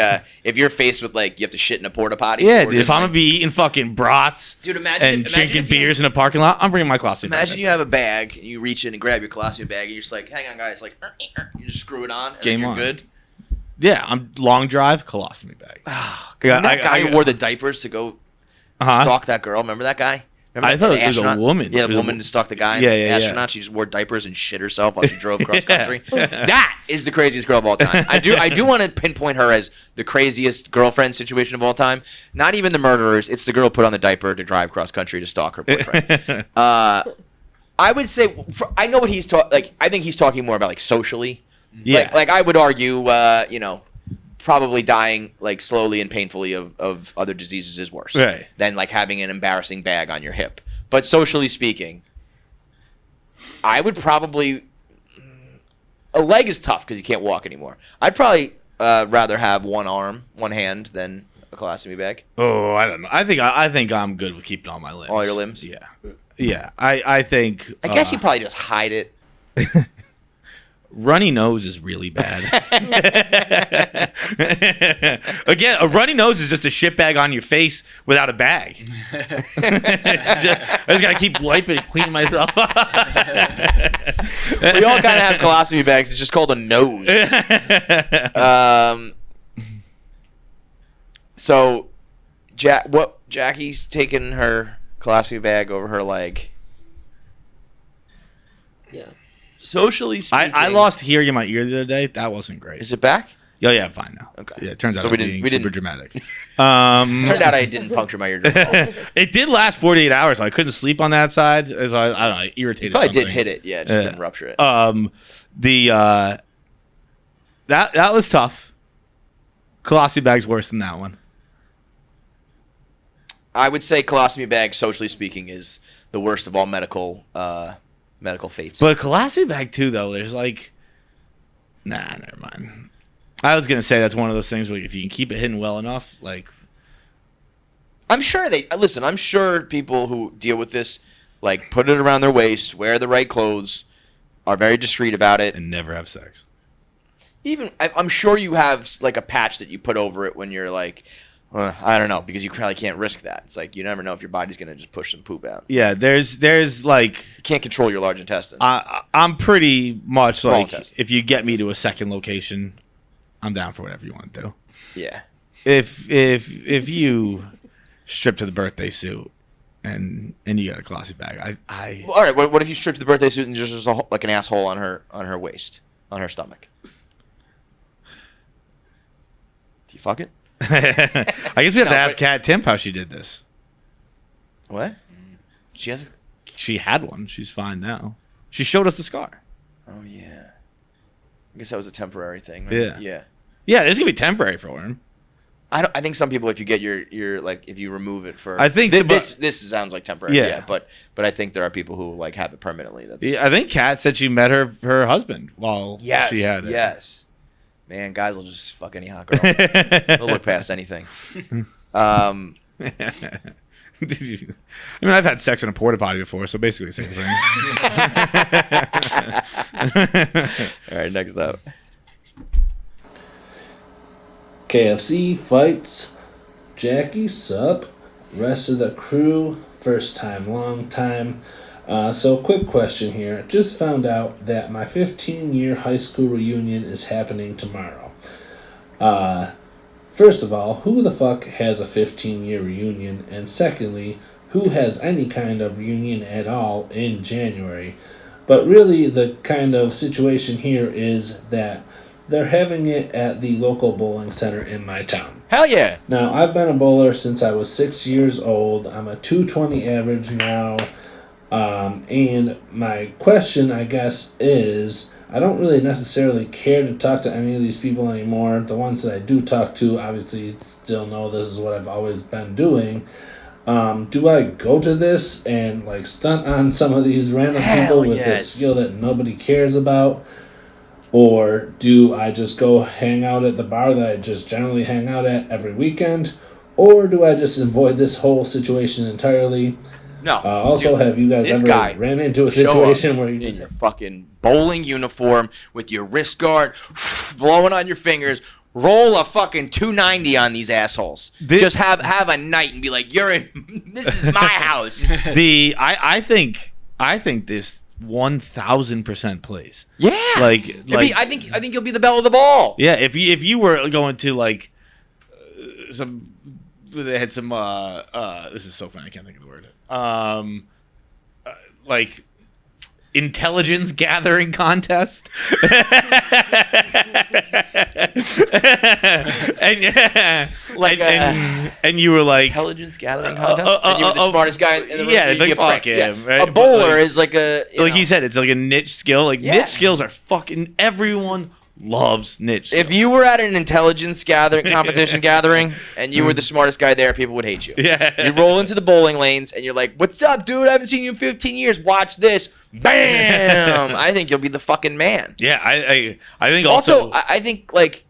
if you're faced with, like, you have to shit in a porta potty.
Yeah,
or
dude,
just,
if I'm
like-
going to be eating fucking brats
Dude, imagine
and
if
drinking
you-
beers in a parking lot, I'm bringing my colostomy bag.
Imagine you have a bag, and you reach in and grab your colostomy bag, and you're just like, hang on, guys. Like, you just screw it on, and
Game
then you're
on.
good.
Yeah, I'm long drive, colostomy bag.
And that guy who wore the diapers to go stalk that girl. Remember that guy? Remember
I thought
the
it was a
astronaut?
woman.
Yeah,
It
the
was a
woman to stalk the guy.
Yeah,
the
yeah, yeah.
astronaut. She just wore diapers and shit herself while she drove cross country. That is the craziest girl of all time. I do want to pinpoint her as the craziest girlfriend situation of all time. Not even the murderers. It's the girl who put on the diaper to drive cross country to stalk her boyfriend. I would say I know what he's talking. Like, I think he's talking more about like socially.
Yeah.
Like I would argue, probably dying like slowly and painfully of other diseases is worse
Right.
than like having an embarrassing bag on your hip. But socially speaking, I would probably a leg is tough because you can't walk anymore. I'd probably rather have one arm, one hand than a colostomy bag.
Oh, I don't know. I think I'm good with keeping all my limbs.
All your limbs?
Yeah. Yeah. I think
I guess you probably just hide it.
runny nose is really bad. Again, a runny nose is just a shit bag on your face without a bag. I just gotta keep wiping and cleaning myself up.
We all kind of have colostomy bags. It's just called a nose. So, Jackie's taking her classy bag over her leg.
Yeah.
Socially speaking,
I lost hearing in my ear the other day. That wasn't great.
Is it back?
Oh yeah, I'm fine now.
Okay.
Yeah, it turns out
So
I was being super dramatic.
Turned out I didn't puncture my eardrum.
It did last 48 hours. So I couldn't sleep on that side. So I don't know. I irritated.
Probably
something.
did hit it. Yeah, it just didn't rupture it.
That was tough. Colostomy bag's worse than that one.
I would say colostomy bag, socially speaking, is the worst of all medical fates.
But colostomy bag too, though. There's like, never mind. I was gonna say that's one of those things where if you can keep it hidden well enough, like.
I'm sure I'm sure people who deal with this, like, put it around their waist, wear the right clothes, are very discreet about it,
And never have sex.
Even I'm sure you have like a patch that you put over it when you're like, I don't know, because you probably can't risk that. It's like you never know if your body's gonna just push some poop out.
Yeah, there's like
You can't control your large intestine.
I'm pretty much
Small
like
intestine.
if you get me to a second location, I'm down for whatever you want to do.
Yeah.
If you strip to the birthday suit and you got a colostomy bag,
Well, all right. What if you stripped the birthday suit and just like an asshole on her waist, on her stomach? Do you fuck it?
I guess we have to ask Katt Timp how she did this.
What? She has.
She had one. She's fine now. She showed us the scar.
Oh yeah. I guess that was a temporary thing. Right?
Yeah.
Yeah.
Yeah, this is gonna be temporary for him.
I think some people, if you get your like, if you remove it for,
I think
this sounds like temporary.
Yeah.
Yeah. But I think there are people who like have it permanently. That's
Yeah, I think Katt said she met her husband while she had it.
Yes. Man, guys will just fuck any hot girl. They'll look past anything.
I mean, I've had sex in a porta potty before, so basically the same thing.
All right, next up.
KFC fights Jackie Sup, rest of the crew, first time, long time. So quick question here. Just found out that my 15-year high school reunion is happening tomorrow. First of all, who the fuck has a 15-year reunion? And secondly, who has any kind of reunion at all in January? But really, the kind of situation here is that they're having it at the local bowling center in my town.
Hell yeah!
Now, I've been a bowler since I was 6 years old. I'm a 220 average now. And my question, I guess, is I don't really necessarily care to talk to any of these people anymore. The ones that I do talk to, obviously, still know this is what I've always been doing. Do I go to this and like stunt on some of these random people with a skill that nobody cares about? Or do I just go hang out at the bar that I just generally hang out at every weekend? Or do I just avoid this whole situation entirely?
No.
Also, have you guys ever ran into a situation where you
in your fucking bowling uniform with your wrist guard blowing on your fingers, roll a fucking 290 on these assholes? Just have a night and be like, "You're in. This is my house."
I think this 1,000% plays.
Yeah.
I
think you'll be the belle of the ball.
Yeah. If you were going to like some, they had some. This is so funny. I can't think of the word. Like intelligence gathering contest. and you were like
intelligence gathering contest. And you were the smartest guy in the room.
Yeah, like fuck him. Right?
A bowler is like a
like you said, it's like a niche skill. Like niche skills are fucking everyone loves niche.
If you were at an intelligence competition gathering, and you were the smartest guy there, people would hate you.
Yeah.
You roll into the bowling lanes, and you're like, "What's up, dude? I haven't seen you in 15 years. Watch this." Bam! I think you'll be the fucking man.
Yeah, I think
also I think like,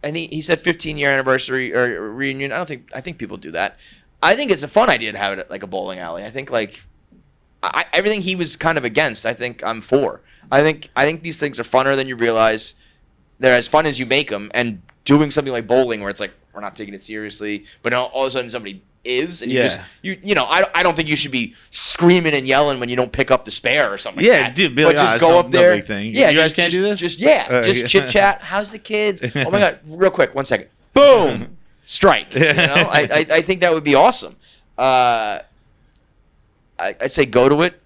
I think he said 15-year anniversary or reunion. I think people do that. I think it's a fun idea to have it at like a bowling alley. I think like, everything he was kind of against, I think I'm for. I think these things are funner than you realize. They're as fun as you make them, and doing something like bowling where it's like we're not taking it seriously, but all of a sudden somebody is, and I don't think you should be screaming and yelling when you don't pick up the spare or something.
Yeah,
like that.
dude,
but just go up there.
No big thing.
Yeah,
you guys can't do this.
Just chit chat. How's the kids? Oh my god, real quick, 1 second. Boom. strike. You know, I think that would be awesome. I say go to it,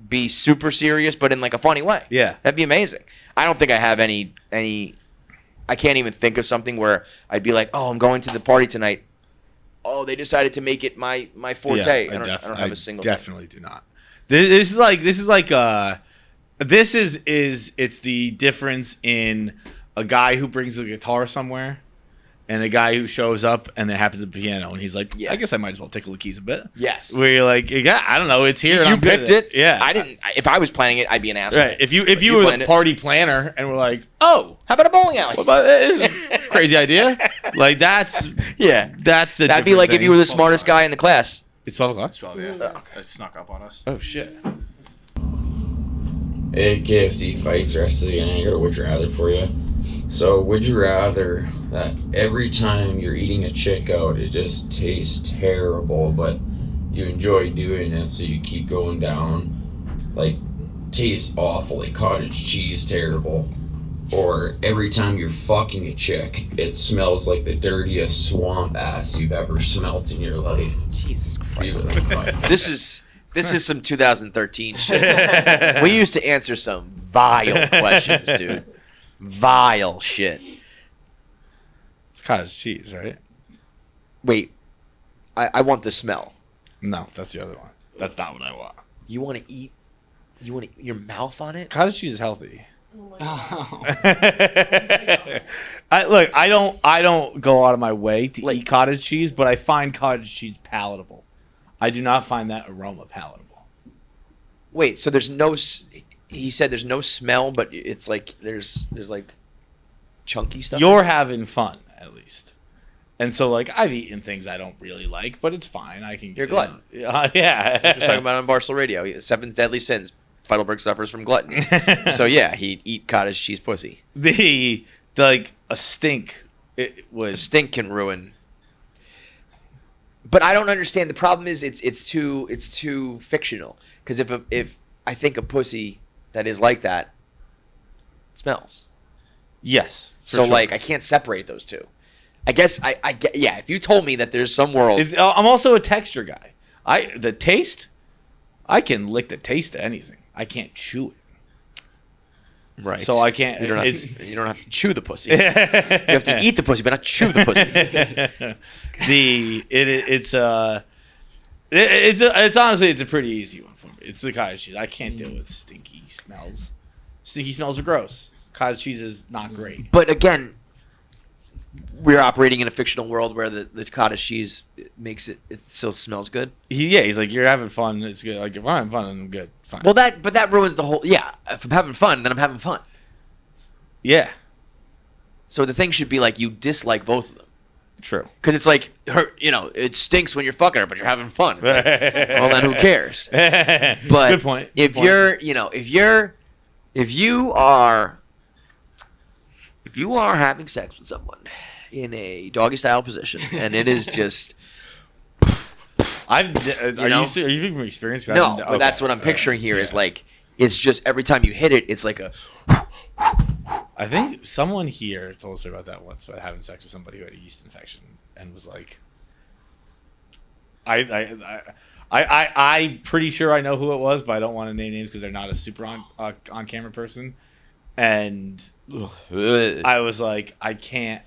be super serious, but in like a funny way.
Yeah,
that'd be amazing. I don't think I have any. I can't even think of something where I'd be like, oh, I'm going to the party tonight. Oh, they decided to make it my forte.
Yeah,
I don't have a single.
Definitely do not. This is it's the difference in a guy who brings a guitar somewhere and a guy who shows up and there happens a piano and he's like, I guess I might as well tickle the keys a bit.
Yes.
Where you're like, yeah, I don't know, it's here.
You picked it.
Yeah.
I didn't. If I was planning it, I'd be an asshole.
Right. If you were the party planner and we're like, oh,
how about a bowling alley?
What about this? Crazy idea. Like that's
That'd be like if you were the smartest guy in the class.
It's 12 o'clock.
It's 12, yeah. It snuck up on us.
Oh shit.
Hey, KFC fights rest of the game. I got a would you rather for you. So, would you rather that every time you're eating a chick out, it just tastes terrible, but you enjoy doing it, so you keep going down, like, tastes awful, like cottage cheese terrible, or every time you're fucking a chick, it smells like the dirtiest swamp ass you've ever smelt in your life?
Jesus Christ. This is some 2013 shit. We used to answer some vile questions, dude. Vile shit.
It's cottage cheese, right?
Wait, I want the smell.
No, that's the other one. That's not what I want.
You want to eat? You want to eat your mouth on it?
Cottage cheese is healthy.
Oh my God.
I don't go out of my way to eat cottage cheese, but I find cottage cheese palatable. I do not find that aroma palatable.
Wait, so there's no? He said there's no smell, but it's like there's like chunky stuff.
You're having fun, at least. And so, like, I've eaten things I don't really like, but it's fine. I can.
You're glutton.
Yeah.
We're just talking about it on Barstool Radio. 7 deadly sins. Feitelberg suffers from gluttony. So yeah, he'd eat cottage cheese pussy.
A stink.
A stink can ruin. But I don't understand. The problem is it's too fictional. Because if I think a pussy that is like that smells.
Yes.
So sure. I can't separate those two. I guess I get, yeah. If you told me that there's some world,
I'm also a texture guy. The taste, I can lick the taste of anything. I can't chew it.
Right.
So I can't.
You don't have to chew the pussy. You have to eat the pussy, but not chew the pussy.
It's honestly a pretty easy one for me. It's the cottage cheese. I can't deal with stinky smells. Stinky smells are gross. Cottage cheese is not great.
But again, we're operating in a fictional world where the cottage cheese makes it still smells good.
He's like, you're having fun. It's good. Like, if I'm having fun, I'm good. Fine.
Well, that ruins the whole. Yeah, if I'm having fun, then I'm having fun.
Yeah.
So the thing should be like you dislike both of them.
True.
Because it's like it stinks when you're fucking her, but you're having fun. It's like, well, then who cares? But
good point.
If you are having sex with someone in a doggy style position, and it is just,
are you speaking from experience?
No, but that's what I'm picturing here. Is like it's just every time you hit it, it's like a.
I think someone here told us about that once, about having sex with somebody who had a yeast infection, and was like, I'm pretty sure I know who it was, but I don't want to name names because they're not a super on camera person. And I was like, I can't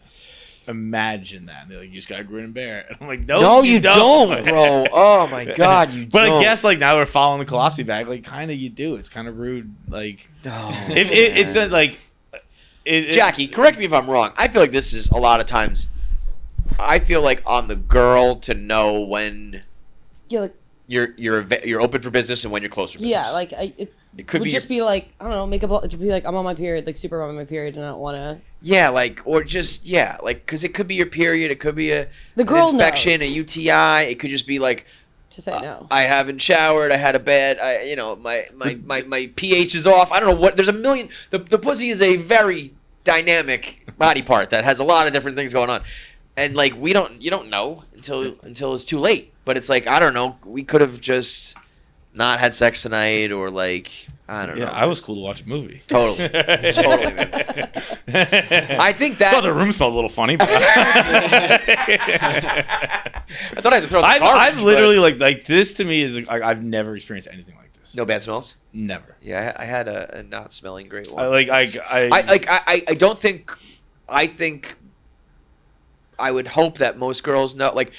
imagine that. And they're like, you just gotta grin and bear it. And I'm like, no, you don't,
bro. Oh my God, you.
But
don't.
I guess like now we're following the Colossi back. Like, kind of you do. It's kind of rude. Like, it's like.
Jackie, correct me if I'm wrong. I feel like this is a lot of times. I feel like on the girl to know when you're open for business and when you're closed for business.
Yeah, like it could be like I don't know, make up to be like I'm on my period, like super on my period, and I don't want to.
Yeah, because it could be your period, it could be an infection, a UTI, it could just be like.
To say no.
I haven't showered. I had a bad. My pH is off. I don't know what. There's a million. The pussy is a very dynamic body part that has a lot of different things going on, and like you don't know until it's too late. But it's like I don't know. We could have just not had sex tonight, or like I don't know.
Yeah, I was cool to watch a movie.
Totally, totally, man. I think that.
I thought the room smelled a little funny. But
I thought I had to throw the garbage,
I've literally like this to me is like, I've never experienced anything like this.
No bad smells.
Never.
Yeah, I had a not smelling great one.
I
don't think. I think. I would hope that most girls know. Like,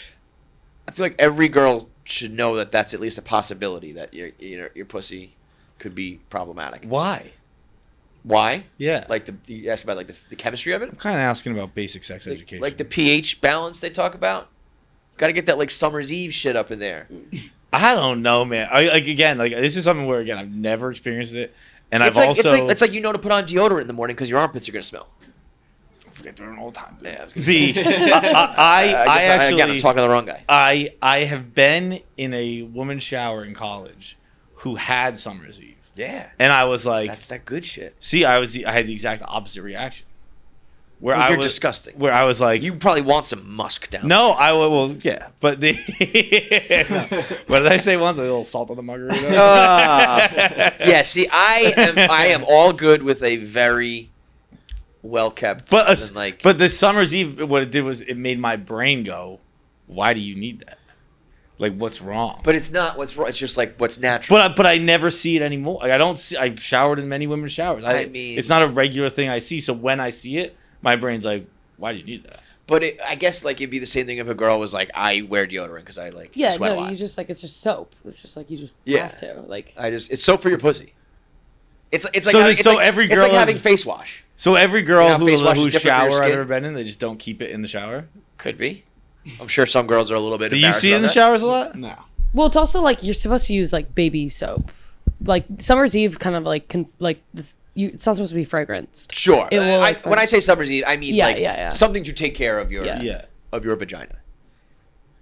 I feel like every girl should know that that's at least a possibility that your pussy could be problematic.
Why?
Why?
Yeah.
Like you ask about like the chemistry of it.
I'm kind of asking about basic sex education.
Like the pH balance they talk about. Got to get that like summer's eve shit up in there.
I don't know, man. This is something where I've never experienced it, and
it's like to put on deodorant in the morning because your armpits are gonna smell.
I forget deodorant all the time.
Yeah,
I'm
talking to the wrong guy.
I have been in a woman's shower in college who had summer's eve.
Yeah,
and I was like,
that's that good shit.
See, I had the exact opposite reaction.
You're disgusting.
Where I was like,
you probably want some musk down.
No, I will. Well, yeah, but what did I say once? A little salt on the margarita.
Yeah. See, I am all good with a very well kept.
But the summer's eve, what it did was it made my brain go, "Why do you need that? Like, what's wrong?"
But it's not what's wrong. It's just like what's natural.
But I never see it anymore. Like, I don't see. I've showered in many women's showers. I mean, it's not a regular thing I see. So when I see it, my brain's like, why do you need that?
But I guess like it'd be the same thing if a girl was like, I wear deodorant because I like sweat a lot.
You just like it's just soap. It's just like you just have to like.
It's soap for your pussy. It's like
every girl
it's like having face wash.
So every girl whose shower
I've
ever been in, they just don't keep it in the shower.
Could be. I'm sure some girls are a little bit.
Do you see it in the showers a lot?
No.
Well, it's also like you're supposed to use like baby soap, like Summer's Eve, kind of like it's not supposed to be fragranced.
Sure. When I say Summer's Eve, I mean something to take care of your vagina.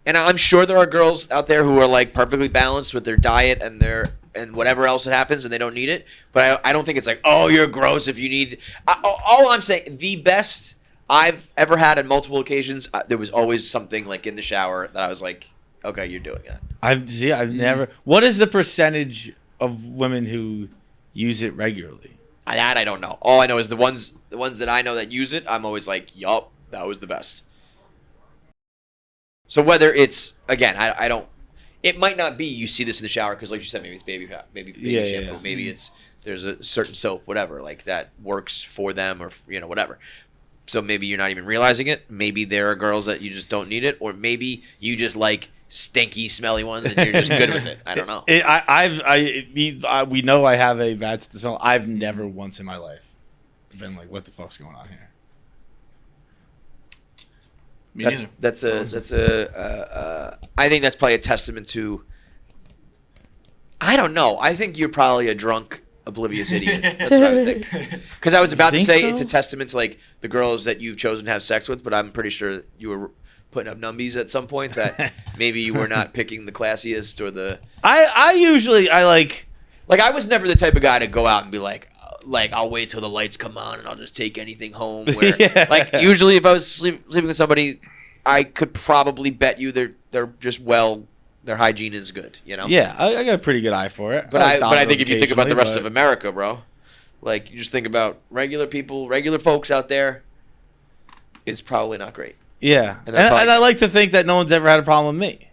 And I'm sure there are girls out there who are like perfectly balanced with their diet and whatever else that happens and they don't need it. But I don't think it's like, oh, you're gross if you need. All I'm saying, the best I've ever had on multiple occasions, there was always something like in the shower that I was like, okay, you're doing that.
I've never. What is the percentage of women who use it regularly?
That I don't know. All I know is the ones that I know that use it, I'm always like, yup, that was the best. So whether it's, again, I don't, it might not be you see this in the shower because like you said, maybe it's baby shampoo, maybe there's a certain soap, whatever, like that works for them or, whatever. So maybe you're not even realizing it. Maybe there are girls that you just don't need it, or maybe you just like stinky, smelly ones, and you're just good with it. I don't know.
We know I have a bad sense of smell. I've never once in my life been like, "What the fuck's going on here?"
That's I think that's probably a testament to. I don't know. I think you're probably a drunk, oblivious idiot. That's what I would think. Because I was about to say it's a testament to like the girls that you've chosen to have sex with, but I'm pretty sure you were putting up numbies at some point that maybe you were not picking the classiest or the.
I usually like
I was never the type of guy to go out and be like I'll wait till the lights come on and I'll just take anything home. Where like usually if I was sleeping with somebody, I could probably bet you they're just their hygiene is good,
Yeah, I got a pretty good eye for it.
But I think if you think about the rest of America, bro, like you just think about regular people, regular folks out there, it's probably not great.
Yeah, and I like to think that no one's ever had a problem with me.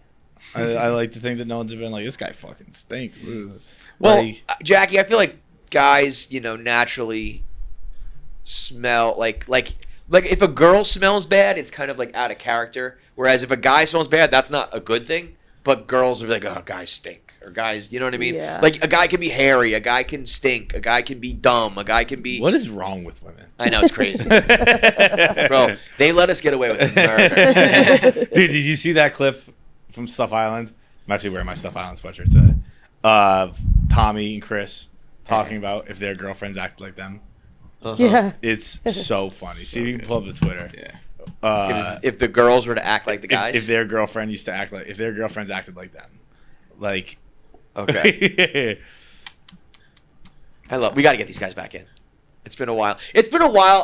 I like to think that no one's ever been like, this guy fucking stinks.
Well, Jackie, I feel like guys, naturally smell like if a girl smells bad, it's kind of like out of character. Whereas if a guy smells bad, that's not a good thing. But girls are like, oh, guys stink. Or guys, you know what I mean?
Yeah.
Like a guy can be hairy, a guy can stink, a guy can be dumb, a guy can be.
What is wrong with women?
I know, it's crazy. Bro, they let us get away with it. Murder.
Dude, did you see that clip from Stuff Island? I'm actually wearing my Stuff Island sweatshirt today. Tommy and Chris talking about if their girlfriends act like them.
Uh-huh.
Yeah.
It's so funny. See if you can pull up the Twitter.
Yeah.
If the girls were to act like the guys,
if their girlfriend used to act like, if their girlfriends acted like them, like,
okay. We got to get these guys back in. It's been a while.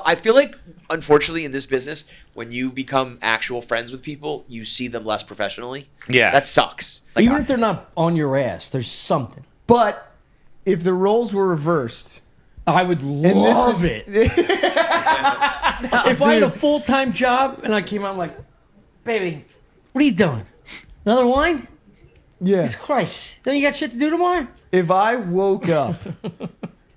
I feel like, unfortunately, in this business, when you become actual friends with people, you see them less professionally.
Yeah,
that sucks. Like,
even if they're not on your ass, there's something. But if the roles were reversed.
I would love it. If I had a full-time job and I came out like, baby, what are you doing? Another wine?
Yeah.
Jesus Christ. Then you got shit to do tomorrow?
If I woke up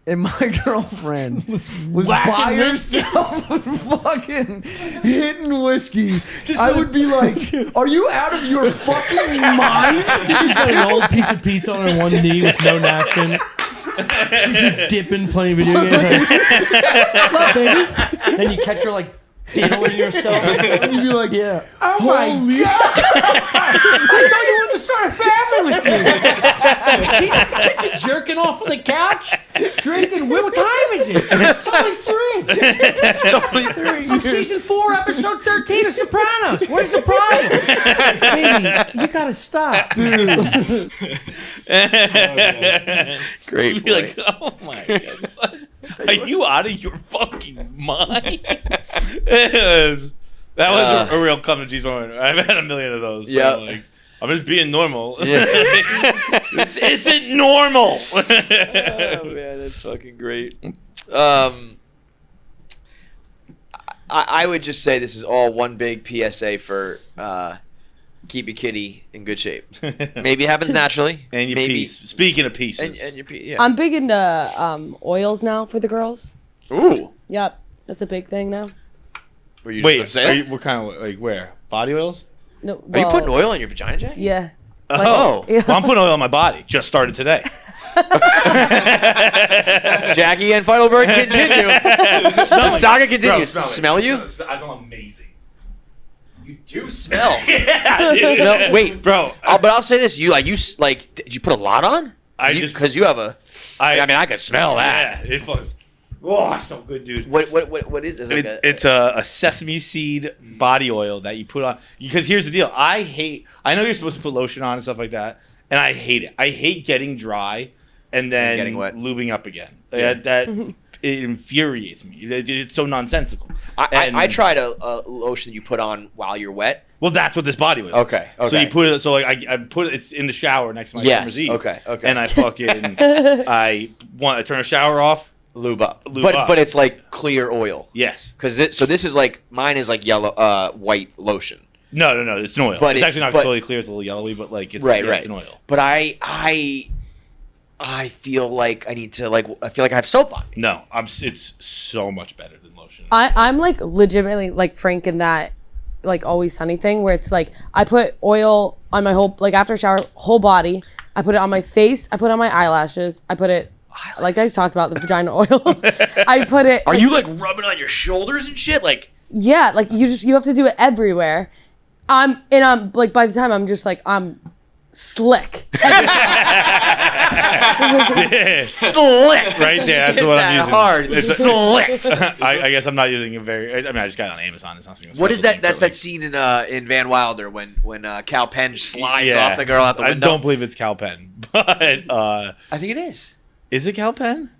and my girlfriend was by
whacking whiskey.
herself fucking hitting whiskey, I would be like, are you out of your fucking mind?
She's got an old piece of pizza on her one knee with no napkin. She's just dipping, playing video games. Like, what, baby? Then you catch her like diddling yourself.
And you'd be like,
Yeah.
oh my God.
I thought you wanted to start a family with me. Can't you jerking off on the couch? Drinking. What time is it? It's only 3.
It's only 3.
I'm season 4, episode 13 of Sopranos. Where's the problem? Baby, you gotta stop.
Dude.
Great
You'd be like, oh my God. Are you out of your fucking mind? That was a real come to Jesus moment. I've had a million of those. So
Yeah.
like, I'm just being normal.
Yeah.
This isn't normal.
Oh man, that's fucking great. I would just say this is all one big PSA for keep your kitty in good shape. Maybe it happens naturally.
And your
maybe,
piece. Speaking of pieces.
And your yeah.
I'm big into oils now for the girls.
Ooh.
Yep, that's a big thing now.
Were you
Wait,
just gonna say that?
what kind of, like, where? Body oils?
No,
Are you putting oil on your vagina, Jay?
Yeah.
Oh.
Yeah.
Well, I'm putting oil on my body. Just started today.
Jackie and Feitelberg continue. The saga continues.
Bro,
smell you?
I smell amazing.
You do smell.
Yeah, dude.
Smell. Wait,
Bro.
but I'll say this: did you put a lot on? Because you have a. I mean, I could smell that.
Yeah, it was. Oh, I smell good, dude.
What is this? Like
It's a sesame seed body oil that you put on. Because here's the deal. I know you're supposed to put lotion on and stuff like that, and I hate it. I hate getting dry and then
getting wet.
lubing up again.
Yeah.
That it infuriates me. It's so nonsensical.
I tried a lotion that you put on while you're wet.
Well, that's what this body oil is.
Okay.
So you put it. So like I put it. It's in the shower next to my summer's Eve.
Okay.
And I fucking I turn the shower off.
Lube up.
Lube
but
up.
But it's like clear oil.
Yes.
So this is like mine is like yellow white lotion.
No, it's an oil.
But
it's actually not totally clear. It's a little yellowy, but like it's
right.
It's an oil.
But I feel like I need to I feel like I have soap on me.
No, it's so much better than lotion.
I'm like legitimately like Frank in that like Always Sunny thing where it's like I put oil on my whole like after a shower whole body. I put it on my face. I put it on my eyelashes. I put it like I talked about the vagina oil. I put it.
Are you like rubbing on your shoulders and shit? Like
yeah, like you have to do it everywhere. I'm like by the time I'm just like I'm slick.
slick
right there. That's what I'm using.
Hard. It's slick.
I guess I'm not using it very. I mean, I just got it on Amazon. It's not something.
What is that? That's that scene in Van Wilder when Cal Penn slides off the girl out the window.
I don't believe it's Cal Penn, but
I think it is.
Is it Cal Penn?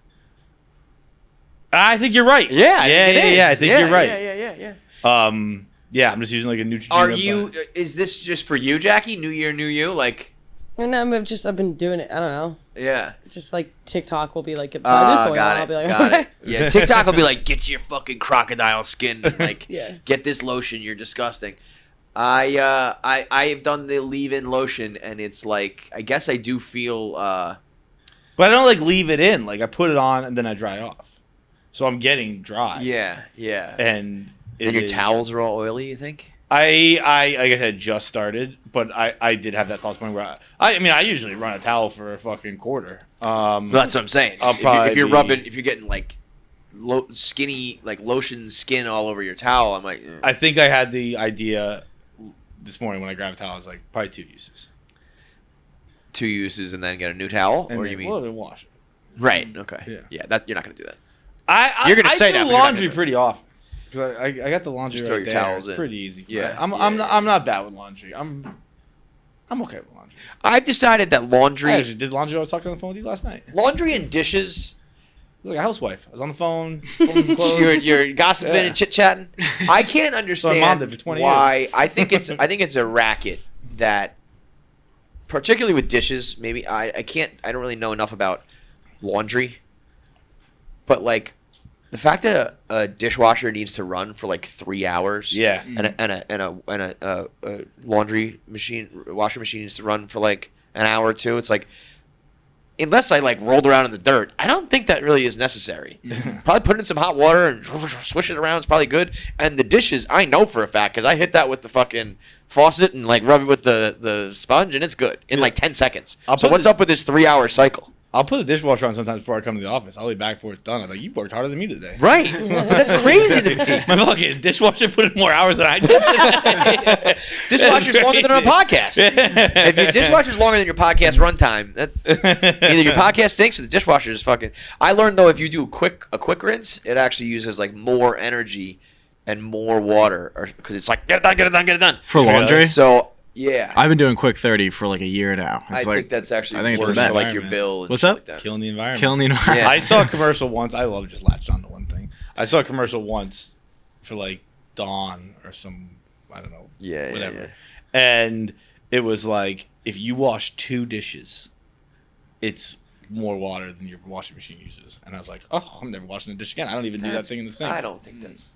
I think you're right.
Yeah,
I think you're right.
Yeah.
Yeah, I'm just using like a Neutrogena.
Are you? Is this just for you, Jackie? New year, new you. Like.
And I've been doing it. I don't know.
Yeah.
Just like TikTok will be like, buy this oil.
Got it.
I'll be like,
got
okay.
it. Yeah. TikTok will be like, get your fucking crocodile skin. And like,
Yeah.
get this lotion. You're disgusting. I have done the leave-in lotion, and it's like, I guess I do feel.
But I don't like leave it in. Like I put it on and then I dry off, so I'm getting dry.
Yeah.
And
your towels are all oily. You think?
I like I said, just started, but I did have that thought point where I mean I usually run a towel for a fucking quarter.
That's what I'm saying.
I'll
If you're
probably
if you're getting like skinny like lotion skin all over your towel, I'm like.
I think I had the idea this morning when I grabbed a towel. I was like, probably 2 uses.
2 uses and then get a new towel,
And
or
then,
you mean?
well, then wash it.
Right. Okay.
Yeah.
That you're not gonna do that.
You're
gonna say
I
that,
do
but you're not
laundry
gonna do it.
pretty often because I got the laundry
Just throw
right
your
there.
towels
It's
in.
pretty easy.
Yeah.
I'm not bad with laundry. I'm okay with laundry.
I've decided that
I
laundry,
actually did laundry. I was talking on the phone with you last night.
laundry and dishes.
I was like a housewife. I was on the phone, folding clothes.
You're gossiping
Yeah.
and chit chatting. I can't understand
mom did for 20
why. I think it's a racket that, particularly with dishes. Maybe I don't really know enough about laundry. But like the fact that a dishwasher needs to run for like 3 hours,
Yeah.
and a laundry machine, washer machine needs to run for like an hour or two. It's like, unless I like rolled around in the dirt, I don't think that really is necessary. Probably put in some hot water and swish it around is probably good. And the dishes, I know for a fact because I hit that with the fucking faucet and like rub it with the sponge and it's good in like 10 seconds. So what's up with this 3 hour cycle?
I'll put the dishwasher on sometimes before I come to the office. I'll be back before it's done. I'm like, you worked harder than me today.
Right. That's crazy to me.
My fucking dishwasher put in more hours than I did today.
Dishwasher's longer than a podcast. If your dishwasher's longer than your podcast runtime, that's either your podcast stinks or the dishwasher is fucking. I learned though, if you do a quick rinse, it actually uses like more energy and more water, because it's like get it done.
For laundry?
So yeah,
I've been doing quick 30 for like a year now.
I think that's actually
I think it's
worse
the best.
for like your bill. And
What's
shit
up?
Like that.
Killing the environment.
Killing the environment.
Yeah.
I saw a commercial once. I love just latched on to one thing. I saw a commercial once for like Dawn or some, I don't know, whatever.
Yeah.
And it was like, if you wash 2 dishes, it's more water than your washing machine uses. And I was like, oh, I'm never washing a dish again. I don't even do that thing in the sink.
I don't think that's.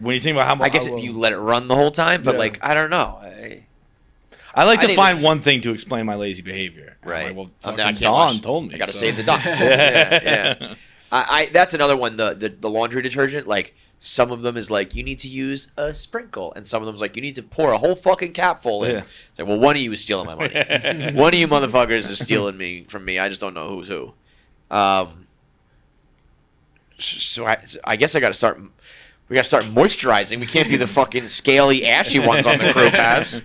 When you think about how much,
I guess if you let it run the whole time, but like I don't know.
I like
I
to
need
find
to-
one thing to explain my lazy behavior. And I'm
Right.
like, well,
Then I
fucking
can't
Dawn
wash.
told me.
I got to
so.
save the ducks. yeah. I that's another one. The laundry detergent, like some of them is like you need to use a sprinkle, and some of them is like you need to pour a whole fucking capful in.
Yeah.
It's like, well, one of you is stealing my money. One of you motherfuckers is stealing from me. I just don't know who's who. So I guess I got to start. We got to start moisturizing. We can't be the fucking scaly, ashy ones on the crew, Pabs.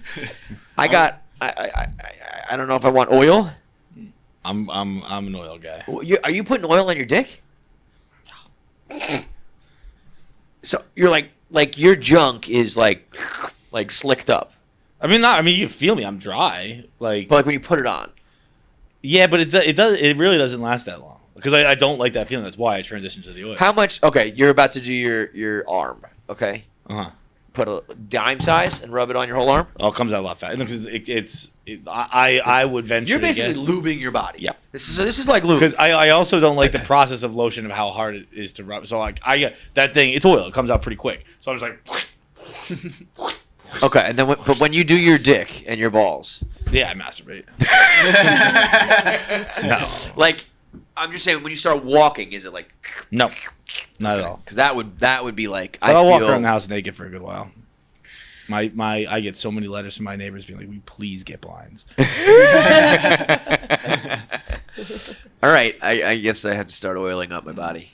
I don't know if I want oil.
I'm an oil guy.
Are you putting oil on your dick? So you're like your junk is like slicked up.
I mean, you feel me. I'm dry. Like,
But like when you put it on.
yeah, but it really doesn't last that long because I don't like that feeling. That's why I transitioned to the oil.
How much? Okay, you're about to do your arm. Okay,
Uh-huh.
put a dime size and rub it on your whole arm.
Oh, it comes out a lot faster. Because I would venture.
You're
to
basically
guess.
lubing your body.
Yeah.
This is like lube.
Because I also don't like the process of lotion of how hard it is to rub. So like I get that thing. It's oil. It comes out pretty quick. So I'm just like.
Okay, and then but when you do your dick and your balls,
Yeah, I masturbate. No,
like I'm just saying, when you start walking, is it like?
no, not at all.
Because that would be like.
But I'll walk around the house naked for a good while. I get so many letters from my neighbors being like, "Will you please get blinds?"
All right, I guess I have to start oiling up my body.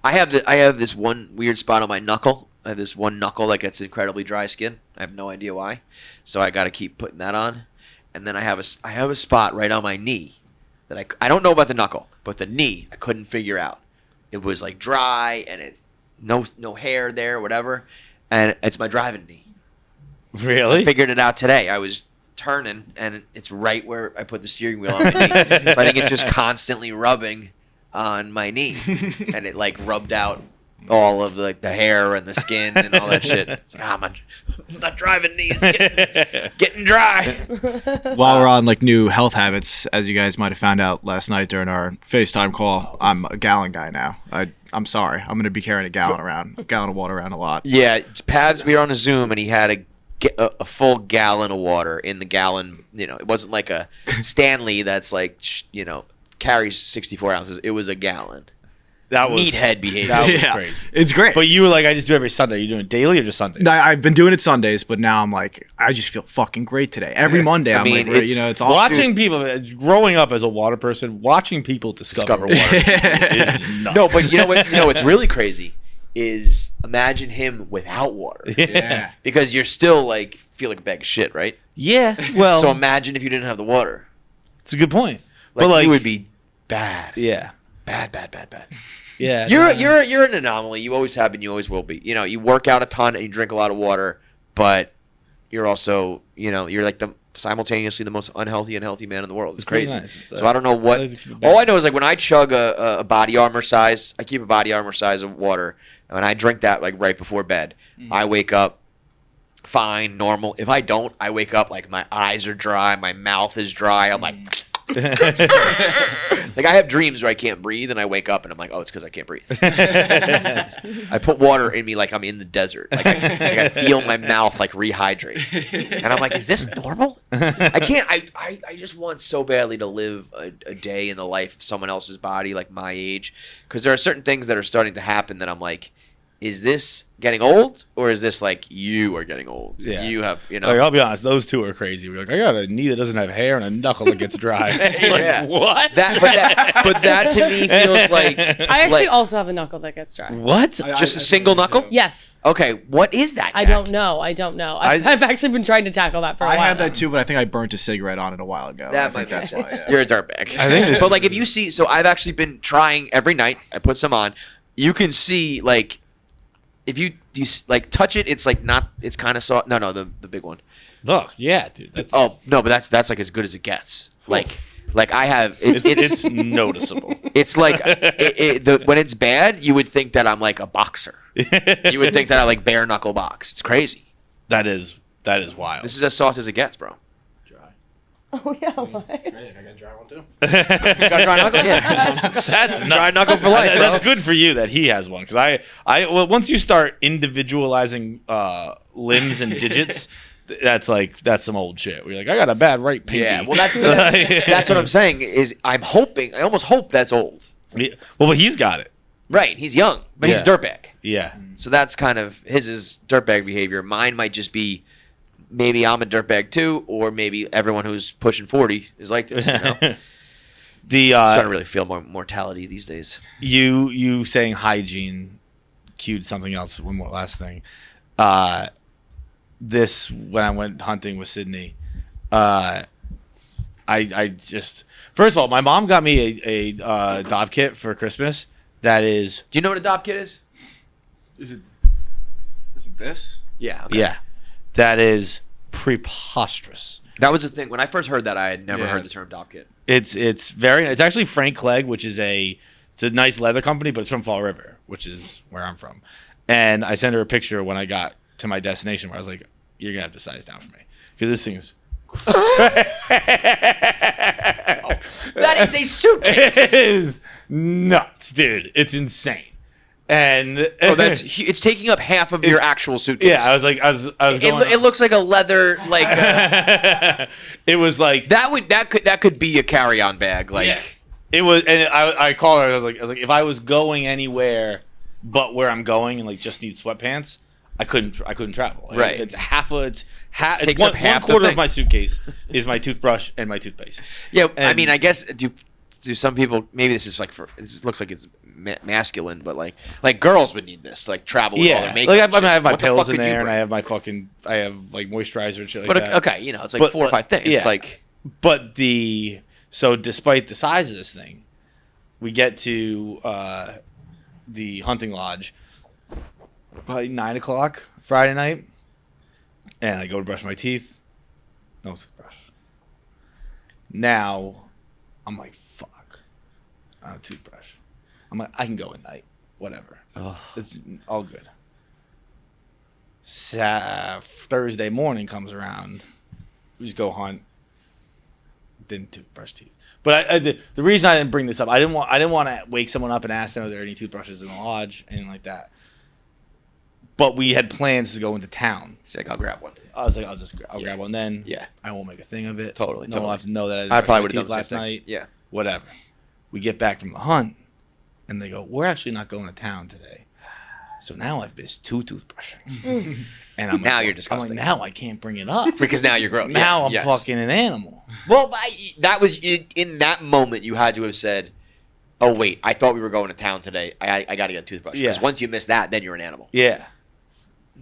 I have this one weird spot on my knuckle. I have this one knuckle that gets incredibly dry skin. I have no idea why, so I got to keep putting that on. And then I have a spot right on my knee that I don't know about the knuckle, but the knee I couldn't figure out. It was like dry and it no hair there, whatever, and it's my driving knee.
Really?
I figured it out today. I was turning, and it's right where I put the steering wheel on my knee. So I think it's just constantly rubbing on my knee, and it like rubbed out all of the hair and the skin and all that shit. It's like, my driving knee is getting dry.
While we're on like new health habits, as you guys might have found out last night during our FaceTime call, I'm a gallon guy now. I'm sorry. I'm going to be carrying a gallon of water around a lot.
Yeah, Pabs, we were on a Zoom, and he had a full gallon of water in the gallon. You know, it wasn't like a Stanley that's like, carries 64 ounces. It was a gallon.
That was
meathead behavior.
That was
Yeah,
crazy.
it's great.
But you were like, I just do every Sunday. You doing it daily or just Sunday?
I've been doing it Sundays, but now I'm like, I just feel fucking great today. Every Monday, I'm
mean,
like,
it's
it's all
Watching people, growing up as a water person, watching people discover water is nuts.
No, but you know what? What's really crazy is imagine him without water.
Yeah.
Because you're still like feel like a bag of shit, right?
Yeah, well,
So imagine if you didn't have the water.
it's a good point.
Like,
But like,
you would be bad.
yeah,
Bad.
yeah.
You're an anomaly. You always have been. You always will be. You work out a ton and you drink a lot of water, but you're also, you're like simultaneously the most unhealthy and healthy man in the world. It's
pretty
crazy.
nice.
So I don't know what.
I like to keep it
All I
balanced.
know is like when I chug a body armor size, I keep a body armor size of water, and when I drink that like right before bed, I wake up fine, normal. If I don't, I wake up like my eyes are dry, my mouth is dry. I'm like, Like I have dreams where I can't breathe, and I wake up and I'm like, oh, it's because I can't breathe. I put water in me like I'm in the desert. Like I feel my mouth like rehydrate, and I'm like, is this normal? I can't. I just want so badly to live a day in the life of someone else's body, like my age, because there are certain things that are starting to happen that I'm like, is this getting old, or is this like you are getting old?
Yeah.
You have, you know.
Like, I'll be honest, those two are crazy. We're like, I got a knee that doesn't have hair and a knuckle that gets dry. It's like,
Yeah.
what?
But that to me feels like
I actually also have a knuckle that gets dry.
What?
just a single knuckle.
Yes.
Okay, what is that, Jack?
I don't know. I've actually been trying to tackle that for a while.
I had
now.
that too, but I think I burnt a cigarette on it a while ago.
That
I think
might
that's
be.
why. Yeah.
You're a dirtbag.
I think this
But like, if you see, so I've actually been trying every night. I put some on. You can see like, if you like touch it, it's like not. It's kind of soft. No, the big one.
Look, yeah, dude. That's,
Oh no, but that's like as good as it gets. Like I have. It's
noticeable.
It's like when it's bad, you would think that I'm like a boxer. You would think that I like bare knuckle box. It's crazy.
That is wild.
This is as soft as it gets, bro.
Oh yeah. What?
I got a dry one too.
You got dry knuckle? Yeah.
That's
Dry knuckle for life, bro.
That's good for you that he has one, because well, once you start individualizing limbs and digits, that's some old shit. We're like, I got a bad right pinky.
Yeah, well, that's what I'm saying. Is I almost hope that's old.
Well, but he's got it.
Right, he's young, but he's a
Yeah.
dirtbag.
Yeah.
So that's kind of his is dirtbag behavior. Mine might just be maybe I'm a dirtbag too, or maybe everyone who's pushing 40 is like this. You know, starting to really feel more mortality these days.
You saying hygiene cued something else. One more last thing. This when I went hunting with Sydney, I just first of all, my mom got me a Dob kit for Christmas. That is,
Do you know what a Dob kit is?
Is it this?
Yeah. Okay.
yeah, that is preposterous.
That was the thing. When I first heard that, I had never
Yeah.
heard the term Dob kit.
It's actually Frank Clegg, which is it's a nice leather company, but it's from Fall River, which is where I'm from. And I sent her a picture when I got to my destination where I was like, you're gonna have to size down for me, because this thing is
That is a suitcase.
it is nuts, dude. It's insane. And
It's taking up half of your actual suitcase.
yeah, I was going.
It looks like a leather like
It was like
that could be a carry-on bag. Like
yeah. It was, and I called her. I was like, if I was going anywhere but where I'm going and like just need sweatpants, I couldn't travel.
Right.
It's
Takes
one
up half the
quarter of
thing.
my suitcase is my toothbrush and my toothpaste.
Yeah, I
And-
mean, I guess do some people maybe this is like this looks like it's masculine, but like girls would need this to like travel with all their
Yeah,
makeup.
like
and
I
shit.
have my
What the
pills
fuck
in
could you
there, and
bring?
I have like moisturizer and shit like
But
that.
okay, you know, it's like
But,
4 or 5 things.
yeah.
It's like
But so despite the size of this thing, we get to the hunting lodge probably 9:00 Friday night, and I go to brush my teeth. No toothbrush. Now, I'm like, fuck. I have a toothbrush. I'm like, I can go at night. Whatever. It's all good. Thursday morning comes around. We just go hunt. Didn't toothbrush teeth. But the reason I didn't bring this up, I didn't want to wake someone up and ask them if there are any toothbrushes in the lodge, anything like that. But we had plans to go into town.
it's like I'll grab one.
I was like, I'll grab one then.
Yeah.
I won't make a thing of it.
Totally,
No one will have to know that I didn't
I
brush
probably
my
would have
teeth
done the
last
same thing.
night.
Yeah.
Whatever. We get back from the hunt, and they go, we're actually not going to town today. So now I've missed 2 toothbrushes. And I'm
Now
like,
you're disgusting.
I'm like, now I can't bring it up.
Because now you're gross.
Now
Yeah,
I'm
yes.
fucking an animal.
Well, that was in that moment you had to have said, "Oh wait, I thought we were going to town today. I got to get a toothbrush." Because
Yeah.
once you miss that, then you're an animal.
Yeah.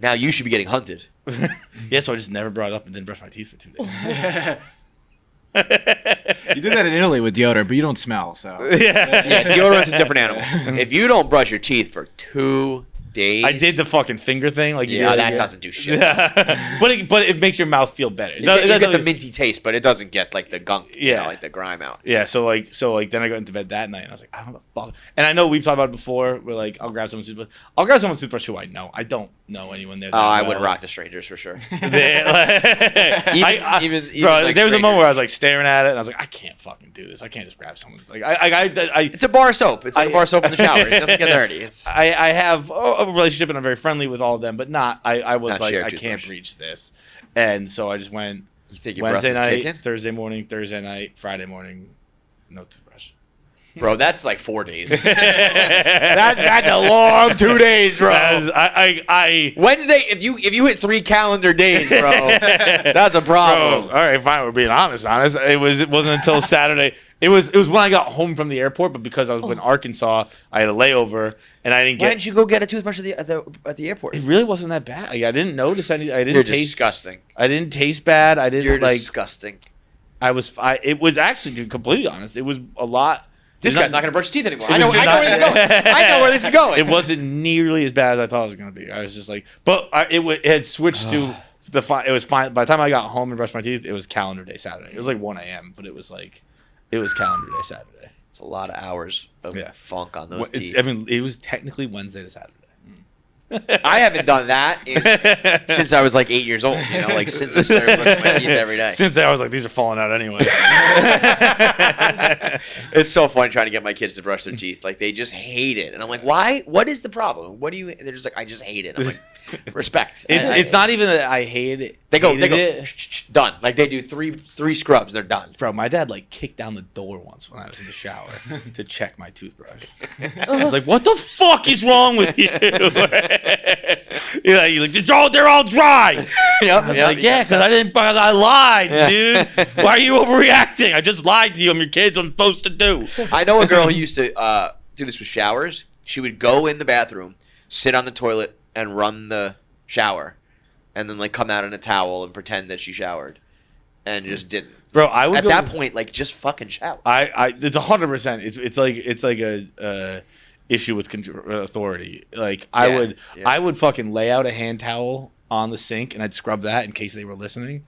Now you should be getting hunted.
Yeah, so I just never brought it up and didn't brush my teeth for 2 days.
You did that in Italy with deodorant, but you don't smell, so.
Yeah, deodorant's a different animal. If you don't brush your teeth for 2 days,
I did the fucking finger thing. Like you
Yeah,
did
that
again.
doesn't do shit.
but it makes your mouth feel better.
You get the minty taste, but it doesn't get like the gunk,
Yeah.
like the grime out.
Yeah, so then I got into bed that night and I was like, I don't know the fuck. And I know we've talked about it before. We're like, I'll grab someone's toothbrush who I know. I don't know anyone there.
Oh, I would rock to strangers for sure.
Even
Bro,
like there was a moment where I was like staring at it, and I was like, I can't fucking do this. I can't just grab someone's like
It's a bar soap. It's like a bar soap in the shower. It doesn't get dirty.
I have a relationship, and I'm very friendly with all of them, but not. I was
Not
like,
shared
I
toothbrush.
can't reach this, and so I just went
You think your
Wednesday
breath was
night,
kicking?
Thursday morning, Thursday night, Friday morning, no toothbrush.
Bro, that's like 4 days. That's a long 2 days, bro. Wednesday, if you hit 3 calendar days, bro, that's a problem.
Bro, all right, fine. We're being honest. It wasn't until Saturday. It was when I got home from the airport, but because I was in Arkansas, I had a layover, and I didn't
Why
get.
didn't you go get a toothbrush at the airport?
It really wasn't that bad. Like, I didn't notice any. I didn't
You're
taste.
disgusting.
I didn't taste bad. I didn't
You're
like.
disgusting.
It was actually, to be completely honest, it was a lot.
This guy's not going to brush his teeth anymore.
It
I know
was
where
not-
this is going. I know where this is going.
It wasn't nearly as bad as I thought it was going to be. I was just like, but it had switched to it was fine. By the time I got home and brushed my teeth, it was calendar day Saturday. It was like 1 a.m., but it was calendar day Saturday.
It's a lot of hours of funk on those teeth.
I mean, it was technically Wednesday to Saturday.
I haven't done that since I was like 8 years old. You know, like since I started brushing my teeth every day.
Since then, I was like, these are falling out anyway.
It's so fun trying to get my kids to brush their teeth. Like they just hate it, and I'm like, why? What is the problem? What do you? They're just like, I just hate it. I'm like, respect.
It's not even that I hate it.
They go
it.
done. Like they do three scrubs, they're done.
Bro, my dad like kicked down the door once when I was in the shower to check my toothbrush. I was like, "What the fuck is wrong with you?" He's like, "They're all dry." I was like, "Yeah, because I lied, dude. Why are you overreacting? I just lied to you. I'm your kids. I'm supposed to do."
I know a girl who used to do this with showers. She would go in the bathroom, sit on the toilet, and run the shower, and then like come out in a towel and pretend that she showered, and just didn't.
Bro, I would
at that point like just fucking shower.
It's 100%. It's like a issue with authority. Like I would fucking lay out a hand towel on the sink and I'd scrub that in case they were listening.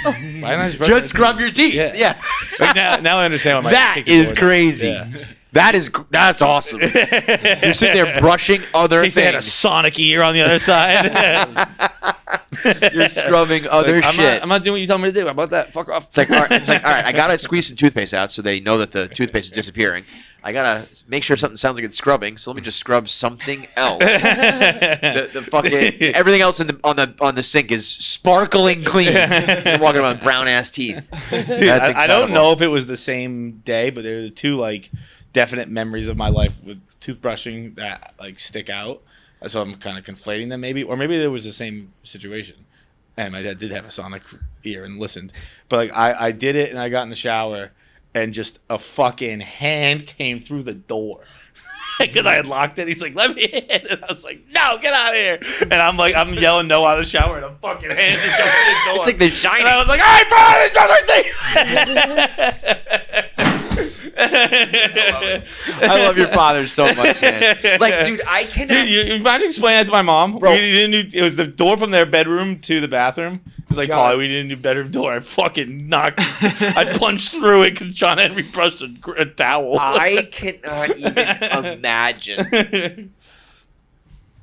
Why didn't I
just scrub your teeth? Yeah.
Like now I understand why my
that
kick
is
door down.
crazy.
Yeah.
That's awesome. You're sitting there brushing other
In case they had a
things.
sonic ear on the other side.
You're scrubbing other shit.
I'm not doing what you tell me to do. How about that? Fuck off.
It's like all right. I gotta squeeze some toothpaste out so they know that the toothpaste is disappearing. I gotta make sure something sounds like it's scrubbing. So let me just scrub something else. the fucking everything else on the sink is sparkling clean. You're walking around with brown ass teeth.
Dude, I don't know if it was the same day, but they're the two like definite memories of my life with toothbrushing that like stick out. So I'm kind of conflating them, maybe, or maybe there was the same situation, and my dad did have a sonic ear and listened. But like I did it, and I got in the shower, and just a fucking hand came through the door because I had locked it. He's like, "Let me in," and I was like, "No, get out of here!" And I'm yelling no out of the shower, and a fucking hand just comes through the door.
It's like The Shining.
And I was like,
I love your father so much, man. Like, dude, I cannot.
Dude, you imagine explaining that to my mom.
Bro.
It was the door from their bedroom to the bathroom. It was like, Polly, we need a new bedroom door. I fucking I punched through it because John Henry brushed a towel.
I cannot even imagine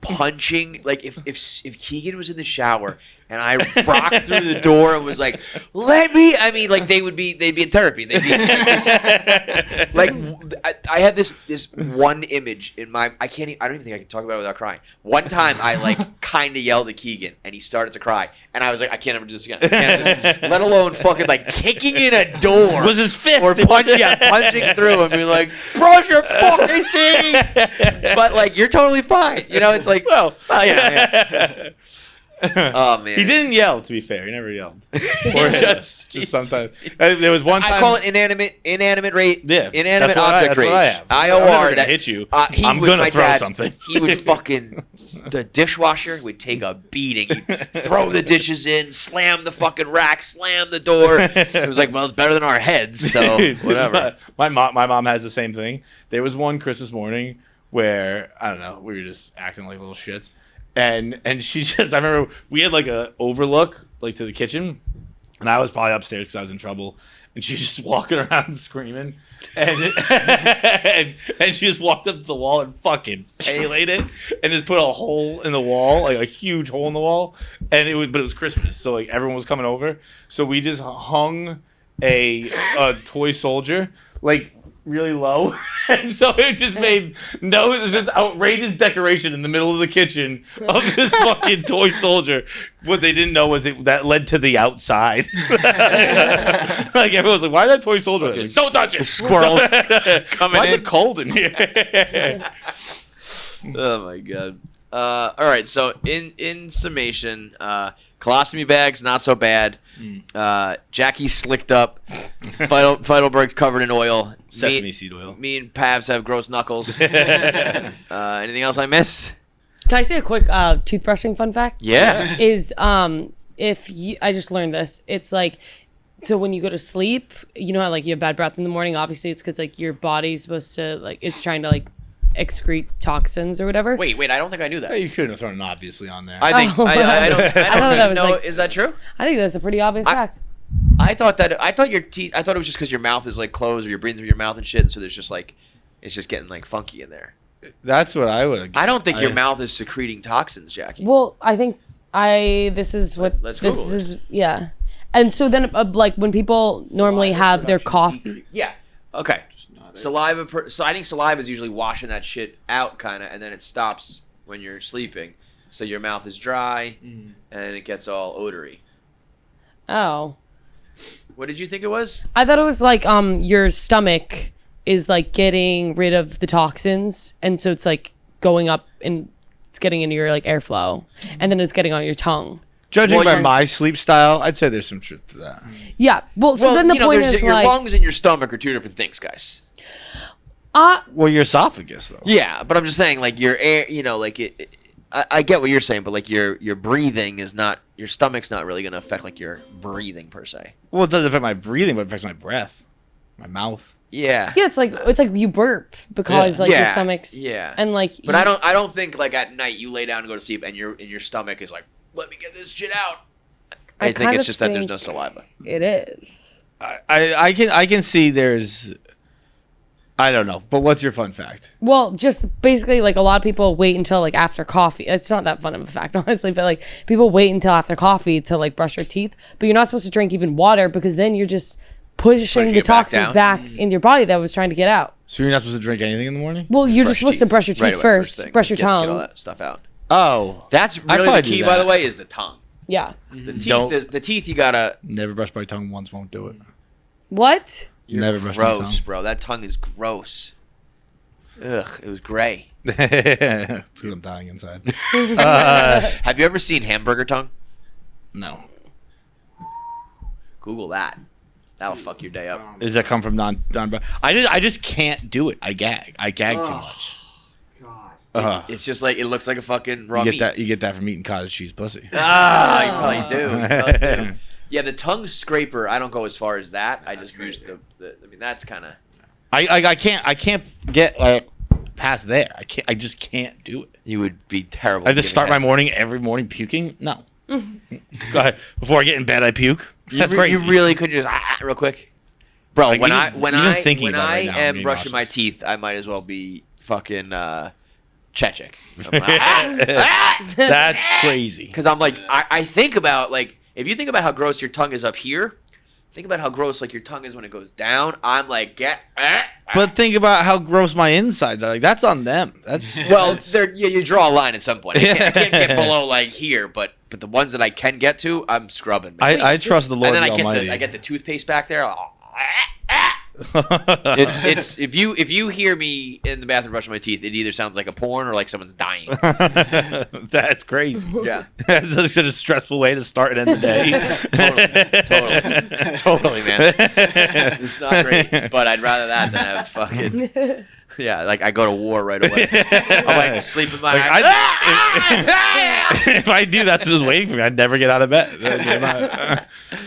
punching. Like, if Keegan was in the shower and I rocked through the door and was like, "Let me," I mean, like they'd be in therapy. They'd be like, I have this one image in my. I don't even think I can talk about it without crying. One time I like kind of yelled at Keegan and he started to cry and I was like, I can't ever do this again. Let alone fucking like kicking in a door.
Was his fist
or punching through and being like, brush your fucking teeth. But like you're totally fine. You know, it's like, well, yeah. Oh man,
he didn't yell. To be fair, he never yelled. Or just sometimes. There was one time.
I call it inanimate rate.
Yeah,
inanimate object rate.
I'm
IOR.
never gonna hit you. I'm gonna throw something.
He would fucking the dishwasher would take a beating. He'd throw the dishes in, slam the fucking rack, slam the door. It was like, well, it's better than our heads, so whatever.
My mom has the same thing. There was one Christmas morning where I don't know, we were just acting like little shits. And she just, I remember we had like a overlook like to the kitchen, and I was probably upstairs because I was in trouble. and she's just walking around screaming, and and she just walked up to the wall and fucking paylaid it, and just put a hole in the wall, like a huge hole in the wall, but it was Christmas, so like everyone was coming over, so we just hung a toy soldier like really low, and so it just made there's this outrageous decoration in the middle of the kitchen of this fucking toy soldier. What they didn't know was that led to the outside. Like everyone was like, "Why is that toy soldier?" Like, don't touch it,
Squirrel coming
Why is
in.
it cold in here?
Oh my god. All right. So in summation, colostomy bags not so bad. Jackie's slicked up. Feitelberg's covered in oil.
Sesame seed oil.
Me and Pavs have gross knuckles. Anything else I missed?
Can I say a quick toothbrushing fun fact?
Yeah.
Is if you, I just learned this. It's like, so when you go to sleep, you know how like you have bad breath in the morning. Obviously, it's because like your body's supposed to like it's trying to like excrete toxins or whatever.
Wait. I don't think I knew that.
You couldn't have thrown it obviously on there.
I think I don't
that was
know.
like-
Is that true?
I think that's a pretty obvious fact.
I thought your teeth. I thought it was just because your mouth is like closed or you're breathing through your mouth and shit. And so there's just like, it's just getting like funky in there.
That's what I would have.
I don't think your mouth is secreting toxins, Jackie.
Well, I think this is what
Let's
this
Google
is. Yeah, and so then like when people normally have their coffee.
Yeah. Okay. Saliva. So I think saliva is usually washing that shit out, kind of, and then it stops when you're sleeping. So your mouth is dry, and it gets all odory.
Oh,
What did you think it was?
I thought it was like your stomach is like getting rid of the toxins, and so it's like going up and it's getting into your like airflow, and then it's getting on your tongue.
Judging
Well,
by
you're-
my sleep style, I'd say there's some truth to that.
Yeah. Well, so then the point is
your
like,
lungs and your stomach are two different things, guys.
Well, your esophagus though.
Yeah, but I'm just saying, like your air, like I get what you're saying, but like your breathing is not, your stomach's not really gonna affect like your breathing per se.
Well, it doesn't affect my breathing, but it affects my breath, my mouth.
Yeah.
yeah, it's like you burp because like your
Yeah.
stomach's and like.
But I don't think like at night you lay down and go to sleep and your stomach is like, let me get this shit out. I think
kinda
it's just that there's
think
no saliva.
It is.
I can see there's. I don't know, but what's your fun fact?
Well, just basically like a lot of people wait until like after coffee. It's not that fun of a fact, honestly, but like people wait until after coffee to like brush your teeth. But you're not supposed to drink even water because then you're just pushing the
it back
toxins
down?
back in your body that was trying to get out.
So you're not supposed to drink anything in the morning?
Well, you're just supposed to
teeth.
brush your teeth
Right away,
first,
thing.
brush your
Get all
tongue.
that stuff out.
Oh,
That's
I'd
really
probably
the
do
key, by the
that.
way, is the tongue.
Yeah.
The teeth,
Don't-
the teeth you gotta.
never brush my tongue once. Won't do it.
What?
Never brush
Gross,
my tongue.
bro. That tongue is gross. Ugh, it was gray.
It's because I'm dying inside.
Have you ever seen hamburger tongue?
No.
Google that. That'll fuck your day up.
Does that come from non? I just can't do it. I gag. I gag too much.
It's just like, it looks like a fucking raw
You get
meat.
that? You get that from eating cottage cheese pussy.
Ah, you probably do. You probably do. Yeah, the tongue scraper, I don't go as far as that. I just use the I mean, that's kind of.
I can't get past there. I just can't do it.
You would be terrible.
I just start my morning every morning puking. No. Go ahead. Before I get in bed, I puke. That's crazy.
You really could just real quick, bro.
Like,
when
even
I
thinking about it right now, I'm
am
getting
brushing my
nauseous.
teeth, I might as well be fucking Chechik.
That's crazy.
Because I'm like, I think about like, if you think about how gross your tongue is up here, think about how gross like your tongue is when it goes down. I'm like,
But think about how gross my insides are. Like that's on them. That's
well,
that's-
you draw a line at some point. I can't get below like here, but the ones that I can get to, I'm scrubbing. Man.
I trust the Lord
and then
Almighty.
I get the toothpaste back there. It's if you hear me in the bathroom brushing my teeth, it either sounds like a porn or like someone's dying.
That's crazy.
Yeah.
That's such a stressful way to start and end the day.
Totally, man. It's not great, but I'd rather that than have fucking. Yeah, like I go to war right away. I'm like sleeping my
Like, if I do, that's just waiting for me. I'd never get out of bed.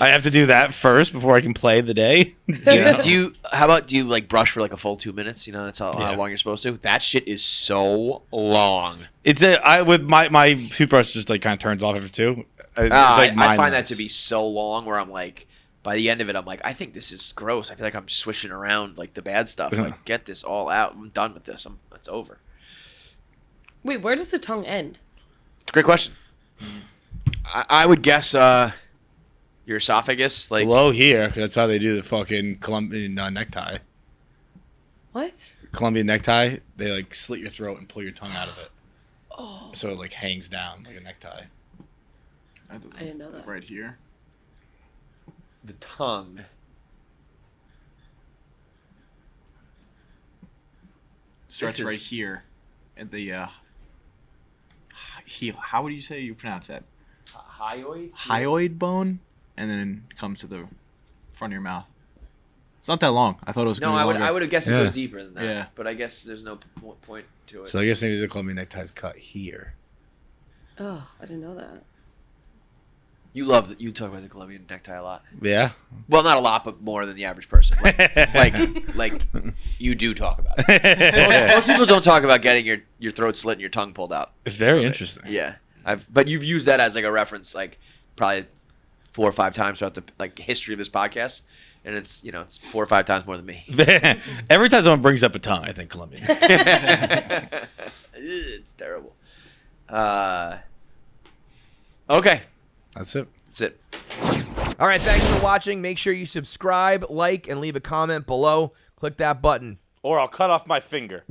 I have to do that first before I can play the day.
How about do you like brush for like a full 2 minutes? You know, that's how long you're supposed to. That shit is so long.
It's with my toothbrush just like kind of turns off after two. It's like
I find that
mindless.
to be so long where I'm like, by the end of it, I'm like, I think this is gross. I feel like I'm swishing around like the bad stuff. Like, get this all out. I'm done with this. It's over.
Wait, where does the tongue end?
It's a great question. I would guess your esophagus, like
below here, 'cause that's how they do the fucking Colombian necktie.
What?
Colombian necktie, they like slit your throat and pull your tongue out of it. Oh. So it like hangs down like a necktie.
I didn't know that.
Right here.
the tongue.
Starts right here, at the how would you say you pronounce that?
Hyoid?
Hyoid bone, and then comes to the front of your mouth. It's not that long. I thought it was.
No, I would have guessed it goes deeper than that.
Yeah.
But I guess there's no point to it.
So I guess maybe the Colombian neckties cut here.
Oh, I didn't know that.
You love that. You talk about the Colombian necktie a lot.
Yeah.
Well, not a lot, but more than the average person. Like you do talk about it. Most people don't talk about getting your throat slit and your tongue pulled out.
It's very interesting.
Yeah, but you've used that as like a reference, like probably 4 or 5 times throughout the history of this podcast, and it's 4 or 5 times more than me.
Every time someone brings up a tongue, I think Colombian.
It's terrible. Okay.
That's it.
That's it.
All right, thanks for watching. Make sure you subscribe, like, and leave a comment below. Click that button.
Or I'll cut off my finger.